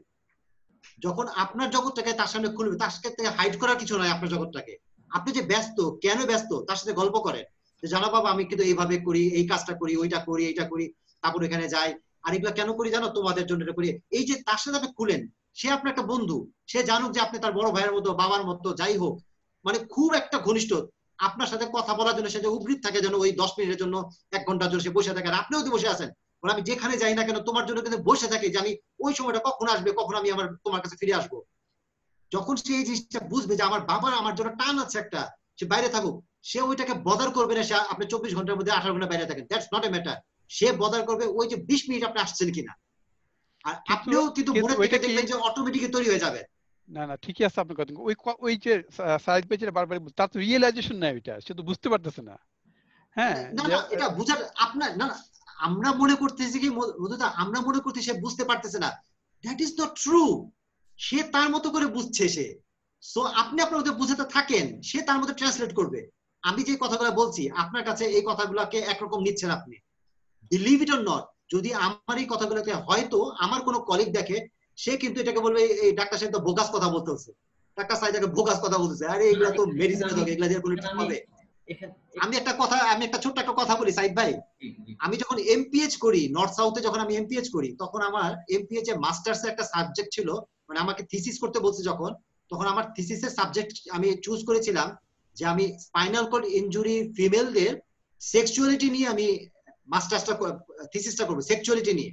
যখন আপনার জগৎটাকে তার সামনে খুলবে, তার সাথে হাইড করার কিছু নয় আপনার জগৎটাকে। আপনি যে ব্যস্ত, কেন ব্যস্ত, তার সাথে গল্প করেন যে জানো বাবা আমি কিন্তু এইভাবে করি, এই কাজটা করি, ওইটা করি, এইটা করি, তারপর এখানে যাই, আর এগুলো কেন করি জানো? তোমাদের জন্য এটা করি। এই যে তার সাথে আপনি খুলেন, সে আপনার একটা বন্ধু, সে জানুক যে আপনি তার বড় ভাইয়ের মতো, বাবার মতো, যাই হোক, মানে খুব একটা ঘনিষ্ঠ, আপনার সাথে কথা বলার জন্য সে যে উদ্গ্রীব থাকে যেন ওই 10 মিনিটের জন্য 1 ঘন্টার জন্য সে বসে থাকে। আর আপনিও তো বসে আছেন, আমি যেখানে যাই না কেন তোমার জন্য কিন্তু বসে থাকি, যে আমি ওই সময়টা কখন আসবে, কখন আমি আমার তোমার কাছে ফিরে আসবো। যখন সে এই জিনিসটা বুঝবে যে আমার বাবার আমার জন্য টান আছে একটা, সে বাইরে থাকুক, সে ওইটাকে বদার করবে না। সে আপনি 24 ঘন্টার মধ্যে 18 ঘন্টা বাইরে থাকেন, that's not a matter. Say bother করবে ওই যে 20 মিনিট আপনি আসছেন কিনা। আর আপনিও কিন্তু মনে থেকে দেখবেন যে অটোমেটিকই তৈরি হয়ে যাবে। না না ঠিকই আছে আপনার কথা। ওই যে সাইড পেজ বারবার তার তো রিয়েলাইজেশন নাই, ওইটা সে তো বুঝতে পারতেছে না। হ্যাঁ না না, এটা বুঝার আপনার না, আমরা মনে করতেছি কি মধুদা, আমরা মনে করতে সে বুঝতে পারতেছে না, দ্যাট ইজ নট ট্রু। সে তার মতো করে বুঝছে সে। সো আপনি আপনার মধ্যে বুঝাতে থাকেন, সে তার মধ্যে ট্রান্সলেট করবে। আমি যে কথাগুলো বলছি আপনার কাছে এই কথাগুলোকে একরকম নিচ্ছেন আপনি, বিলিভ ইট অর নট। যদি আমার এই কথাগুলোকে হয়তো আমার কোনো কলিগ দেখে, সে কিন্তু এটাকে বলবে এই ডাক্তার সাহেব তো বোগাস কথা বলতেছে, ডাক্তার সাহেব এটাকে বোগাস কথা বলতেছে, আরে এগুলা তো মেডিসিন থাকে, এগুলা দিয়ে কোনো ঠিক হবে। আমি একটা ছোট্ট একটা কথা বলি সাইদ ভাই, আমি যখন এমপিএইচ করি নর্থ সাউথে, যখন আমি এমপিএইচ করি, তখন আমার এমপিএইচ এ মাস্টার্স এর একটা সাবজেক্ট ছিল, মানে আমাকে থিসিস করতে বলছে যখন, তখন আমার থিসিসের সাবজেক্ট আমি চুজ করেছিলাম যে আমি স্পাইনাল কর্ড ইনজুরি ফিমেলদের সেক্সুয়ালিটি নিয়ে আমি মাস্টার্সটা থিসিসটা করব, সেক্সুয়ালিটি নিয়ে,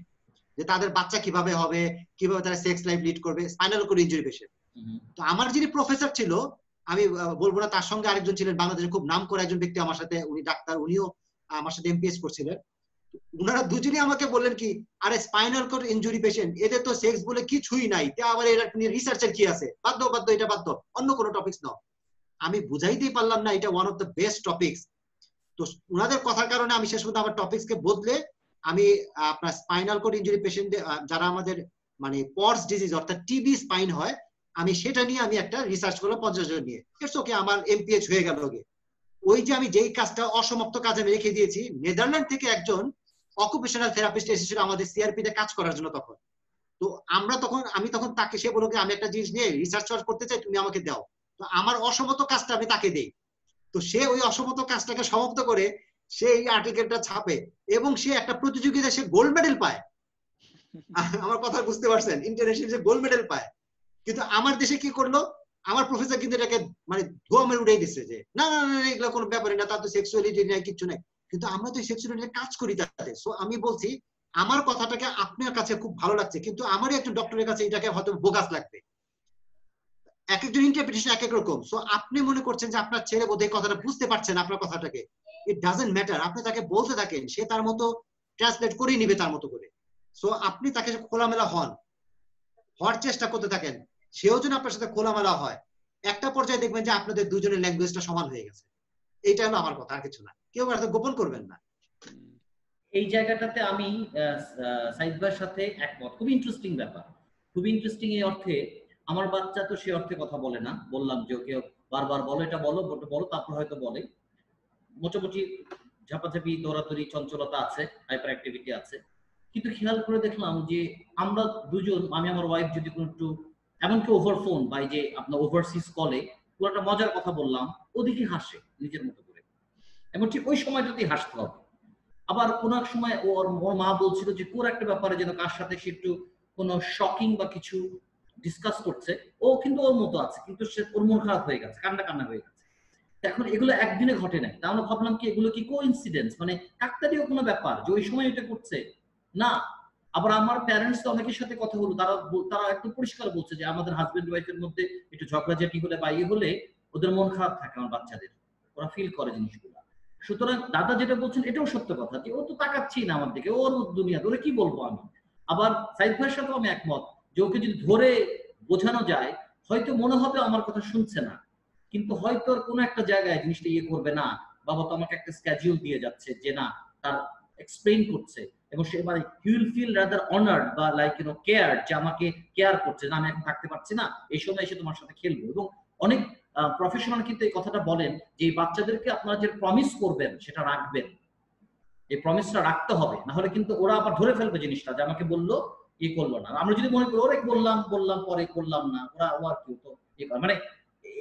যে তাদের বাচ্চা কিভাবে হবে, কিভাবে তারা সেক্স লাইফ লিড করবে, স্পাইনাল কর্ড ইনজুরি পেশেন্ট। তো আমার যিনি প্রফেসর ছিল, আমি বলবো না, তার সঙ্গে আরেকজন ছিলেন বাংলাদেশে খুব নাম করা একজন ব্যক্তি আমার সাথে, উনি ডাক্তার, উনিও আমার সাথে এমপিএস করছিলেন। উনারা দুজনেই আমাকে বললেন কি, আরে স্পাইনাল কর্ড ইনজুরি পেশেন্ট, এদের তো সেক্স বলে কিছুই নাই, তে আবার এর রিসার্চের কি আছে, বাদ এটা বাদ, অন্য কোনো টপিকস নাও। আমি বুঝাইতেই পারলাম না এটা one of the best topics. তো উনাদের কথার কারণে আমি শেষ পর্যন্ত আমার টপিকস কে বদলে আমি আপনার স্পাইনাল কর্ড ইনজুরি পেশেন্ট যারা আমাদের মানে পর্স ডিজিজ অর্থাৎ টিবি স্পাইন হয়, আমি সেটা নিয়ে আমি একটা রিসার্চ করলাম 50 জন নিয়ে। ইটস ওকে, আমার এমপিএইচ হয়ে গেল। ওই যে আমি যেই কাজটা অসমাপ্ত কাজ আমি রেখে দিয়েছি, নেদারল্যান্ড থেকে একজন অকুপেশনাল থেরাপিস্ট এসেছিল আমাদের সিআরপি তে কাজ করার জন্য তখন। তো আমি তখন তাকে, সে বলল আমি একটা জিনিস নিয়ে রিসার্চ করতে চাই, তুমি আমাকে দাও। তো আমার অসমাপ্ত কাজটা আমি তাকে দেই। তো সে ওই অসমাপ্ত কাজটাকে সমাপ্ত করে সে এই আর্টিকেলটা ছাপে এবং সে একটা প্রতিযোগিতায় সে গোল্ড মেডেল পায়। আমার কথা বুঝতে পারছেন? ইন্টারন্যাশনাল যে গোল্ড মেডেল পায়। কিন্তু আমার দেশে কি করলো, আমার প্রফেসর কিন্তু এটাকে মানে ধোয়া মেরে উড়াই দিচ্ছে যে না না না, এগুলো কোনো ব্যাপারই না, তার তো সেক্সুয়ালিটি নাই, কিছু নাই। কিন্তু আমরা তো সেক্সুয়ালিটি কাজ করি তাতে। সো আমি বলছি আমার কথাটাকে আপনার কাছে খুব ভালো লাগছে, কিন্তু আমারই একজন ডক্টরের কাছে এটাকে হয়তো বোগাস লাগবে। এক একজন ইন্টারপ্রিটেশন এক এক রকম। সো আপনি মনে করছেন যে আপনার ছেলে বোধহয় কথাটা বুঝতে পারছেন, আপনার কথাটাকে, ইট ডাজন্ট ম্যাটার। আপনি তাকে বলতে থাকেন, সে তার মতো ট্রান্সলেট করে নিবে তার মতো করে। সো আপনি তাকে খোলামেলা হওয়ার চেষ্টা করতে থাকেন, সেও যেন আপনার সাথে খোলামেলা হয়। একটা পর্যায়ে দেখবেন যে আপনাদের দুজনের ল্যাঙ্গুয়েজটা সমান হয়ে গেছে। এইটা হলো আমার কথা, আর কিছু না। কেউ আর গোপন করবেন না। এই জায়গাটাতে আমি সাইদ ভাইয়ের সাথে একমত। খুব ইন্টারেস্টিং ব্যাপার, খুব ইন্টারেস্টিং এই অর্থে, আমার বাচ্চা তো সে অর্থে কথা বলে না, বললাম যে ওকে বারবার বলো এটা বলো বলো, তারপর হয়তো বলে। মোটামুটি ঝাপাঝাপি, দৌড়াদৌড়ি, চঞ্চলতা আছে, হাইপার অ্যাক্টিভিটি আছে। কিন্তু খেয়াল করে দেখলাম যে আমরা দুজন, আমি আমার ওয়াইফ যদি কোনো একটু এমনকি ওভার ফোন বা এই যে আপনার ওভারসিজ কলে কোনো একটা মজার কথা বললাম, ওদিকে হাসে নিজের মতো করে, এবং ঠিক ওই সময়টাতেই হাসতে হবে। আবার কোন এক সময় ওর মা বলছিল যে কোন একটা ব্যাপারে যেন কার সাথে সে একটু কোনো শকিং বা কিছু ডিসকাস করছে, ও কিন্তু ওর মতো আছে, কিন্তু সে ওর মন খারাপ হয়ে গেছে, কান্না হয়ে গেছে। এখন এগুলো একদিনে ঘটে নাই, তা আমরা ভাবলাম কি এগুলো কি কোইন্সিডেন্স, মানে কাকতালীয় কোনো ব্যাপার যে ওই সময় এটা করছে না। আবার আমার প্যারেন্টস তো অনেকের সাথে কথা হলো, তারা একদম পরিষ্কার বলছে যে আমাদের হাজবেন্ড ওয়াইফের মধ্যে একটু ঝগড়াঝাটি হলে বা ইয়ে হলে ওদের মন খারাপ থাকে, আমার বাচ্চাদের, ওরা ফিল করে জিনিসগুলো। সুতরাং দাদা যেটা বলছেন এটাও সত্য কথা, যে ও তো তাকাচ্ছেই না আমার দিকে, ওর দুনিয়া, ওরে কি বলবো আমি। আবার সাইদ ভাইয়ের সাথেও আমি একমত যে ওকে যদি ধরে বোঝানো যায়, হয়তো মনে হবে আমার কথা শুনছে না, কিন্তু হয়তো কোনো একটা জায়গায় জিনিসটা ইয়ে করবে না, বাবা তো আমাকে একটা স্কেডিউল দিয়ে যাচ্ছে যে না, তার এক্সপ্লেইন করছে, এবং সে মানে he will feel rather honoured বা লাইক কেয়ার, যে আমাকে কেয়ার করছে, না আমি এখন থাকতে পারছি না, এই সময় এসে তোমার সাথে খেলবো। এবং অনেক প্রফেশনাল কিন্তু এই কথাটা বলেন যে এই বাচ্চাদেরকে আপনারা যে প্রমিস করবেন সেটা রাখবেন, এই প্রমিসটা রাখতে হবে, না হলে কিন্তু ওরা আবার ধরে ফেলবে জিনিসটা, যে আমাকে বললো ই করলো না। আমরা যদি মনে করি ওরে বললাম পরে করলাম না, ওরা কেউ তো মানে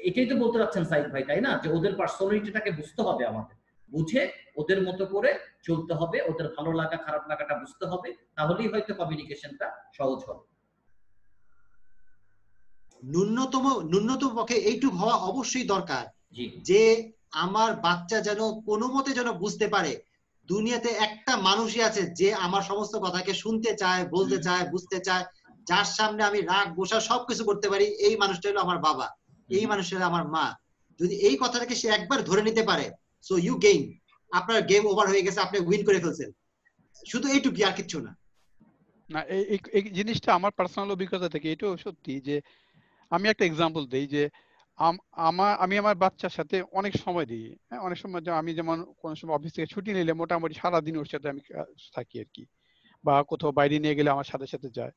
এটাই তো বলতে চাচ্ছেন সাইদ ভাই, তাই না? যে ওদের পার্সোনালিটিটাকে বুঝতে হবে আমাদের, বুঝে ওদের মতো করে চলতে হবে, ওদের ভালো লাগা খারাপ লাগাটা বুঝতে হবে, তাহলেই হয়তো কমিউনিকেশনটা সহজ হবে। ন্যূনতম পক্ষে এইটুকু হওয়া অবশ্যই দরকার জি যে আমার বাচ্চা যেন কোনো মতে যেন বুঝতে পারে দুনিয়াতে একটা মানুষই আছে যে আমার সমস্ত কথাকে শুনতে চায়, বলতে চায়, বুঝতে চায়, যার সামনে আমি রাগ বসা সবকিছু করতে পারি, এই মানুষটা হলো আমার বাবা, এই মানুষটা হলো আমার মা। যদি এই কথাটাকে সে একবার ধরে নিতে পারে, সো ইউ গেইন, আপনার গেম ওভার হয়ে গেছে, আপনি উইন করে ফেলছেন। শুধু এইটুকু, আর কিচ্ছু না। না এই জিনিসটা আমার পার্সোনাল অভিজ্ঞতা থেকে এটাও সত্যি যে আমি একটা এক্সাম্পল দেই যে আমি আমার বাচ্চার সাথে অনেক সময় দিই। হ্যাঁ, অনেক সময় আমি যেমন কোনো সময় অফিস থেকে ছুটি নিলে মোটামুটি সারাদিন ওর সাথে আমি থাকি আর কি, বা কোথাও বাইরে নিয়ে গেলে আমার সাথে সাথে যায়।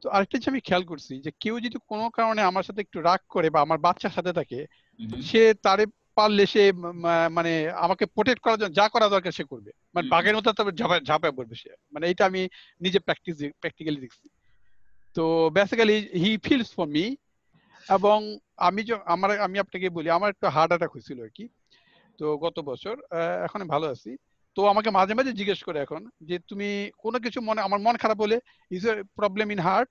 তো আরেকটা জিনিস আমি খেয়াল করছি যে কেউ যদি কোনো কারণে আমার সাথে একটু রাগ করে বা আমার বাচ্চার সাথে থাকে, সে তারে পারলে সে মানে আমাকে প্রোটেক্ট করার জন্য যা করা দরকার সে করবে, মানে বাঘের মতো তারপর ঝাঁপায় পড়বে সে, মানে এটা আমি নিজে প্র্যাকটিক্যালি দেখছি। তো basically he feels for me. এবং আমি আপনাকে বলি, আমার একটা হার্ট অ্যাটাক হয়েছিল আর কি, তো গত বছর, এখন আমি ভালো আছি। তো আমাকে মাঝে মাঝে জিজ্ঞেস করে এখন যে তুমি কোনো কিছু আমার মন খারাপ হলে is a problem in heart,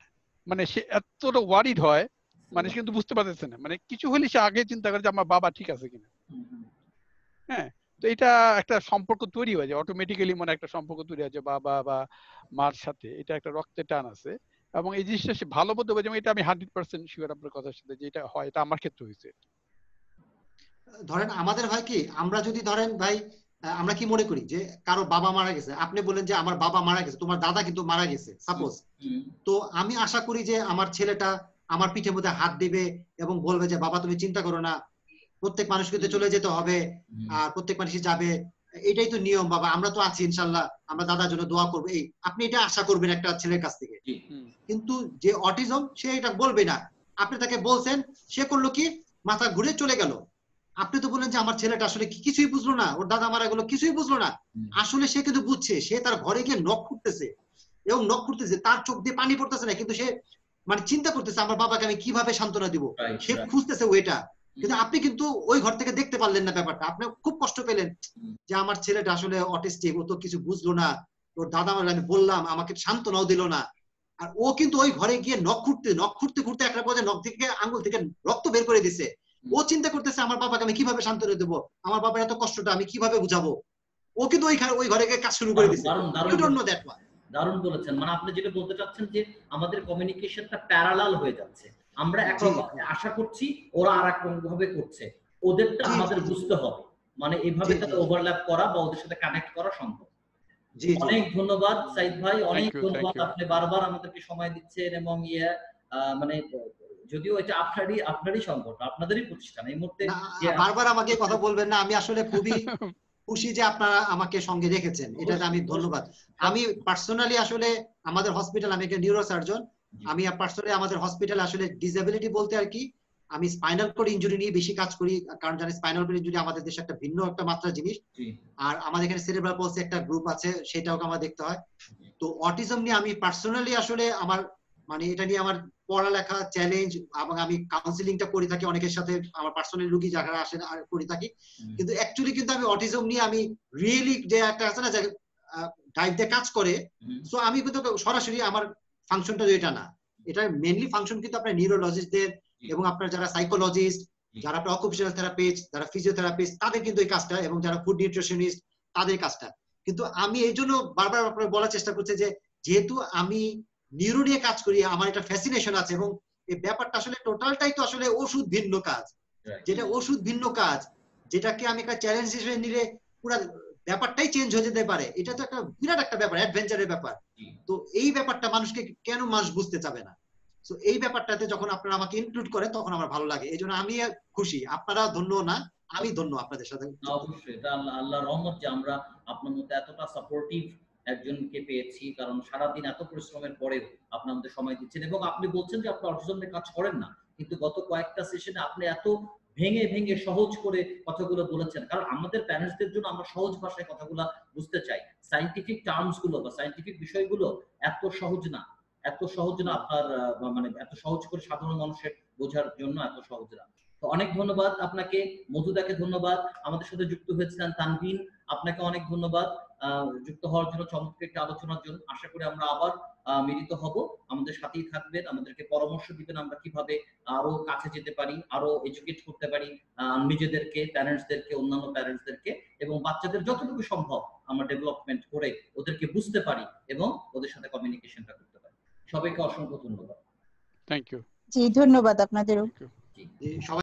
মানে সে এতটা ওয়ারিড হয়, মানে সে কিন্তু বুঝতে পারতেছে না, মানে কিছু হলে সে আগে চিন্তা করে যে আমার বাবা ঠিক আছে কিনা। হ্যাঁ, তো এটা একটা সম্পর্ক তৈরি হয়ে যায় অটোমেটিক্যালি, মনে একটা সম্পর্ক তৈরি হয়েছে বাবা বা মার সাথে, এটা একটা রক্তের টান আছে। এবং এই জিনিসটা সে ভালো বলতে পারে, যেমন এটা আমি 100% শিওর আপনার কথার সাথে যে এটা হয়, এটা আমার ক্ষেত্রে হয়েছে। ধরেন আমাদের ভাই কি, আমরা যদি ধরেন ভাই আমরা কি মনে করি যে কারো বাবা মারা গেছে, আপনি বলেন যে আমার বাবা মারা গেছে, তোমার দাদা কিন্তু মারা গেছে সাপোজ, তো আমি আশা করি যে আমার ছেলেটা আমার পিঠের মধ্যে হাত দিবে এবং বলবে যে বাবা তুমি চিন্তা করো না, প্রত্যেক মানুষকে তো চলে যেতে হবে, আর প্রত্যেক মানুষই যাবে, এটাই তো নিয়ম বাবা, আমরা তো আছি ইনশাল্লাহ, আমরা দাদার জন্য দোয়া করবো, এই আপনি এটা আশা করবেন একটা ছেলের কাছ থেকে। কিন্তু যে অটিজম সে এটা বলবে না, আপনি তাকে বলছেন, সে করলো কি, মাথা ঘুরে চলে গেল। আপনি তো বললেন যে আমার ছেলেটা আসলে কিছুই বুঝলো না, ওর দাদা মারা গেল কিছুই বুঝলো না, আসলে সে কিন্তু বুঝছে, সে তার ঘরে গিয়ে নখ খুঁড়তেছে এবং নখ খুঁড়তেছে, তার চোখ দিয়ে পানি পড়তেছে না, কিন্তু সে মানে চিন্তা করতেছে আমার বাবাকে আমি কিভাবে সান্ত্বনা দিব, সে খুঁজতেছে ওইটা। কিন্তু আপনি কিন্তু ওই ঘর থেকে দেখতে পারলেন না ব্যাপারটা, আপনি খুব কষ্ট পেলেন যে আমার ছেলেটা আসলে অটিস্টিক, ও তো কিছু বুঝলো না, ওর দাদা মারা আমি বললাম আমাকে সান্ত্বনাও দিল না। আর ও কিন্তু ওই ঘরে গিয়ে নখ খুঁড়তে খুঁড়তে একটা পর্যায়ে নখ থেকে আঙ্গুল থেকে রক্ত বের করে দিছে। ও চিন্তা করতেছে আমার বাবাকে আমি কিভাবে সান্ত্বনা দেবো, আমার বাবার এত কষ্টটা আমি কিভাবে বুঝাবো, ও কিন্তু ওই ঘরে গিয়ে কাজ শুরু করে দিছে। দারুণ বলেছেন, মানে আপনি যেটা বলতে চাচ্ছেন যে আমাদের কমিউনিকেশনটা প্যারালাল হয়ে যাচ্ছে, আমরা একরকম আশা করছি, ওরা আরেক ভাবে করছে, ওদেরটা আমাদের বুঝতে হবে, মানে এইভাবে তাদের ওভারল্যাপ করা বা ওদের সাথে কানেক্ট করা সম্ভব। অনেক ধন্যবাদ সাইদ ভাই, অনেক ধন্যবাদ, আপনি বারবার আমাদেরকে সময় দিচ্ছেন এবং মানে যদিও এটা আপনারই সংগঠন, আপনাদেরই প্রতিষ্ঠান, এই মুহূর্তে বারবার আমাকে কথা বলবেন না, আমি আসলে খুবই খুশি যে আপনারা আমাকে সঙ্গে রেখেছেন, এটাতে আমি ধন্যবাদ। আমি পার্সোনালি আসলে আমাদের হসপিটাল, আমি একটা নিউরো সার্জন, আমি পার্সোনালি আমাদের হসপিটাল আসলে ডিসেবিলিটি বলতে আর কি, আমি স্পাইনাল কর্ড ইনজুরি নিয়ে বেশি কাজ করি, কারণ জানি স্পাইনাল কর্ড ইনজুরি আমাদের দেশে একটা ভিন্ন একটা মাত্রার জিনিস, আর আমাদের এখানে সেরেব্রাল পলসি একটা গ্রুপ আছে, সেটাও আমার দেখতে হয়। তো অটিজম নিয়ে আমি পার্সোনালি আসলে আমার মানে এটা নিয়ে আমার পড়ালেখা চ্যালেঞ্জ, এবং আমি কাউন্সিলিংটা করে থাকি অনেকের সাথে, আমার পার্সোনাল রোগী যারা আসেন আর করে থাকি, কিন্তু অ্যাকচুয়ালি কিন্তু আমি অটিজম নিয়ে আমি রিয়েলি যে একটা আছে না যে ডাইভ দিয়ে কাজ করে, সো আমি কিন্তু সরাসরি আমার ফাংশনটা এটা না, এটা মেইনলি ফাংশন কিন্তু আপনার নিউরোলজিস্টদের এবং আপনার যারা সাইকোলজিস্ট, যারা আপনার অকুপেশনাল থেরাপিস্ট, যারা ফিজিওথেরাপিস্ট, তাদের কিন্তু এই কাজটা, এবং যারা ফুড নিউট্রিশনিস্ট তাদের কাজটা। কিন্তু আমি এই জন্য বারবার আপনার বলার চেষ্টা করছি যে যেহেতু আমি নিউরো নিয়ে কাজ করি, আমার একটা ফ্যাসিনেশন আছে, এবং এই ব্যাপারটা আসলে টোটালটাই তো আসলে ওষুধ ভিন্ন কাজ, যেটা ওষুধ ভিন্ন কাজ, যেটাকে আমি একটা চ্যালেঞ্জ হিসেবে নিলে পুরো ব্যাপারটাই চেঞ্জ হয়ে যেতে পারে, এটা তো একটা বিরাট একটা ব্যাপার, অ্যাডভেঞ্চারের ব্যাপার। তো এই ব্যাপারটা মানুষকে কেন মানুষ বুঝতে চাবে না, তো এই ব্যাপারটাতে যখন আপনারা আমাকে ইনক্লুড করেন তখন আমার ভালো লাগে, এই জন্য আমি খুশি, আপনারা ধন্য না, আমি ধন্য আপনাদের সাথে। অবশ্যই এটা আল্লাহর রহমত যে আমরা আপনার মধ্যে এতটা সাপোর্টিভ একজনকে পেয়েছি, কারণ সারাদিন এত পরিশ্রমের পরেও আপনি আমাদের সময় দিচ্ছেন, এবং আপনি বলছেন যে আপনি অটিজম নিয়ে কাজ করেন না, কিন্তু গত কয়েকটা সেশনে আপনি এত ভেঙে ভেঙে সহজ করে কথাগুলো বলেছেন, কারণ আমাদের প্যারেন্টসদের জন্য আমরা সহজ ভাষায় কথাগুলো বুঝতে চাই, সায়েন্টিফিক টার্মস গুলো বা সায়েন্টিফিক বিষয়গুলো এত সহজ না, আপনার মানে এত সহজ করে সাধারণ মানুষের বোঝার জন্য এত সহজ না। তো অনেক ধন্যবাদ আপনাকে, মধুদাকে ধন্যবাদ, আমাদের সাথে যুক্ত হয়েছিলেন তানভীন, আপনাকে অনেক ধন্যবাদ যুক্ত হওয়ার জন্য, চমৎকার একটা আলোচনার জন্য। আশা করি আমরা আবার মিলিত হব, আমাদের সাথেই থাকবেন, আমাদেরকে পরামর্শ দিবেন আমরা কিভাবে আরো কাছে যেতে পারি, আরো এডুকেট করতে পারি নিজেদেরকে, প্যারেন্টসদেরকে, অন্যান্য প্যারেন্টসদেরকে, এবং বাচ্চাদের যতটুকু সম্ভব আমরা ডেভেলপমেন্ট করে ওদেরকে বুঝতে পারি এবং ওদের সাথে কমিউনিকেশনটা করতে পারি। সবাইকে অসংখ্য ধন্যবাদ। Thank you. জি ধন্যবাদ আপনাদেরও। Thank you. সবাই